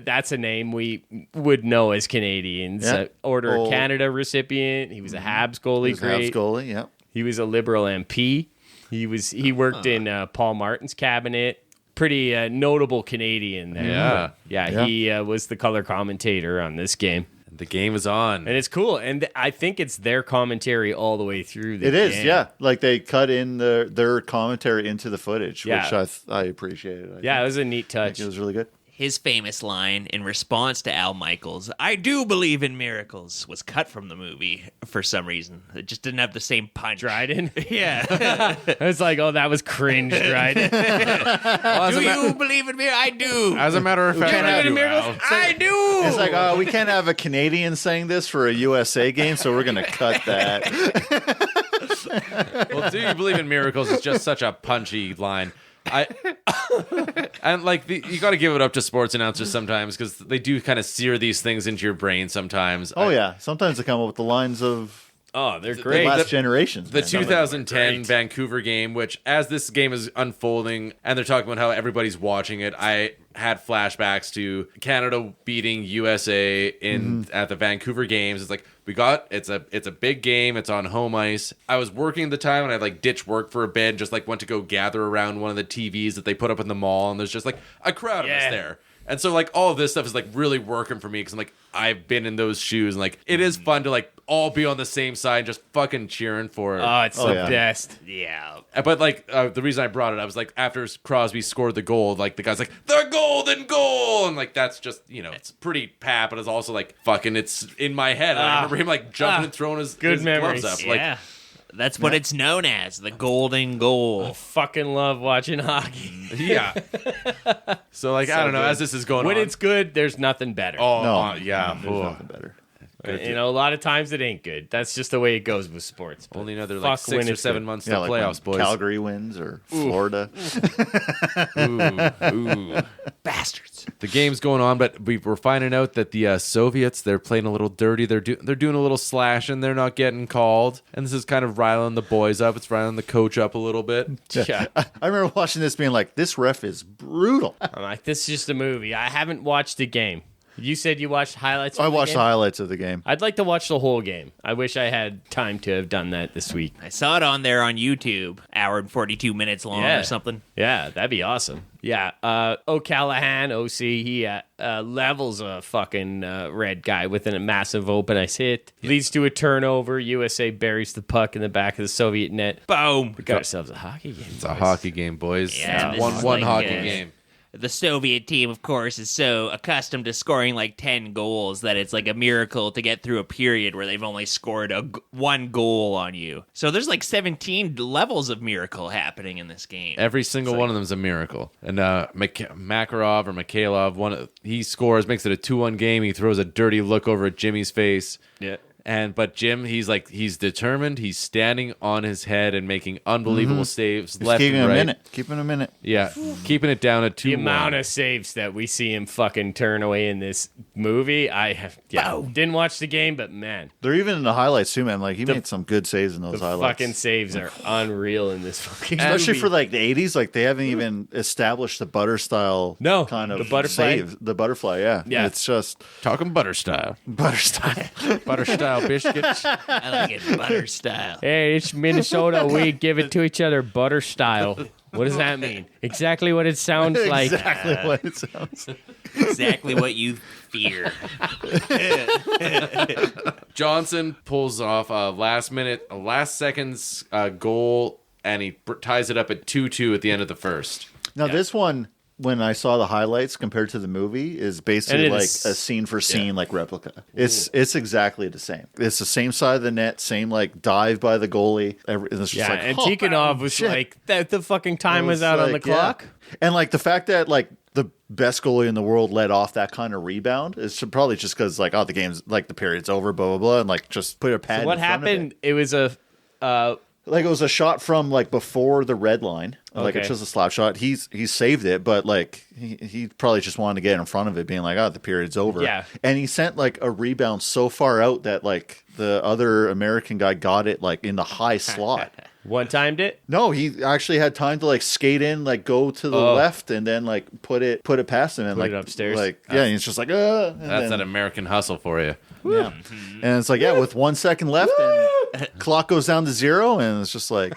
that's a name we would know as Canadians. Yeah. Order of Canada recipient. He was a Habs goalie. Habs goalie, yeah. He was a Liberal MP. He worked in Paul Martin's cabinet. Pretty notable Canadian there. Yeah. He was the color commentator on this game. The game is on. And it's cool. And I think it's their commentary all the way through the game. It is, yeah. Like they cut in their commentary into the footage, Yeah. which I appreciated. It was a neat I touch. think it was really good. His famous line in response to Al Michaels, "I do believe in miracles," was cut from the movie for some reason. It just didn't have the same punch. Dryden? Yeah. I was like, oh, that was cringe, Dryden. Do you believe in miracles? I do. As a matter of fact, I do, Al. I do. It's like, we can't have a Canadian saying this for a USA game, so we're going to cut that. Well, do you believe in miracles? It's just such a punchy line. And like you got to give it up to sports announcers sometimes because they do kind of sear these things into your brain sometimes. Yeah. Sometimes they come up with the lines of They're the great. last generations. The man. 2010 Vancouver game, which as this game is unfolding and they're talking about how everybody's watching it, I had flashbacks to Canada beating USA at the Vancouver games. It's like it's a big game. It's on home ice. I was working at the time and I like ditched work for a bit and just like went to go gather around one of the TVs that they put up in the mall, and there's just like a crowd of us there. And so like all of this stuff is like really working for me because I'm like I've been in those shoes and like it is fun to like all be on the same side just fucking cheering for it. Oh, it's the best. Yeah. But like the reason I brought it, I was like after Crosby scored the goal, like the guy's like the golden goal, and like that's just it's pretty pap, but it's also like fucking it's in my head. I remember him like jumping and throwing his gloves up. Yeah. That's what it's known as, the golden goal. I fucking love watching hockey. Yeah. So like I don't know, as this is going when on, it's good, there's nothing better. Yeah. There's nothing better. A lot of times it ain't good. That's just the way it goes with sports. But only another like 6 or 7 months to like playoffs, when boys. Calgary wins or Florida. Ooh. Bastards. The game's going on, but we're finding out that the Soviets, they're playing a little dirty. They're doing a little slashing. They're not getting called, and this is kind of riling the boys up. It's riling the coach up a little bit. Yeah. I remember watching this being like, this ref is brutal. I'm like, this is just a movie. I haven't watched the game. You said you watched highlights. I of the watched game? the highlights of the game. I'd like to watch the whole game. I wish I had time to have done that this week. I saw it on there on YouTube, hour and 42 minutes long or something. Yeah, that'd be awesome. Yeah, O'Callahan, OC, he levels a fucking red guy with a massive open ice hit. Leads to a turnover. USA buries the puck in the back of the Soviet net. Boom. We got ourselves a hockey game. It's a hockey game, boys. Yeah, It's this is one like, hockey game. The Soviet team, of course, is so accustomed to scoring like 10 goals that it's like a miracle to get through a period where they've only scored one goal on you. So there's like 17 levels of miracle happening in this game. Every single one of them is a miracle. And Makarov or Mikhailov, he scores, makes it a 2-1 game. He throws a dirty look over at Jimmy's face. Yeah. But Jim, he's determined. He's standing on his head and making unbelievable saves left and right. Keeping a minute. Yeah, keeping it down at 2-1. The amount of saves that we see him fucking turn away in this movie, didn't watch the game, but man, They're even in the highlights too, man. Like he made some good saves in those the highlights. fucking saves are unreal in this fucking Especially movie. for like the 80s, like they haven't even established the butter style kind of the butterfly? save. The butterfly, yeah. It's just Talking butter style. butter style. Butter style biscuits. I like it butter style. Hey, it's Minnesota. We give it to each other butter style. What does that mean? Exactly what it sounds like. Exactly what it sounds like. Exactly what you fear. Johnson pulls off a last seconds goal, and he ties it up at 2-2 at the end of the first. Now this one, when I saw the highlights compared to the movie, is basically like a scene for scene like replica. It's exactly the same. It's the same side of the net, same like dive by the goalie. It's just like, and Tikhonov was like, the fucking time was out on the clock. Yeah. And like the fact that like the best goalie in the world let off that kind of rebound is probably just because like, the game's like the period's over, blah, blah, blah, and like just put a pad So what in front happened? of it. It was Like it was a shot from like before the red line. Like it's just a slap shot. He saved it, but like he probably just wanted to get in front of it, being like, the period's over. Yeah. And he sent like a rebound so far out that like the other American guy got it like in the high slot. one-timed it. No, he actually had time to like skate in, like go to the left, and then like put it past him and like it upstairs. Like and he's just like, and That's that American hustle for you. yeah. And it's like, with 1 second left, and clock goes down to 0, and it's just like,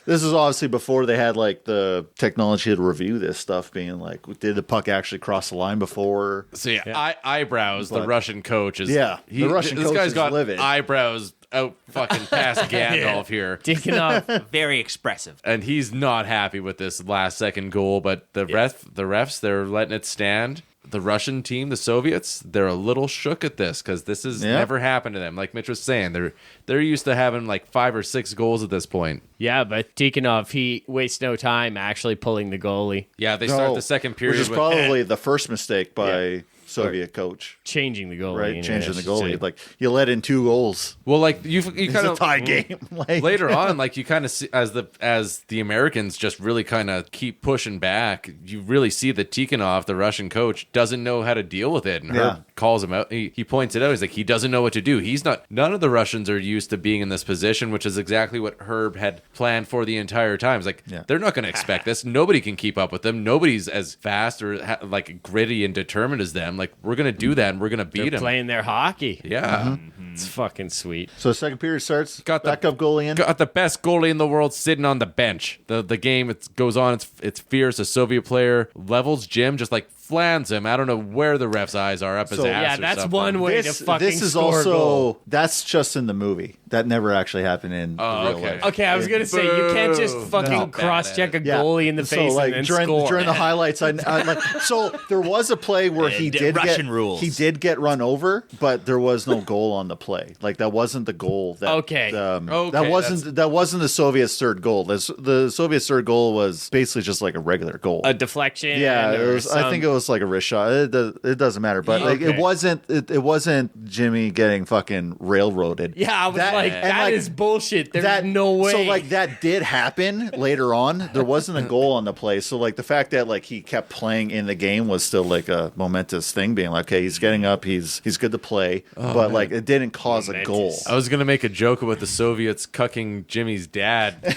this is obviously before they had like the technology to review this stuff, being like, did the puck actually cross the line before? So eyebrows. The Russian coach is the Russian this coach guy's is got livid. eyebrows out fucking past Gandalf here. Tikhonov. Very expressive. And he's not happy with this last second goal, but the refs, they're letting it stand. The Russian team, the Soviets, they're a little shook at this because this has never happened to them. Like Mitch was saying, they're used to having like 5 or 6 goals at this point. Yeah, but Tikhonov, he wastes no time actually pulling the goalie. Yeah, they start the second period which is probably the first mistake by Soviet coach. Changing the goalie. Right, changing the goalie. Like you let in 2 goals. Well, like you It's kind a of tie game. Like, later on, like you kind of see as the Americans just really kind of keep pushing back. You really see that Tikhonov, the Russian coach, doesn't know how to deal with it, and Herb calls him out. He points it out. He's like, he doesn't know what to do. None of the Russians are used to being in this position, which is exactly what Herb had planned for the entire time. It's like they're not going to expect this. Nobody can keep up with them. Nobody's as fast or like gritty and determined as them. Like we're going to do that, and we're going to beat them. Playing their hockey. Yeah. It's fucking sweet. So second period starts. Got the backup goalie in. Got the best goalie in the world sitting on the bench. The game goes on. It's fierce. A Soviet player levels Jim, just like flans him. I don't know where the ref's eyes are, up his ass. Yeah, or that's something. one way to fucking This is score a also goal. that's just in the movie. That never actually happened in the real life. Okay, I was gonna say you can't just fucking cross-check a goalie in the face like, and then during, score. during the highlights, I like. So there was a play where he did Russian rules. He did get run over, but there was no goal on the play. Like that wasn't the goal. That, that wasn't the Soviets' third goal. The Soviets' third goal was basically just like a regular goal. A deflection. Yeah, or I think it was like a wrist shot. It doesn't matter, but like it wasn't Jimmy getting fucking railroaded. Yeah, I was that is bullshit. There's no way. So like that did happen later on. There wasn't a goal on the play. So like the fact that like he kept playing in the game was still like a momentous thing, being like, okay, he's getting up, he's good to play, but like it didn't cause a goal. I was gonna make a joke about the Soviets cucking Jimmy's dad in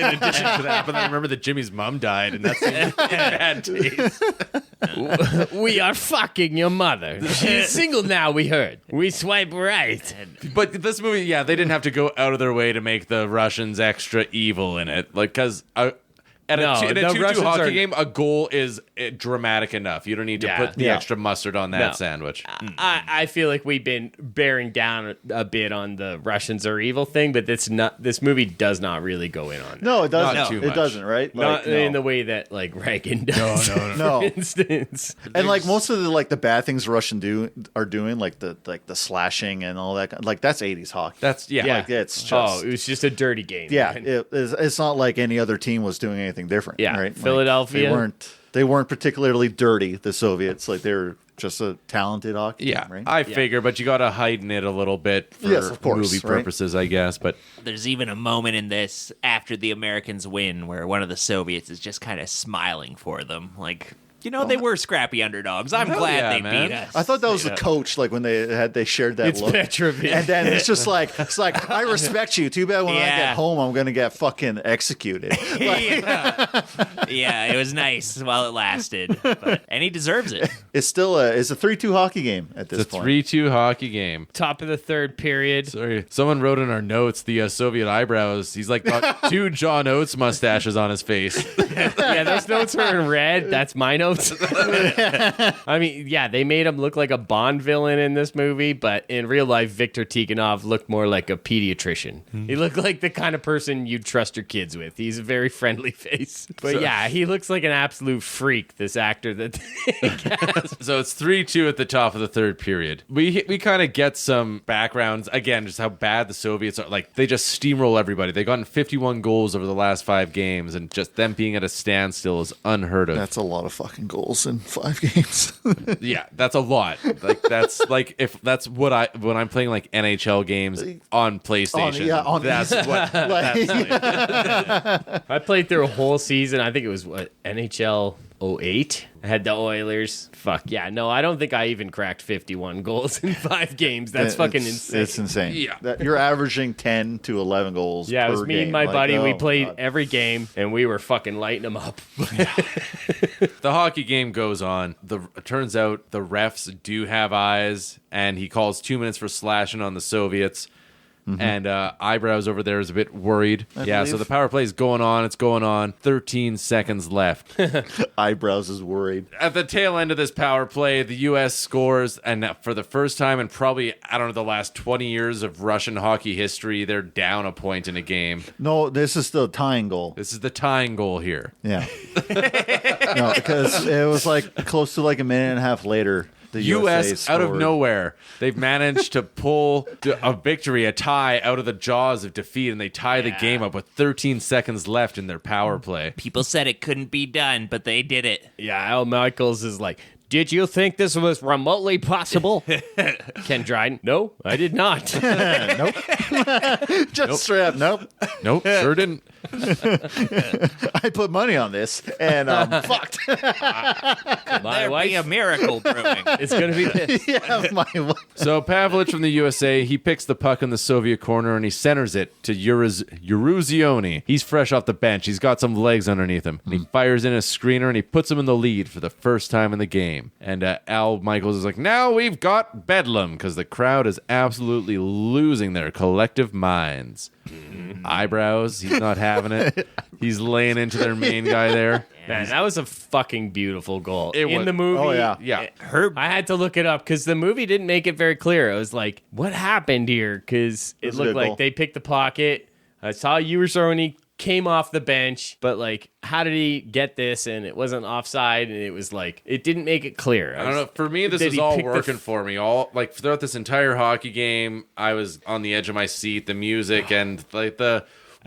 addition to that, but then I remember that Jimmy's mom died, and that's bad taste. We are fucking your mother. She's single now, we heard. We swipe right. But this movie, yeah, they didn't have to go out of their way to make the Russians extra evil in it. Like, because in a 2-2 hockey game, a goal is dramatic enough. You don't need to put the extra mustard on that sandwich. I feel like we've been bearing down a bit on the Russians are evil thing, but this movie does not really go in on it. No, it doesn't. Not too It much. doesn't, right? Not in the way that like Reagan does. No. For instance. And like most of the bad things Russian are doing, like the slashing and all that, like that's 80s hockey. That's Like it's just it was just a dirty game. yeah. It's not like any other team was doing anything different. Yeah, right? Philadelphia. Like, they weren't particularly dirty. The Soviets, like they're just a talented hockey Yeah, team, right? I figure, but you got to heighten it a little bit for Yes, of course, movie right? purposes, I guess. But There's even a moment in this after the Americans win where one of the Soviets is just kind of smiling for them. Like, they were scrappy underdogs. I'm glad yeah, they man. beat us. I thought that was the coach, like when they shared that It's look. Petrovic. And then it's just like I respect you. Too bad when I Yeah. get home, I'm gonna get fucking executed. Yeah, it was nice while it lasted. And he deserves it. It's still it's a 3-2 hockey game at this it's a point. 3-2 hockey game. Top of the third period. Sorry, someone wrote in our notes the Soviet eyebrows. He's like got 2 John Oates mustaches on his face. Yeah, those notes are in red. That's my notes. I mean, yeah, they made him look like a Bond villain in this movie, but in real life, Viktor Tikhonov looked more like a pediatrician. He looked like the kind of person you'd trust your kids with. He's a very friendly face. But yeah, he looks like an absolute freak, this actor that So it's 3-2 at the top of the third period. We kind of get some backgrounds, again, just how bad the Soviets are. Like, they just steamroll everybody. They've gotten 51 goals over the last 5 games, and just them being at a standstill is unheard of. That's a lot of fucking goals in 5 games. Yeah, that's a lot. Like, that's like if that's when I'm playing like NHL games on PlayStation. That's what. I played through a whole season. I think it was NHL 08. I had the Oilers. Fuck yeah. No, I don't think I even cracked 51 goals in 5 games. That's fucking insane. It's insane. Yeah. You're averaging 10 to 11 goals. Yeah, it was per me game. and my Like, buddy. We oh, played God. every game, and we were fucking lighting them up. The hockey game goes on. It turns out the refs do have eyes, and he calls 2 minutes for slashing on the Soviets. And Eyebrows over there is a bit worried. So believe. the power play is going on. It's going on. 13 seconds left. Eyebrows is worried. At the tail end of this power play, the U.S. scores, and for the first time in probably, I don't know, the last 20 years of Russian hockey history, they're down a point in a game. No, this is the tying goal. This is the tying goal here. Yeah. No, because it was like close to like a minute and a half later. The USA U.S. out of scored. nowhere, they've managed to pull a victory, a tie out of the jaws of defeat, and they tie the game up with 13 seconds left in their power play. People said it couldn't be done, but they did it. Yeah, Al Michaels is like, did you think this was remotely possible? Ken Dryden, no, I did not. Just straight up, nope. Nope, sure didn't. I put money on this, and fucked. My There'd be wife a miracle brewing. is going to be pissed. Yeah, my So Pavlich from the USA, he picks the puck in the Soviet corner and he centers it to Eruzione. He's fresh off the bench. He's got some legs underneath him. And he fires in a screener and he puts him in the lead for the first time in the game. And Al Michaels is like, now we've got bedlam, because the crowd is absolutely losing their collective minds. Eyebrows, he's not having it. He's laying into their main guy there. Man, that was a fucking beautiful goal. It In was- the movie, Oh, yeah. Yeah. I had to look it up because the movie didn't make it very clear. I was like, what happened here? Because it was a looked good like goal. they picked the pocket. I saw Urzoni came off the bench, but like, how did he get this? And it wasn't offside, and it was like, it didn't make it clear. I don't know. For me, this Did is he all pick the working for me. All like throughout this entire hockey game, I was on the edge of my seat. The music and like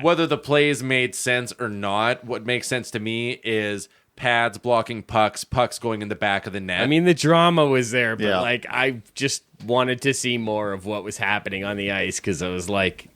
whether the plays made sense or not. What makes sense to me is pads blocking pucks going in the back of the net. I mean, the drama was there, but Yeah. like, I just wanted to see more of what was happening on the ice because I was like,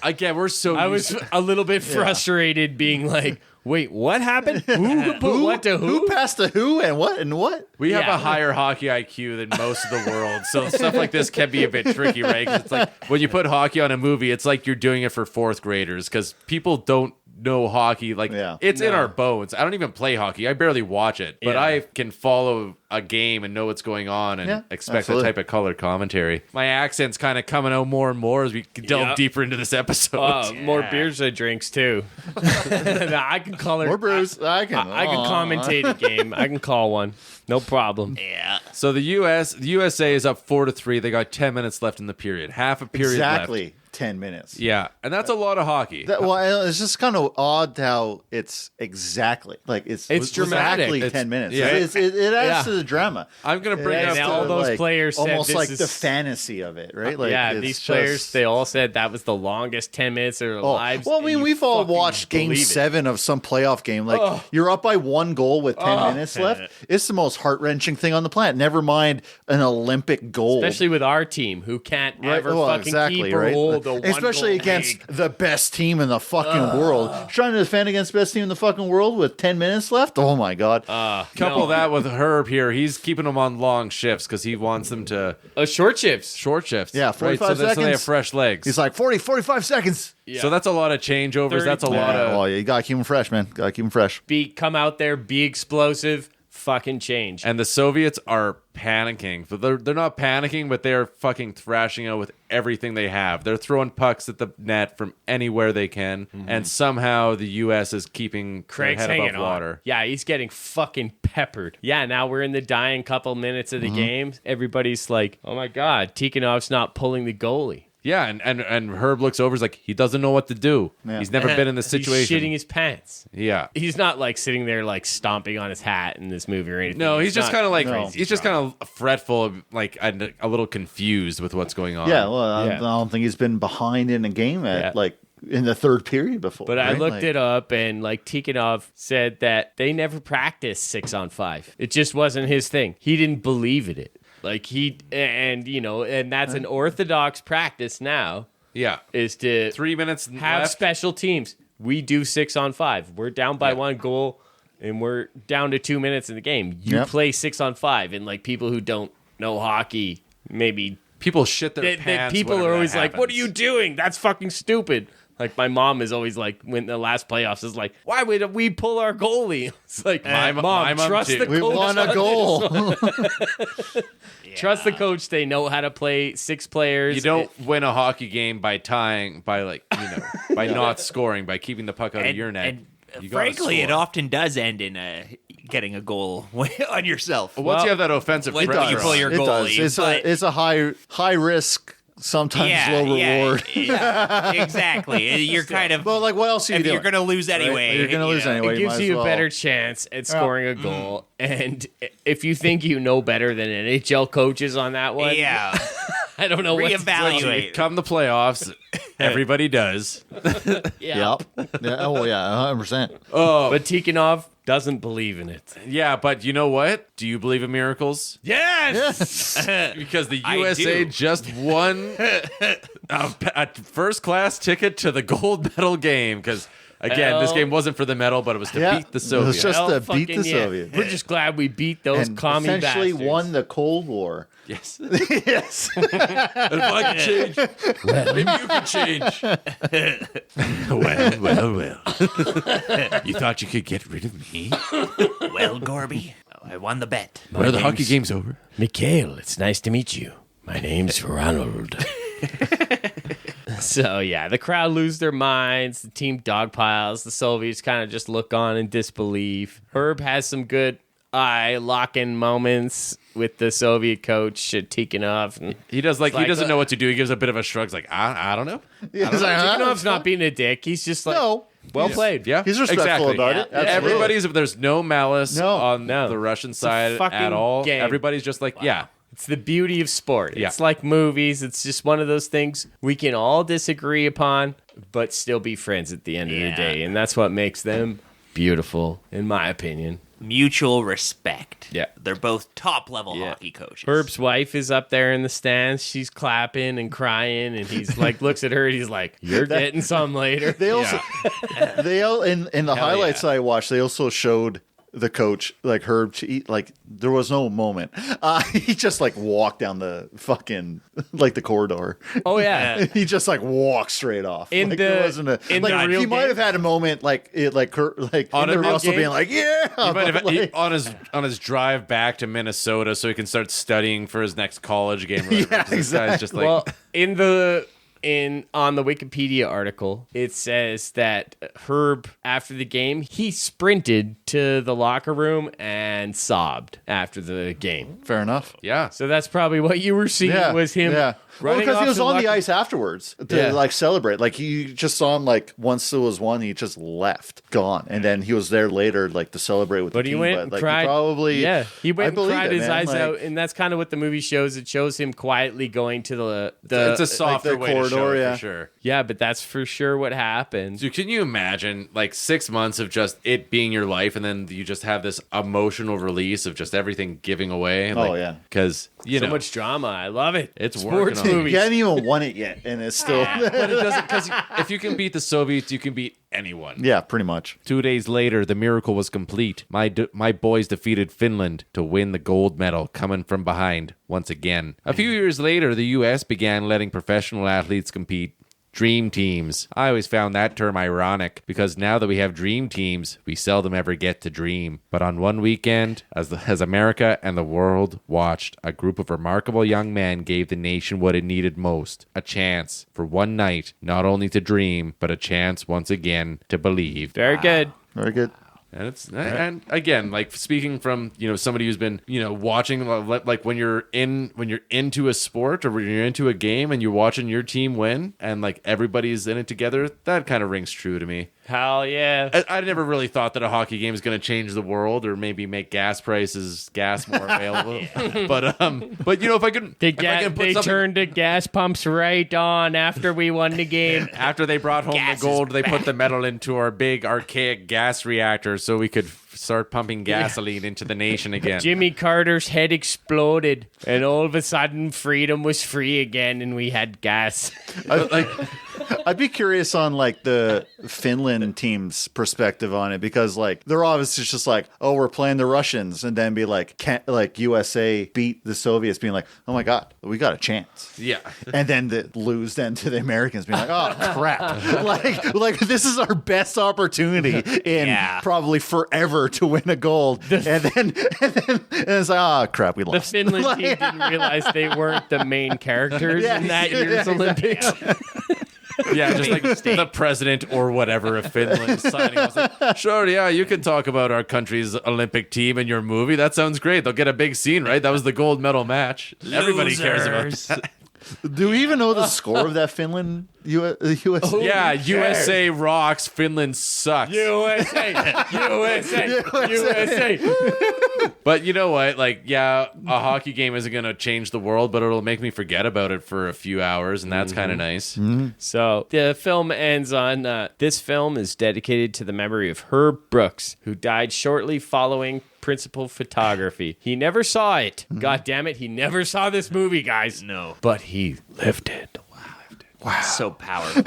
again, we're so I used was a little bit frustrated being like, wait, what happened? Who put what to Who passed to who and what and what? We have Yeah. a higher hockey IQ than most of the world, so stuff like this can be a bit tricky, right? 'Cause it's like when you put hockey on a movie, it's like you're doing it for fourth graders because people don't know hockey. Like, it's in our bones. I don't even play hockey. I barely watch it. But I can follow a game and know what's going on and expect that type of color commentary. My accent's kind of coming out more and more as we delve deeper into this episode. More beers and drinks, too. I can color. More brews. I can commentate a game. I can call one. No problem. Yeah. So the USA is up 4-3. They got 10 minutes left in the period. Half a period left. 10 minutes. Yeah, and that's a lot of hockey. It's just kind of odd how it's exactly like it's dramatic. Exactly 10 minutes. Yeah. It adds to the drama. I'm gonna bring up all those players said almost this like is, the fantasy of it, right? Like, these players they all said that was the longest 10 minutes of their lives. Well, I mean, we've all watched Game 7 of some playoff game. Like you're up by 1 goal with 10 minutes left. It's the most heart wrenching thing on the planet. Never mind an Olympic goal, especially with our team who can't ever keep or hold a 1 especially against the best team in the fucking world. Trying to defend against the best team in the fucking world with 10 minutes left? Oh, my God. Couple that with Herb here. He's keeping them on long shifts because he wants them to... short shifts. Short shifts. Yeah, 45 seconds. So they have fresh legs. He's like, 45 seconds. Yeah. So that's a lot of changeovers. That's a lot of... Oh, you got to keep them fresh, man. Got to keep them fresh. Come out there, be explosive. Fucking change. And the Soviets are panicking. They're not panicking, but they're fucking thrashing out with everything they have. They're throwing pucks at the net from anywhere they can, and somehow the U.S. is keeping Craig's their head above hanging water. On. Yeah, he's getting fucking peppered. Yeah, now we're in the dying couple minutes of the game. Everybody's like, oh my God, Tikhonov's not pulling the goalie. Yeah, and Herb looks over. He's like, he doesn't know what to do. Yeah. He's never been in this situation. He's shitting his pants. Yeah, he's not like sitting there like stomping on his hat in this movie or anything. No, he's just kind of like he's just kind of fretful, like and a little confused with what's going on. Yeah, well, I don't think he's been behind in a game at like in the third period before. But I looked it up, and like Tikhonov said that they never practiced 6-on-5. It just wasn't his thing. He didn't believe in it. Like and that's an orthodox practice now. Yeah, is to 3 minutes have left. Special teams. We do 6-on-5. We're down by 1 goal, and we're down to 2 minutes in the game. You play 6-on-5, and like people who don't know hockey, maybe people shit their pants. People are always like, "What are you doing? That's fucking stupid." Like my mom is always like, when the last playoffs is like, why would we pull our goalie? It's like, my mom trust the coach. We won a goal. Trust the coach. They know how to play 6 players. You don't win a hockey game by tying, by by not scoring, by keeping the puck out of your net. And frankly, it often does end in getting a goal on yourself. Once you have that offensive pressure, you pull your goalie. It's a high risk. Sometimes low reward. Yeah, exactly. You're kind of... Well, like, what else are you doing? You're going to lose anyway. Right? You're going to lose anyway. It gives you a better chance at scoring a goal. And if you think you know better than NHL coaches on that one... Yeah. I don't know what to reevaluate. Come the playoffs, everybody does. Yep. Yeah. Oh, yeah, 100%. But Tikhonov doesn't believe in it. Yeah, but you know what? Do you believe in miracles? Yes! Because the USA just won a first-class ticket to the gold medal game. Because, again, this game wasn't for the medal, but it was to beat the Soviets. It was just to beat the Soviets. We're just glad we beat those commie essentially bastards. won the Cold War. Yes. Yes. If I can change, maybe you can change. Well. You thought you could get rid of me? Well, Gorby, I won the bet. Well, the hockey game's over. Mikhail, it's nice to meet you. My name's Ronald. So, yeah, the crowd lose their minds. The team dogpiles. The Soviets kind of just look on in disbelief. Herb has some good eye-locking moments with the Soviet coach, Tikhonov. He does he doesn't know what to do. He gives a bit of a shrug. He's like, I don't know. Tikhonov's not being a dick. He's just like, well played. Yeah, he's respectful about it. Everybody's, there's no malice on the Russian side at all. Game. Everybody's just like, It's the beauty of sport. Yeah. It's like movies. It's just one of those things we can all disagree upon, but still be friends at the end of the day. And that's what makes them beautiful, in my opinion. Mutual respect. Yeah. They're both top-level hockey coaches. Herb's wife is up there in the stands. She's clapping and crying, and he's like, looks at her, and he's like, you're getting some later. They also, in the highlights I watched, they also showed the coach, like Herb, like there was no moment. He just like walked down the fucking like the corridor. Oh yeah. He just like walked straight off. In like, the- there wasn't in like the real he might game? have had a moment like On in the a real Russell game? being like, yeah. He might have but, like, on his drive back to Minnesota so he can start studying for his next college game. Or whatever, Yeah, 'cause this guy's just like, Well, on the Wikipedia article, it says that Herb, after the game, he sprinted to the locker room and sobbed after the game. fair enough. yeah. So that's probably what you were seeing was him running because off he was to on the locker- ice afterwards to Yeah. like celebrate. Like you just saw him like once it was won, he just left, gone, and then he was there later like to celebrate with But the he team. went but, and like, cried. He probably, he went I and believe cried it, his man. eyes Like, out, and that's kind of what the movie shows. It shows him quietly going to the It's a softer the way to show corridor, it yeah. for sure. yeah, but that's for sure what happens. Dude, can you imagine like 6 months of just it being your life and then you just have this emotional release of just everything giving away? Oh, yeah. Because, you So know, much drama. I love it. It's sports working on it. movies. He hadn't even won it yet, and it's still but it doesn't, because if you can beat the Soviets, you can beat anyone. yeah, pretty much. 2 days later, the miracle was complete. My boys defeated Finland to win the gold medal, coming from behind once again. A few years later, the U.S. began letting professional athletes compete. Dream teams. I always found that term ironic because now that we have dream teams, we seldom ever get to dream. But on one weekend, as America and the world watched, a group of remarkable young men gave the nation what it needed most: a chance for one night, not only to dream, but a chance once again to believe. Very good. Very good. And again, like speaking from somebody who's been watching, like when you're into a sport or when you're into a game and you're watching your team win and like everybody's in it together, that kind of rings true to me. Hell yeah. I never really thought that a hockey game is going to change the world or maybe make gas more available. But if I could, They turned the gas pumps right on after we won the game. after they brought home Gas the is gold, they put the metal into our big archaic gas reactor so we could start pumping gasoline into the nation again. Jimmy Carter's head exploded, and all of a sudden, freedom was free again, and we had gas. I'd be curious on like the Finland team's perspective on it because like they're obviously just like, oh, we're playing the Russians, and then be like, can't like USA beat the Soviets, being like, oh my god, we got a chance. Yeah. And then lose then to the Americans, being like, oh crap, like this is our best opportunity in probably forever to win a gold, and then it's like, oh crap, we The lost. Finland team didn't realize they weren't the main characters in that year's Olympics. Yeah, just like the president or whatever of Finland signing. I was like, sure, yeah, you can talk about our country's Olympic team in your movie. That sounds great. They'll get a big scene, right? That was the gold medal match. Everybody cares about that. Do we even know the score of that Finland USA? Yeah, USA rocks. Finland sucks. USA. But you know what? Like, yeah, a hockey game isn't going to change the world, but it'll make me forget about it for a few hours, and that's kind of nice. So the film ends on, this film is dedicated to the memory of Herb Brooks, who died shortly following principal photography. He never saw it. God damn it, he never saw this movie, guys. No. But he lived it. Wow. So powerful.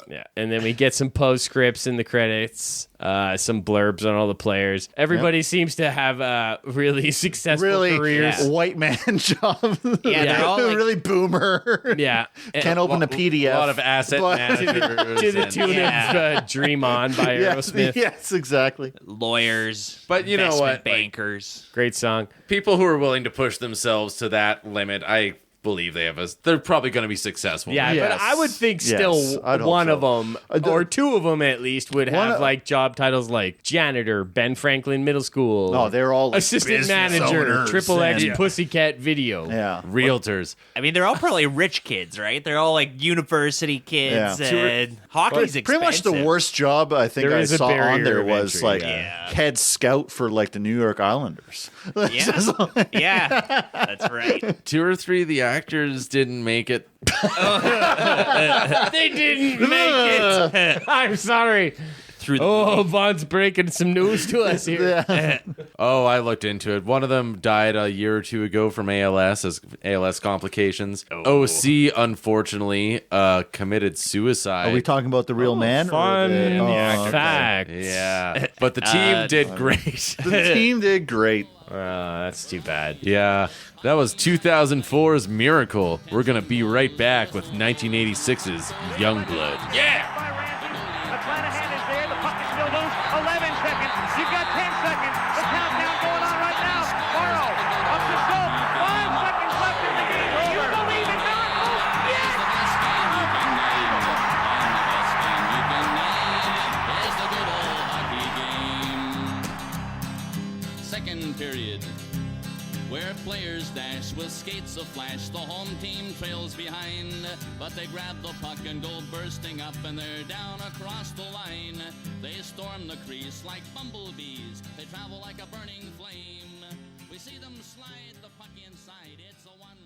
Yeah, and then we get some postscripts in the credits, some blurbs on all the players. Everybody seems to have really successful careers. White man job. Yeah, they're all like, really boomer. Yeah, Can't open a PDF. A lot of asset managers. to the and- tune of "Dream On" by Aerosmith. Yes, exactly. lawyers, But you know investment what? Like, bankers. Great song. people who are willing to push themselves to that limit, I believe they're probably going to be successful. Yeah, Yes. but I would think Yes, still I'd hope one so. of them or two of them at least would have like job titles like janitor, Ben Franklin Middle School. No, they're all like, assistant business manager, owners Triple X and- Pussycat Video. Yeah. Realtors. I mean, they're all probably rich kids, right? They're all like university kids, Yeah. and hockey's expensive. Pretty much the worst job I think There I is a saw on barrier there of was entry, like yeah. head scout for like the New York Islanders. Yeah, yeah, that's right. 2 or 3 of the actors didn't make it. They didn't make it. I'm sorry. through the Oh, Vaughn's breaking some news to us here. Oh, I looked into it. One of them died a year or two ago from ALS as ALS complications. OC, unfortunately, committed suicide. Are we talking about the real man? Fun Okay. fact. Yeah, but the team did great. The team did great. That's too bad. Yeah, that was 2004's Miracle. We're gonna be right back with 1986's Youngblood. Yeah! By Ramsey. McClanahan is there. The puck is still loose. 11 seconds. You've got 10 seconds. The countdown going on right now. Morrow up to Schultz. 5 seconds left in the game. Do you believe in miracles? Yes! Second period, where players dash with skates aflash. The home team trails behind, but they grab the puck and go bursting up, and they're down across the line. They storm the crease like bumblebees. They travel like a burning flame. We see them slide the puck inside. It's a one